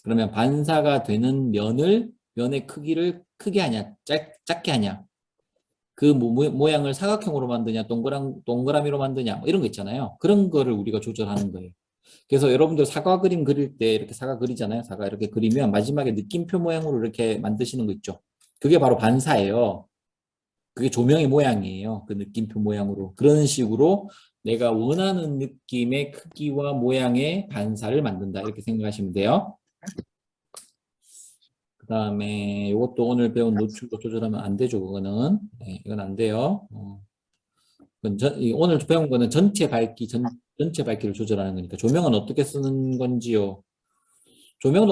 D: 그러면 반사가 되는 면의 크기를 크게 하냐, 작게 하냐, 그 모양을 사각형으로 만드냐, 동그라미로 만드냐, 뭐 이런 거 있잖아요. 그런 거를 우리가 조절하는 거예요. 그래서 여러분들 사과 그림 그릴 때 이렇게 사과 그리잖아요. 사과 이렇게 그리면 마지막에 느낌표 모양으로 이렇게 만드시는 거 있죠. 그게 바로 반사예요. 그게 조명의 모양이에요. 그 느낌표 모양으로. 그런 식으로 내가 원하는 느낌의 크기와 모양의 반사를 만든다. 이렇게 생각하시면 돼요. 그 다음에 이것도 오늘 배운 노출도 조절하면 안 되죠. 그거는. 네, 이건 안 돼요. 오늘 배운 거는 전체 밝기를 조절하는 거니까 조명은 어떻게 쓰는 건지요. 조명은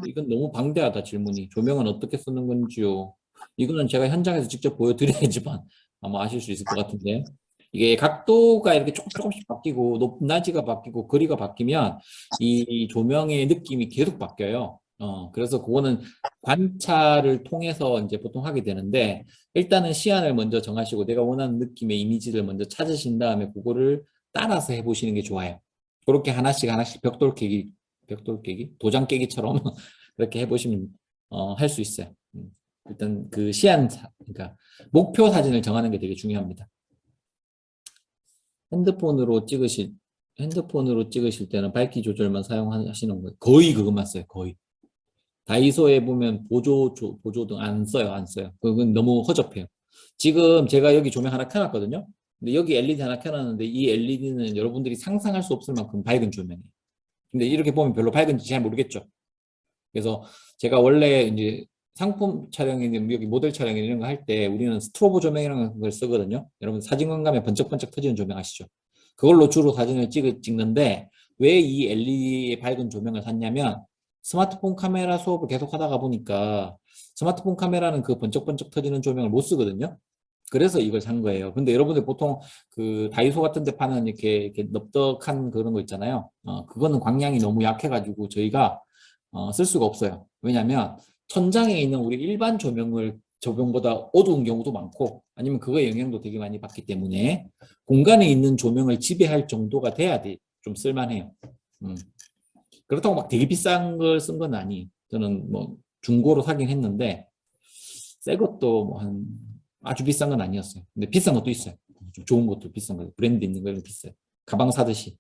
D: 이건 너무 방대하다 질문이. 조명은 어떻게 쓰는 건지요. 이거는 제가 현장에서 직접 보여드려야지만 아마 아실 수 있을 것 같은데 이게 각도가 이렇게 조금씩 바뀌고 높낮이가 바뀌고 거리가 바뀌면 이 조명의 느낌이 계속 바뀌어요. 그래서 그거는 관찰을 통해서 이제 보통 하게 되는데 일단은 시안을 먼저 정하시고 내가 원하는 느낌의 이미지를 먼저 찾으신 다음에 그거를 따라서 해보시는 게 좋아요. 그렇게 하나씩 벽돌 깨기, 도장 깨기처럼 그렇게 해보시면 할 수 있어요. 일단 그 그러니까 목표 사진을 정하는 게 되게 중요합니다. 핸드폰으로 찍으실 때는 밝기 조절만 사용하시는 거예요. 거의 그것만 써요. 거의. 다이소에 보면 보조등 안 써요. 그건 너무 허접해요. 지금 제가 여기 조명 하나 켜놨거든요. 근데 여기 LED 하나 켜놨는데 이 LED는 여러분들이 상상할 수 없을 만큼 밝은 조명이에요. 근데 이렇게 보면 별로 밝은지 잘 모르겠죠. 그래서 제가 원래 이제 상품 촬영이나 여기 모델 촬영 이런 거 할 때 우리는 스트로보 조명이라는 걸 쓰거든요. 여러분 사진관 가면 번쩍번쩍 터지는 조명 아시죠? 그걸로 주로 사진을 찍는데 왜 이 LED 밝은 조명을 샀냐면 스마트폰 카메라 수업을 계속 하다가 보니까 스마트폰 카메라는 그 번쩍번쩍 터지는 조명을 못 쓰거든요. 그래서 이걸 산 거예요. 근데 여러분들 보통 그 다이소 같은 데 파는 이렇게 넙덕한 그런 거 있잖아요. 그거는 광량이 너무 약해가지고 저희가 쓸 수가 없어요. 왜냐하면 천장에 있는 우리 일반 조명보다 어두운 경우도 많고 아니면 그거의 영향도 되게 많이 받기 때문에 공간에 있는 조명을 지배할 정도가 돼야 좀 쓸만해요. 그렇다고 막 되게 비싼 걸 쓴 건 아니. 저는 뭐 중고로 사긴 했는데 새 것도 뭐 아주 비싼 건 아니었어요. 근데 비싼 것도 있어요. 좀 좋은 것도 비싼 거, 브랜드 있는 거는 비싸요. 가방 사듯이.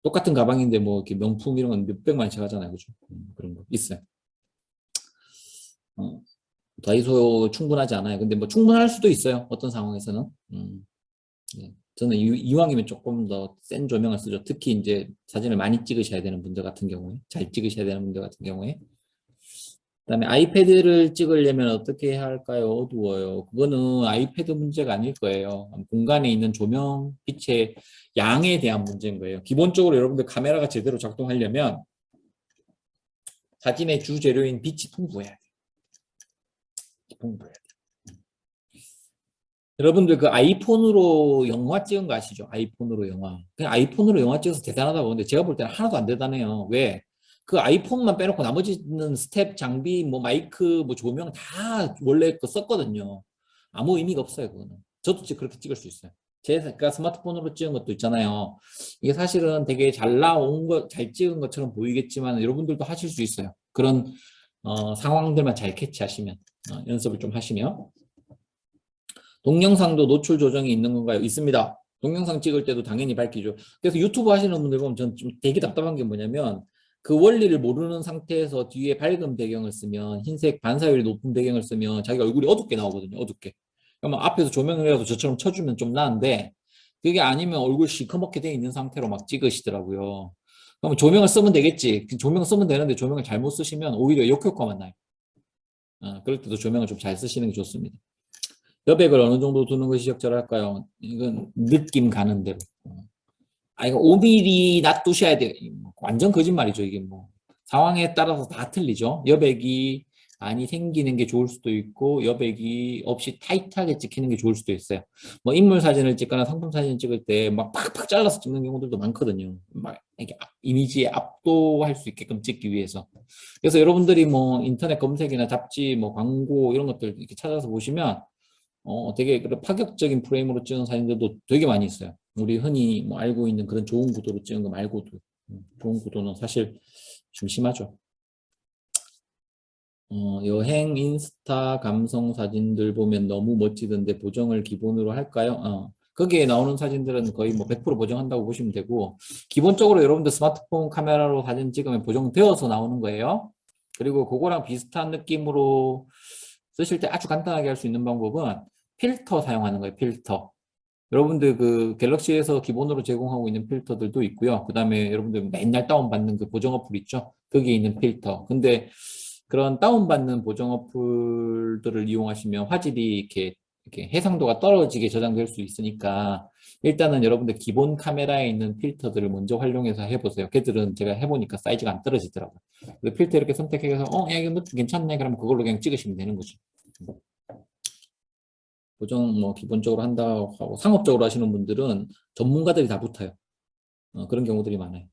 D: 똑같은 가방인데 뭐 이렇게 명품 이런 건 몇백만 원씩 하잖아요. 그죠? 그런 거 있어요. 다이소 충분하지 않아요. 근데 뭐 충분할 수도 있어요. 어떤 상황에서는. 네. 저는 이왕이면 조금 더 센 조명을 쓰죠. 특히 이제 사진을 많이 찍으셔야 되는 분들 같은 경우에, 잘 찍으셔야 되는 분들 같은 경우에. 그다음에 아이패드를 찍으려면 어떻게 해야 할까요? 어두워요. 그거는 아이패드 문제가 아닐 거예요. 공간에 있는 조명, 빛의 양에 대한 문제인 거예요. 기본적으로 여러분들 카메라가 제대로 작동하려면 사진의 주 재료인 빛이 풍부해야 돼요. 풍부해야 돼요. 여러분들 그 아이폰으로 영화 찍은 거 아시죠? 아이폰으로 영화. 그냥 아이폰으로 영화 찍어서 대단하다고 하는데 제가 볼 때는 하나도 안 대단해요. 왜? 그 아이폰만 빼놓고 나머지는 스텝, 장비, 뭐 마이크, 뭐 조명 다 원래 거 썼거든요. 아무 의미가 없어요, 그거는. 저도 그렇게 찍을 수 있어요. 제가 스마트폰으로 찍은 것도 있잖아요. 이게 사실은 되게 잘 나온 거, 잘 찍은 것처럼 보이겠지만 여러분들도 하실 수 있어요. 그런 상황들만 잘 캐치하시면, 연습을 좀 하시면. 동영상도 노출 조정이 있는 건가요? 있습니다. 동영상 찍을 때도 당연히 밝히죠. 그래서 유튜브 하시는 분들 보면 전 좀 되게 답답한 게 뭐냐면 그 원리를 모르는 상태에서 뒤에 밝은 배경을 쓰면 흰색 반사율이 높은 배경을 쓰면 자기 얼굴이 어둡게 나오거든요. 어둡게. 그러면 앞에서 조명을 해서 저처럼 쳐주면 좀 나은데 그게 아니면 얼굴 시커멓게 돼 있는 상태로 막 찍으시더라고요. 그러면 조명을 쓰면 되겠지. 조명 쓰면 되는데 조명을 잘못 쓰시면 오히려 역효과만 나요. 그럴 때도 조명을 좀 잘 쓰시는 게 좋습니다. 여백을 어느 정도 두는 것이 적절할까요? 이건 느낌 가는 대로. 이거 5mm 놔두셔야 돼요. 완전 거짓말이죠. 이게 뭐 상황에 따라서 다 틀리죠. 여백이 많이 생기는 게 좋을 수도 있고 여백이 없이 타이트하게 찍히는 게 좋을 수도 있어요. 뭐 인물 사진을 찍거나 상품 사진 찍을 때 막 팍팍 잘라서 찍는 경우들도 많거든요. 막 이렇게 이미지에 압도할 수 있게끔 찍기 위해서. 그래서 여러분들이 뭐 인터넷 검색이나 잡지, 뭐 광고 이런 것들 이렇게 찾아서 보시면 되게 그런 파격적인 프레임으로 찍은 사진들도 되게 많이 있어요. 우리 흔히 뭐 알고 있는 그런 좋은 구도로 찍은 거 말고도 좋은 구도는 사실 좀 심하죠. 여행 인스타 감성 사진들 보면 너무 멋지던데 보정을 기본으로 할까요? 거기에 나오는 사진들은 거의 뭐 100% 보정한다고 보시면 되고 기본적으로 여러분들 스마트폰 카메라로 사진 찍으면 보정되어서 나오는 거예요. 그리고 그거랑 비슷한 느낌으로 쓰실 때 아주 간단하게 할 수 있는 방법은 필터 사용하는 거예요. 필터. 여러분들 그 갤럭시에서 기본으로 제공하고 있는 필터들도 있고요. 그 다음에 여러분들 맨날 다운받는 그 보정 어플 있죠. 거기에 있는 필터. 근데 그런 다운받는 보정 어플들을 이용하시면 화질이 이렇게 해상도가 떨어지게 저장될 수 있으니까 일단은 여러분들 기본 카메라에 있는 필터들을 먼저 활용해서 해보세요. 걔들은 제가 해보니까 사이즈가 안 떨어지더라고요. 필터 이렇게 선택해서 야 이거 괜찮네. 그러면 그걸로 그냥 찍으시면 되는 거죠. 보정 뭐 기본적으로 한다고 하고 상업적으로 하시는 분들은 전문가들이 다 붙어요. 그런 경우들이 많아요.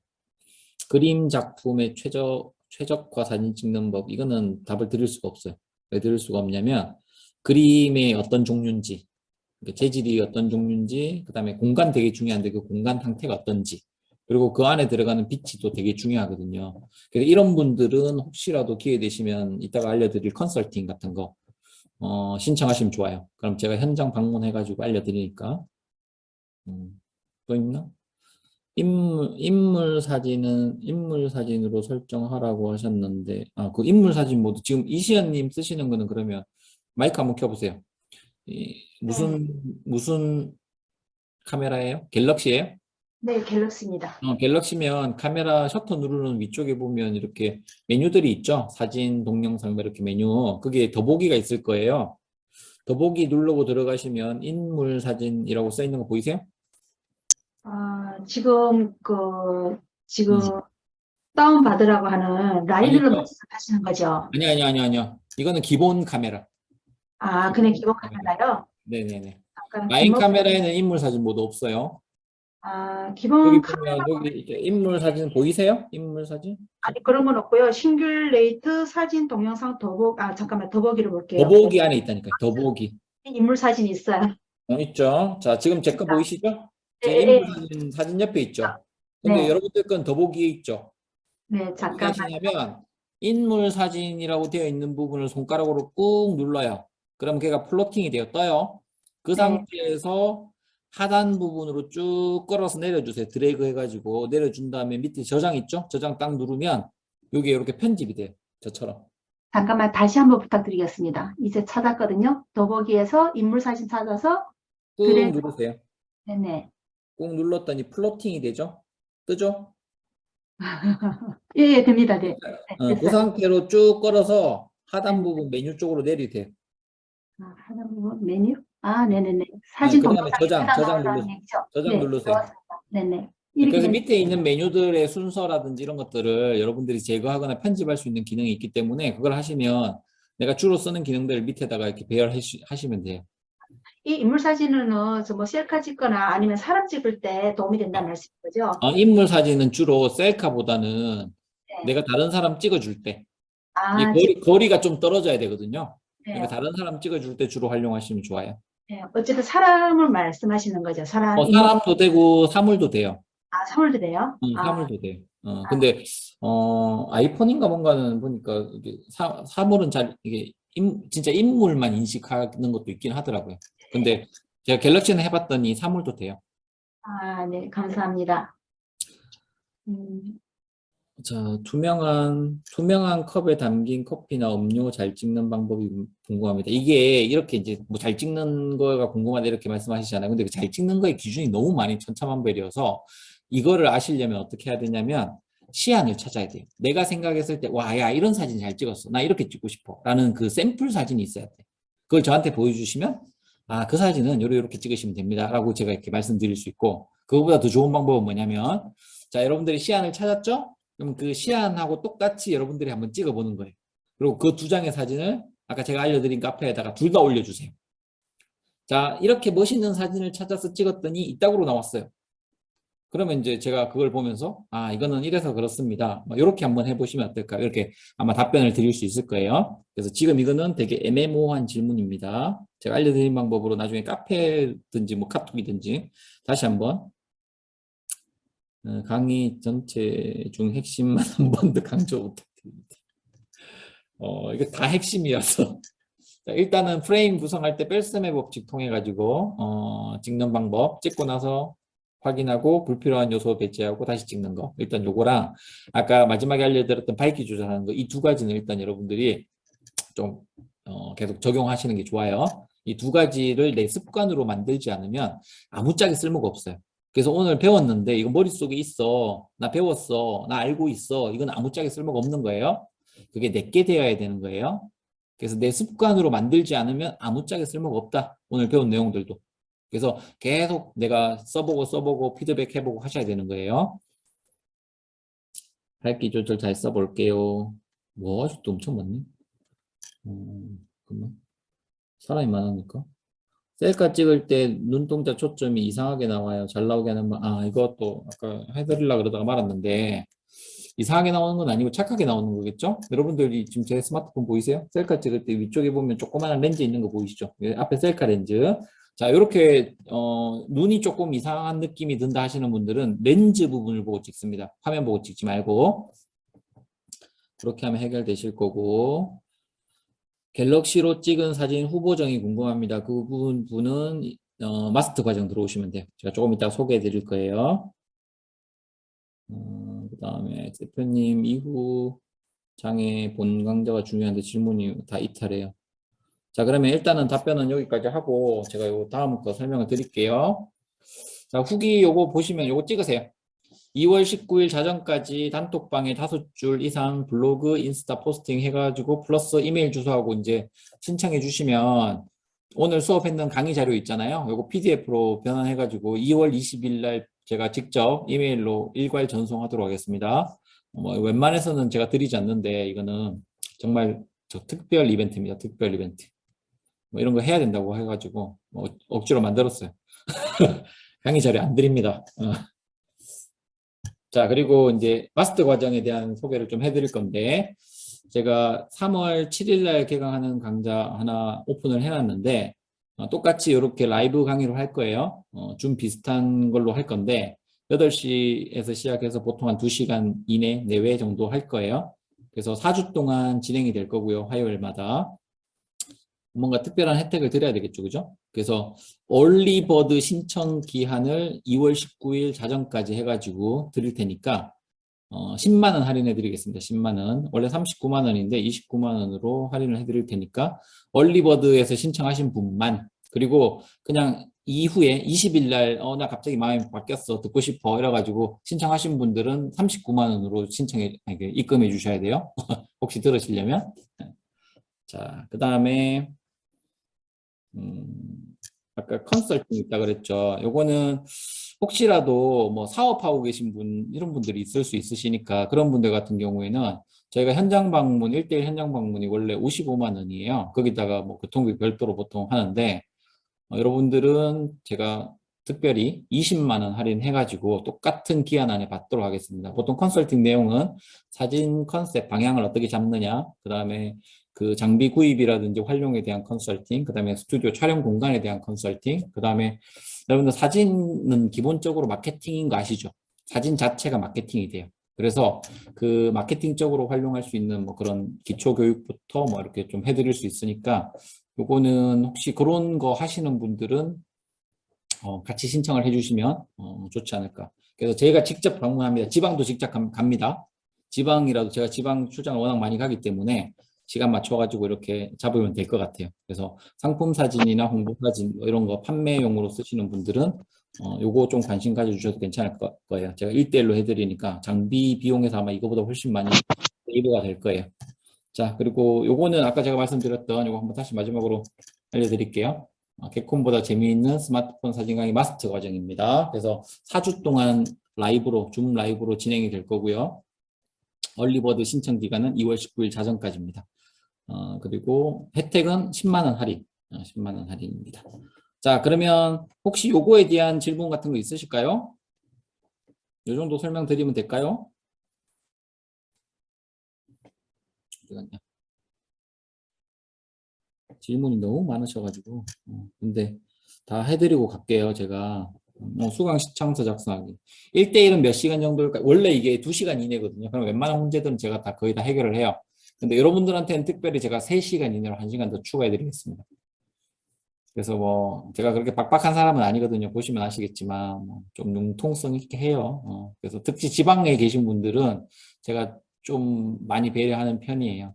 D: 그림 작품의 최적화 사진 찍는 법 이거는 답을 드릴 수가 없어요. 왜 드릴 수가 없냐면 그림의 어떤 종류인지 재질이 어떤 종류인지 그 다음에 공간 되게 중요한데 그 공간 상태가 어떤지 그리고 그 안에 들어가는 빛이 또 되게 중요하거든요. 그래서 이런 분들은 혹시라도 기회 되시면 이따가 알려드릴 컨설팅 같은 거 신청하시면 좋아요. 그럼 제가 현장 방문해가지고 알려드리니까. 또 있나? 인물 사진으로 설정하라고 하셨는데, 그 인물 사진 모드. 지금 이시연님 쓰시는 거는 그러면 마이크 한번 켜보세요. 무슨 카메라예요? 갤럭시예요?
E: 네, 갤럭시입니다.
D: 갤럭시면 카메라 셔터 누르는 위쪽에 보면 이렇게 메뉴들이 있죠. 사진, 동영상 이렇게 메뉴. 그게 더보기가 있을 거예요. 더보기 누르고 들어가시면 인물 사진이라고 써 있는 거 보이세요?
E: 지금 다운 받으라고 하는 라인으로
D: 아니요.
E: 하시는 거죠?
D: 아니요. 이거는 기본 카메라.
E: 그냥 기본 카메라요?
D: 네네네.
E: 잠깐
D: 라인 카메라에는 인물 사진 모드 없어요.
E: 기본
D: 여기
E: 카메라
D: 보면 여기 이렇게 인물 사진 보이세요? 인물 사진?
E: 아니 그런 건 없고요. 싱귤레이트 사진 동영상 잠깐만 더보기를 볼게요.
D: 더보기 안에 있다니까요. 더보기.
E: 인물 사진이 있어요.
D: 있죠. 자, 지금 제 거 보이시죠? 제
E: 네.
D: 인물 사진 옆에 있죠. 근데
E: 네.
D: 여러분들 건 더보기에 있죠.
E: 네,
D: 어떻게
E: 잠깐만.
D: 하시냐면 인물 사진이라고 되어 있는 부분을 손가락으로 꾹 눌러요. 그럼 걔가 플로팅이 되어 떠요. 그
E: 네.
D: 상태에서 하단 부분으로 쭉 끌어서 내려주세요. 드래그 해가지고 내려준 다음에 밑에 저장 있죠? 저장 딱 누르면 여기 이렇게 편집이 돼요. 저처럼.
E: 잠깐만 다시 한번 부탁드리겠습니다. 이제 찾았거든요. 더보기에서 인물 사진 찾아서
D: 꾹
E: 드래그.
D: 누르세요.
E: 네네.
D: 꾹 눌렀더니 플로팅이 되죠? 뜨죠?
E: 예, 예, 됩니다. 네. 네,
D: 그
E: 됐어요.
D: 상태로 쭉 끌어서 하단 부분 메뉴 쪽으로 내리세요.
E: 아, 하나 보면 메뉴? 아, 네네네. 사진
D: 그 다음에
E: 동영상이
D: 저장
E: 나온다는
D: 누르세요.
E: 얘기죠?
D: 저장
E: 네,
D: 누르세요.
E: 들어왔습니다. 네네. 이렇게
D: 그래서
E: 되면
D: 밑에 있는 메뉴들의 순서라든지 이런 것들을 여러분들이 제거하거나 편집할 수 있는 기능이 있기 때문에 그걸 하시면 내가 주로 쓰는 기능들을 밑에다가 이렇게 배열하시면 돼요.
E: 이 인물 사진은 뭐 셀카 찍거나 아니면 사람 찍을 때 도움이 된다는 말씀인 거죠?
D: 인물 사진은 주로 셀카보다는
E: 네.
D: 내가 다른 사람 찍어줄 때
E: 아,
D: 거리가 좀 떨어져야 되거든요.
E: 네.
D: 그러니까 다른 사람 찍어줄 때 주로 활용하시면 좋아요.
E: 네. 어쨌든 사람을 말씀하시는 거죠? 사람, 인물,
D: 사람도 되고 사물도 돼요.
E: 아, 사물도 돼요? 아,
D: 사물도 돼요. 근데 아이폰인가 뭔가는 보니까 이게 사물은 잘 이게 진짜 인물만 인식하는 것도 있긴 하더라고요. 근데 제가 갤럭시는 해봤더니 사물도 돼요.
E: 아, 네, 감사합니다.
D: 자, 투명한 컵에 담긴 커피나 음료 잘 찍는 방법이 궁금합니다. 이게 이렇게 이제 뭐 잘 찍는 거가 궁금하다 이렇게 말씀하시잖아요. 근데 그 잘 찍는 거의 기준이 너무 많이 천차만별이어서 이거를 아시려면 어떻게 해야 되냐면 시안을 찾아야 돼요. 내가 생각했을 때, 와, 야, 이런 사진 잘 찍었어. 나 이렇게 찍고 싶어. 라는 그 샘플 사진이 있어야 돼. 그걸 저한테 보여주시면, 아, 그 사진은 요렇게 찍으시면 됩니다. 라고 제가 이렇게 말씀드릴 수 있고, 그거보다 더 좋은 방법은 뭐냐면, 자, 여러분들이 시안을 찾았죠? 그럼 그 시안하고 똑같이 여러분들이 한번 찍어보는 거예요. 그리고 그 두 장의 사진을 아까 제가 알려드린 카페에다가 둘 다 올려주세요. 자, 이렇게 멋있는 사진을 찾아서 찍었더니 이따구로 나왔어요. 그러면 이제 제가 그걸 보면서 아, 이거는 이래서 그렇습니다. 이렇게 한번 해보시면 어떨까요? 이렇게 아마 답변을 드릴 수 있을 거예요. 그래서 지금 이거는 되게 애매모호한 질문입니다. 제가 알려드린 방법으로 나중에 카페든지 뭐 카톡이든지 다시 한번 강의 전체 중 핵심만 한 번 더 강조 부탁드립니다. 이거 다 핵심이어서 자, 일단은 프레임 구성할 때 뺄셈의 법칙 통해 가지고 찍는 방법 찍고 나서 확인하고 불필요한 요소 배제하고 다시 찍는 거 일단 요거랑 아까 마지막에 알려드렸던 밝기 조절하는 거 이 두 가지는 일단 여러분들이 좀 계속 적용하시는 게 좋아요. 이 두 가지를 내 습관으로 만들지 않으면 아무짝에 쓸모가 없어요. 그래서 오늘 배웠는데 이거 머릿속에 있어. 나 배웠어. 나 알고 있어. 이건 아무짝에 쓸모가 없는 거예요. 그게 내게 되어야 되는 거예요. 그래서 내 습관으로 만들지 않으면 아무짝에 쓸모가 없다. 오늘 배운 내용들도. 그래서 계속 내가 써보고 피드백 해보고 하셔야 되는 거예요. 밝기 조절 잘 써볼게요. 뭐 아직도 엄청 많네. 잠깐만. 사람이 많으니까. 셀카 찍을 때 눈동자 초점이 이상하게 나와요. 잘 나오게 하는 이것도 아까 해드리려고 그러다가 말았는데 이상하게 나오는 건 아니고 착하게 나오는 거겠죠? 여러분들이 지금 제 스마트폰 보이세요? 셀카 찍을 때 위쪽에 보면 조그마한 렌즈 있는 거 보이시죠? 앞에 셀카 렌즈. 자, 이렇게 눈이 조금 이상한 느낌이 든다 하시는 분들은 렌즈 부분을 보고 찍습니다. 화면 보고 찍지 말고. 그렇게 하면 해결되실 거고. 갤럭시로 찍은 사진 후보정이 궁금합니다. 그 부분은 마스터 과정 들어오시면 돼요. 제가 조금 이따 소개해 드릴 거예요. 그 다음에 대표님 이후 장애 본 강좌가 중요한데 질문이 다 이탈해요. 자, 그러면 일단은 답변은 여기까지 하고 제가 요 다음 거 설명을 드릴게요. 자, 후기 요거 보시면 요거 찍으세요. 2월 19일 자정까지 단톡방에 5줄 이상 블로그, 인스타 포스팅 해가지고 플러스 이메일 주소하고 이제 신청해 주시면 오늘 수업했는 강의 자료 있잖아요. 요거 PDF로 변환해가지고 2월 20일 날 제가 직접 이메일로 일괄 전송하도록 하겠습니다. 뭐 웬만해서는 제가 드리지 않는데 이거는 정말 특별 이벤트입니다. 특별 이벤트. 뭐 이런 거 해야 된다고 해가지고 뭐 억지로 만들었어요. 강의 자료 안 드립니다. 자, 그리고 이제 마스터 과정에 대한 소개를 좀 해드릴 건데 제가 3월 7일 날 개강하는 강좌 하나 오픈을 해놨는데 똑같이 이렇게 라이브 강의로 할 거예요. 좀 비슷한 걸로 할 건데 8시에서 시작해서 보통 한 2시간 이내 내외 정도 할 거예요. 그래서 4주 동안 진행이 될 거고요. 화요일마다. 뭔가 특별한 혜택을 드려야 되겠죠, 그죠? 그래서 얼리버드 신청 기한을 2월 19일 자정까지 해가지고 드릴 테니까 10만 원 할인해 드리겠습니다. 10만 원. 원래 39만 원인데 29만 원으로 할인을 해 드릴 테니까 얼리버드에서 신청하신 분만, 그리고 그냥 이후에 20일 날 나 갑자기 마음이 바뀌었어, 듣고 싶어 이래가지고 신청하신 분들은 39만 원으로 입금해 주셔야 돼요. 혹시 들으시려면. 자, 그 다음에 아까 컨설팅 있다 그랬죠. 요거는 혹시라도 뭐 사업하고 계신 분, 이런 분들이 있을 수 있으시니까 그런 분들 같은 경우에는 저희가 현장 방문, 1대1 현장 방문이 원래 55만 원이에요. 거기다가 뭐 교통비 별도로 보통 하는데 여러분들은 제가 특별히 20만 원 할인해가지고 똑같은 기한 안에 받도록 하겠습니다. 보통 컨설팅 내용은 사진 컨셉 방향을 어떻게 잡느냐, 그 다음에 그 장비 구입이라든지 활용에 대한 컨설팅, 그 다음에 스튜디오 촬영 공간에 대한 컨설팅, 그 다음에 여러분들 사진은 기본적으로 마케팅인 거 아시죠? 사진 자체가 마케팅이 돼요. 그래서 그 마케팅적으로 활용할 수 있는 뭐 그런 기초 교육부터 뭐 이렇게 좀 해드릴 수 있으니까 요거는 혹시 그런 거 하시는 분들은 같이 신청을 해주시면 좋지 않을까. 그래서 저희가 직접 방문합니다. 지방도 직접 갑니다. 지방이라도 제가 지방 출장을 워낙 많이 가기 때문에 시간 맞춰가지고 이렇게 잡으면 될 것 같아요. 그래서 상품 사진이나 홍보 사진 이런 거 판매용으로 쓰시는 분들은 요거 좀 관심 가져주셔도 괜찮을 거예요. 제가 1대1로 해드리니까 장비 비용에서 아마 이거보다 훨씬 많이 세이브가 될 거예요. 자, 그리고 요거는 아까 제가 말씀드렸던 요거 한번 다시 마지막으로 알려드릴게요. 개콘보다 재미있는 스마트폰 사진 강의 마스터 과정입니다. 그래서 4주 동안 라이브로, 줌 라이브로 진행이 될 거고요. 얼리버드 신청 기간은 2월 19일 자정까지입니다. 그리고 혜택은 10만 원 할인, 10만 원 할인입니다. 자, 그러면 혹시 요거에 대한 질문 같은 거 있으실까요? 요 정도 설명드리면 될까요? 잠깐만요. 질문이 너무 많으셔가지고 근데 다 해드리고 갈게요. 제가 수강 시청서 작성하기 1대1은 몇 시간 정도일까? 원래 이게 2시간 이내거든요. 그럼 웬만한 문제들은 제가 다 거의 다 해결을 해요. 근데 여러분들한테는 특별히 제가 3시간 이내로 1시간 더 추가해 드리겠습니다. 그래서 뭐 제가 그렇게 빡빡한 사람은 아니거든요. 보시면 아시겠지만 좀 융통성 있게 해요. 그래서 특히 지방에 계신 분들은 제가 좀 많이 배려하는 편이에요.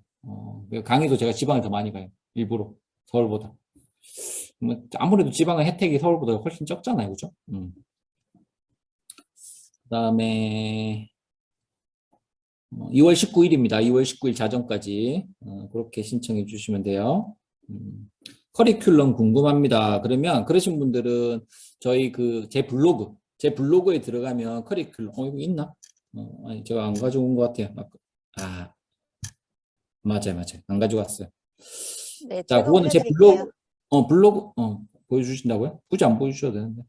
D: 강의도 제가 지방에 더 많이 가요. 일부러 서울보다. 아무래도 지방의 혜택이 서울보다 훨씬 적잖아요, 그죠? 그다음에 2월 19일입니다. 2월 19일 자정까지 그렇게 신청해 주시면 돼요. 커리큘럼 궁금합니다. 그러면 그러신 분들은 저희 제 블로그에 들어가면 커리큘럼 이거 있나? 아니 제가 안 가져온 것 같아요. 맞아요. 안 가져왔어요.
F: 네,
D: 자,
F: 제가
D: 그거는 제
F: 올려드릴게요.
D: 블로그 보여주신다고요? 굳이 안 보여주셔도 되는데.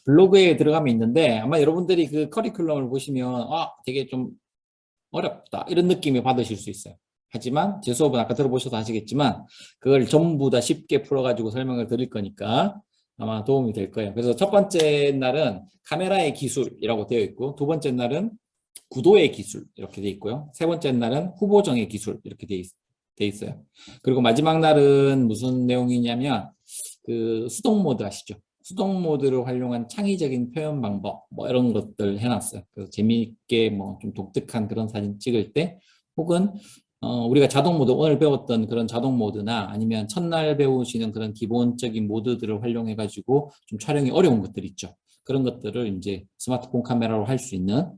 D: 블로그에 들어가면 있는데 아마 여러분들이 그 커리큘럼을 보시면 되게 좀 어렵다 이런 느낌이 받으실 수 있어요. 하지만 제 수업은 아까 들어보셔서 아시겠지만 그걸 전부 다 쉽게 풀어가지고 설명을 드릴 거니까 아마 도움이 될 거예요. 그래서 첫 번째 날은 카메라의 기술이라고 되어 있고, 두 번째 날은 구도의 기술 이렇게 되어 있고요. 세 번째 날은 후보정의 기술 이렇게 되어 있어요. 그리고 마지막 날은 무슨 내용이냐면 그 수동 모드 아시죠? 수동 모드를 활용한 창의적인 표현 방법 뭐 이런 것들 해놨어요. 그래서 재미있게 뭐 좀 독특한 그런 사진 찍을 때, 혹은 우리가 자동 모드, 오늘 배웠던 그런 자동 모드나 아니면 첫날 배우시는 그런 기본적인 모드들을 활용해 가지고 좀 촬영이 어려운 것들 있죠. 그런 것들을 이제 스마트폰 카메라로 할 수 있는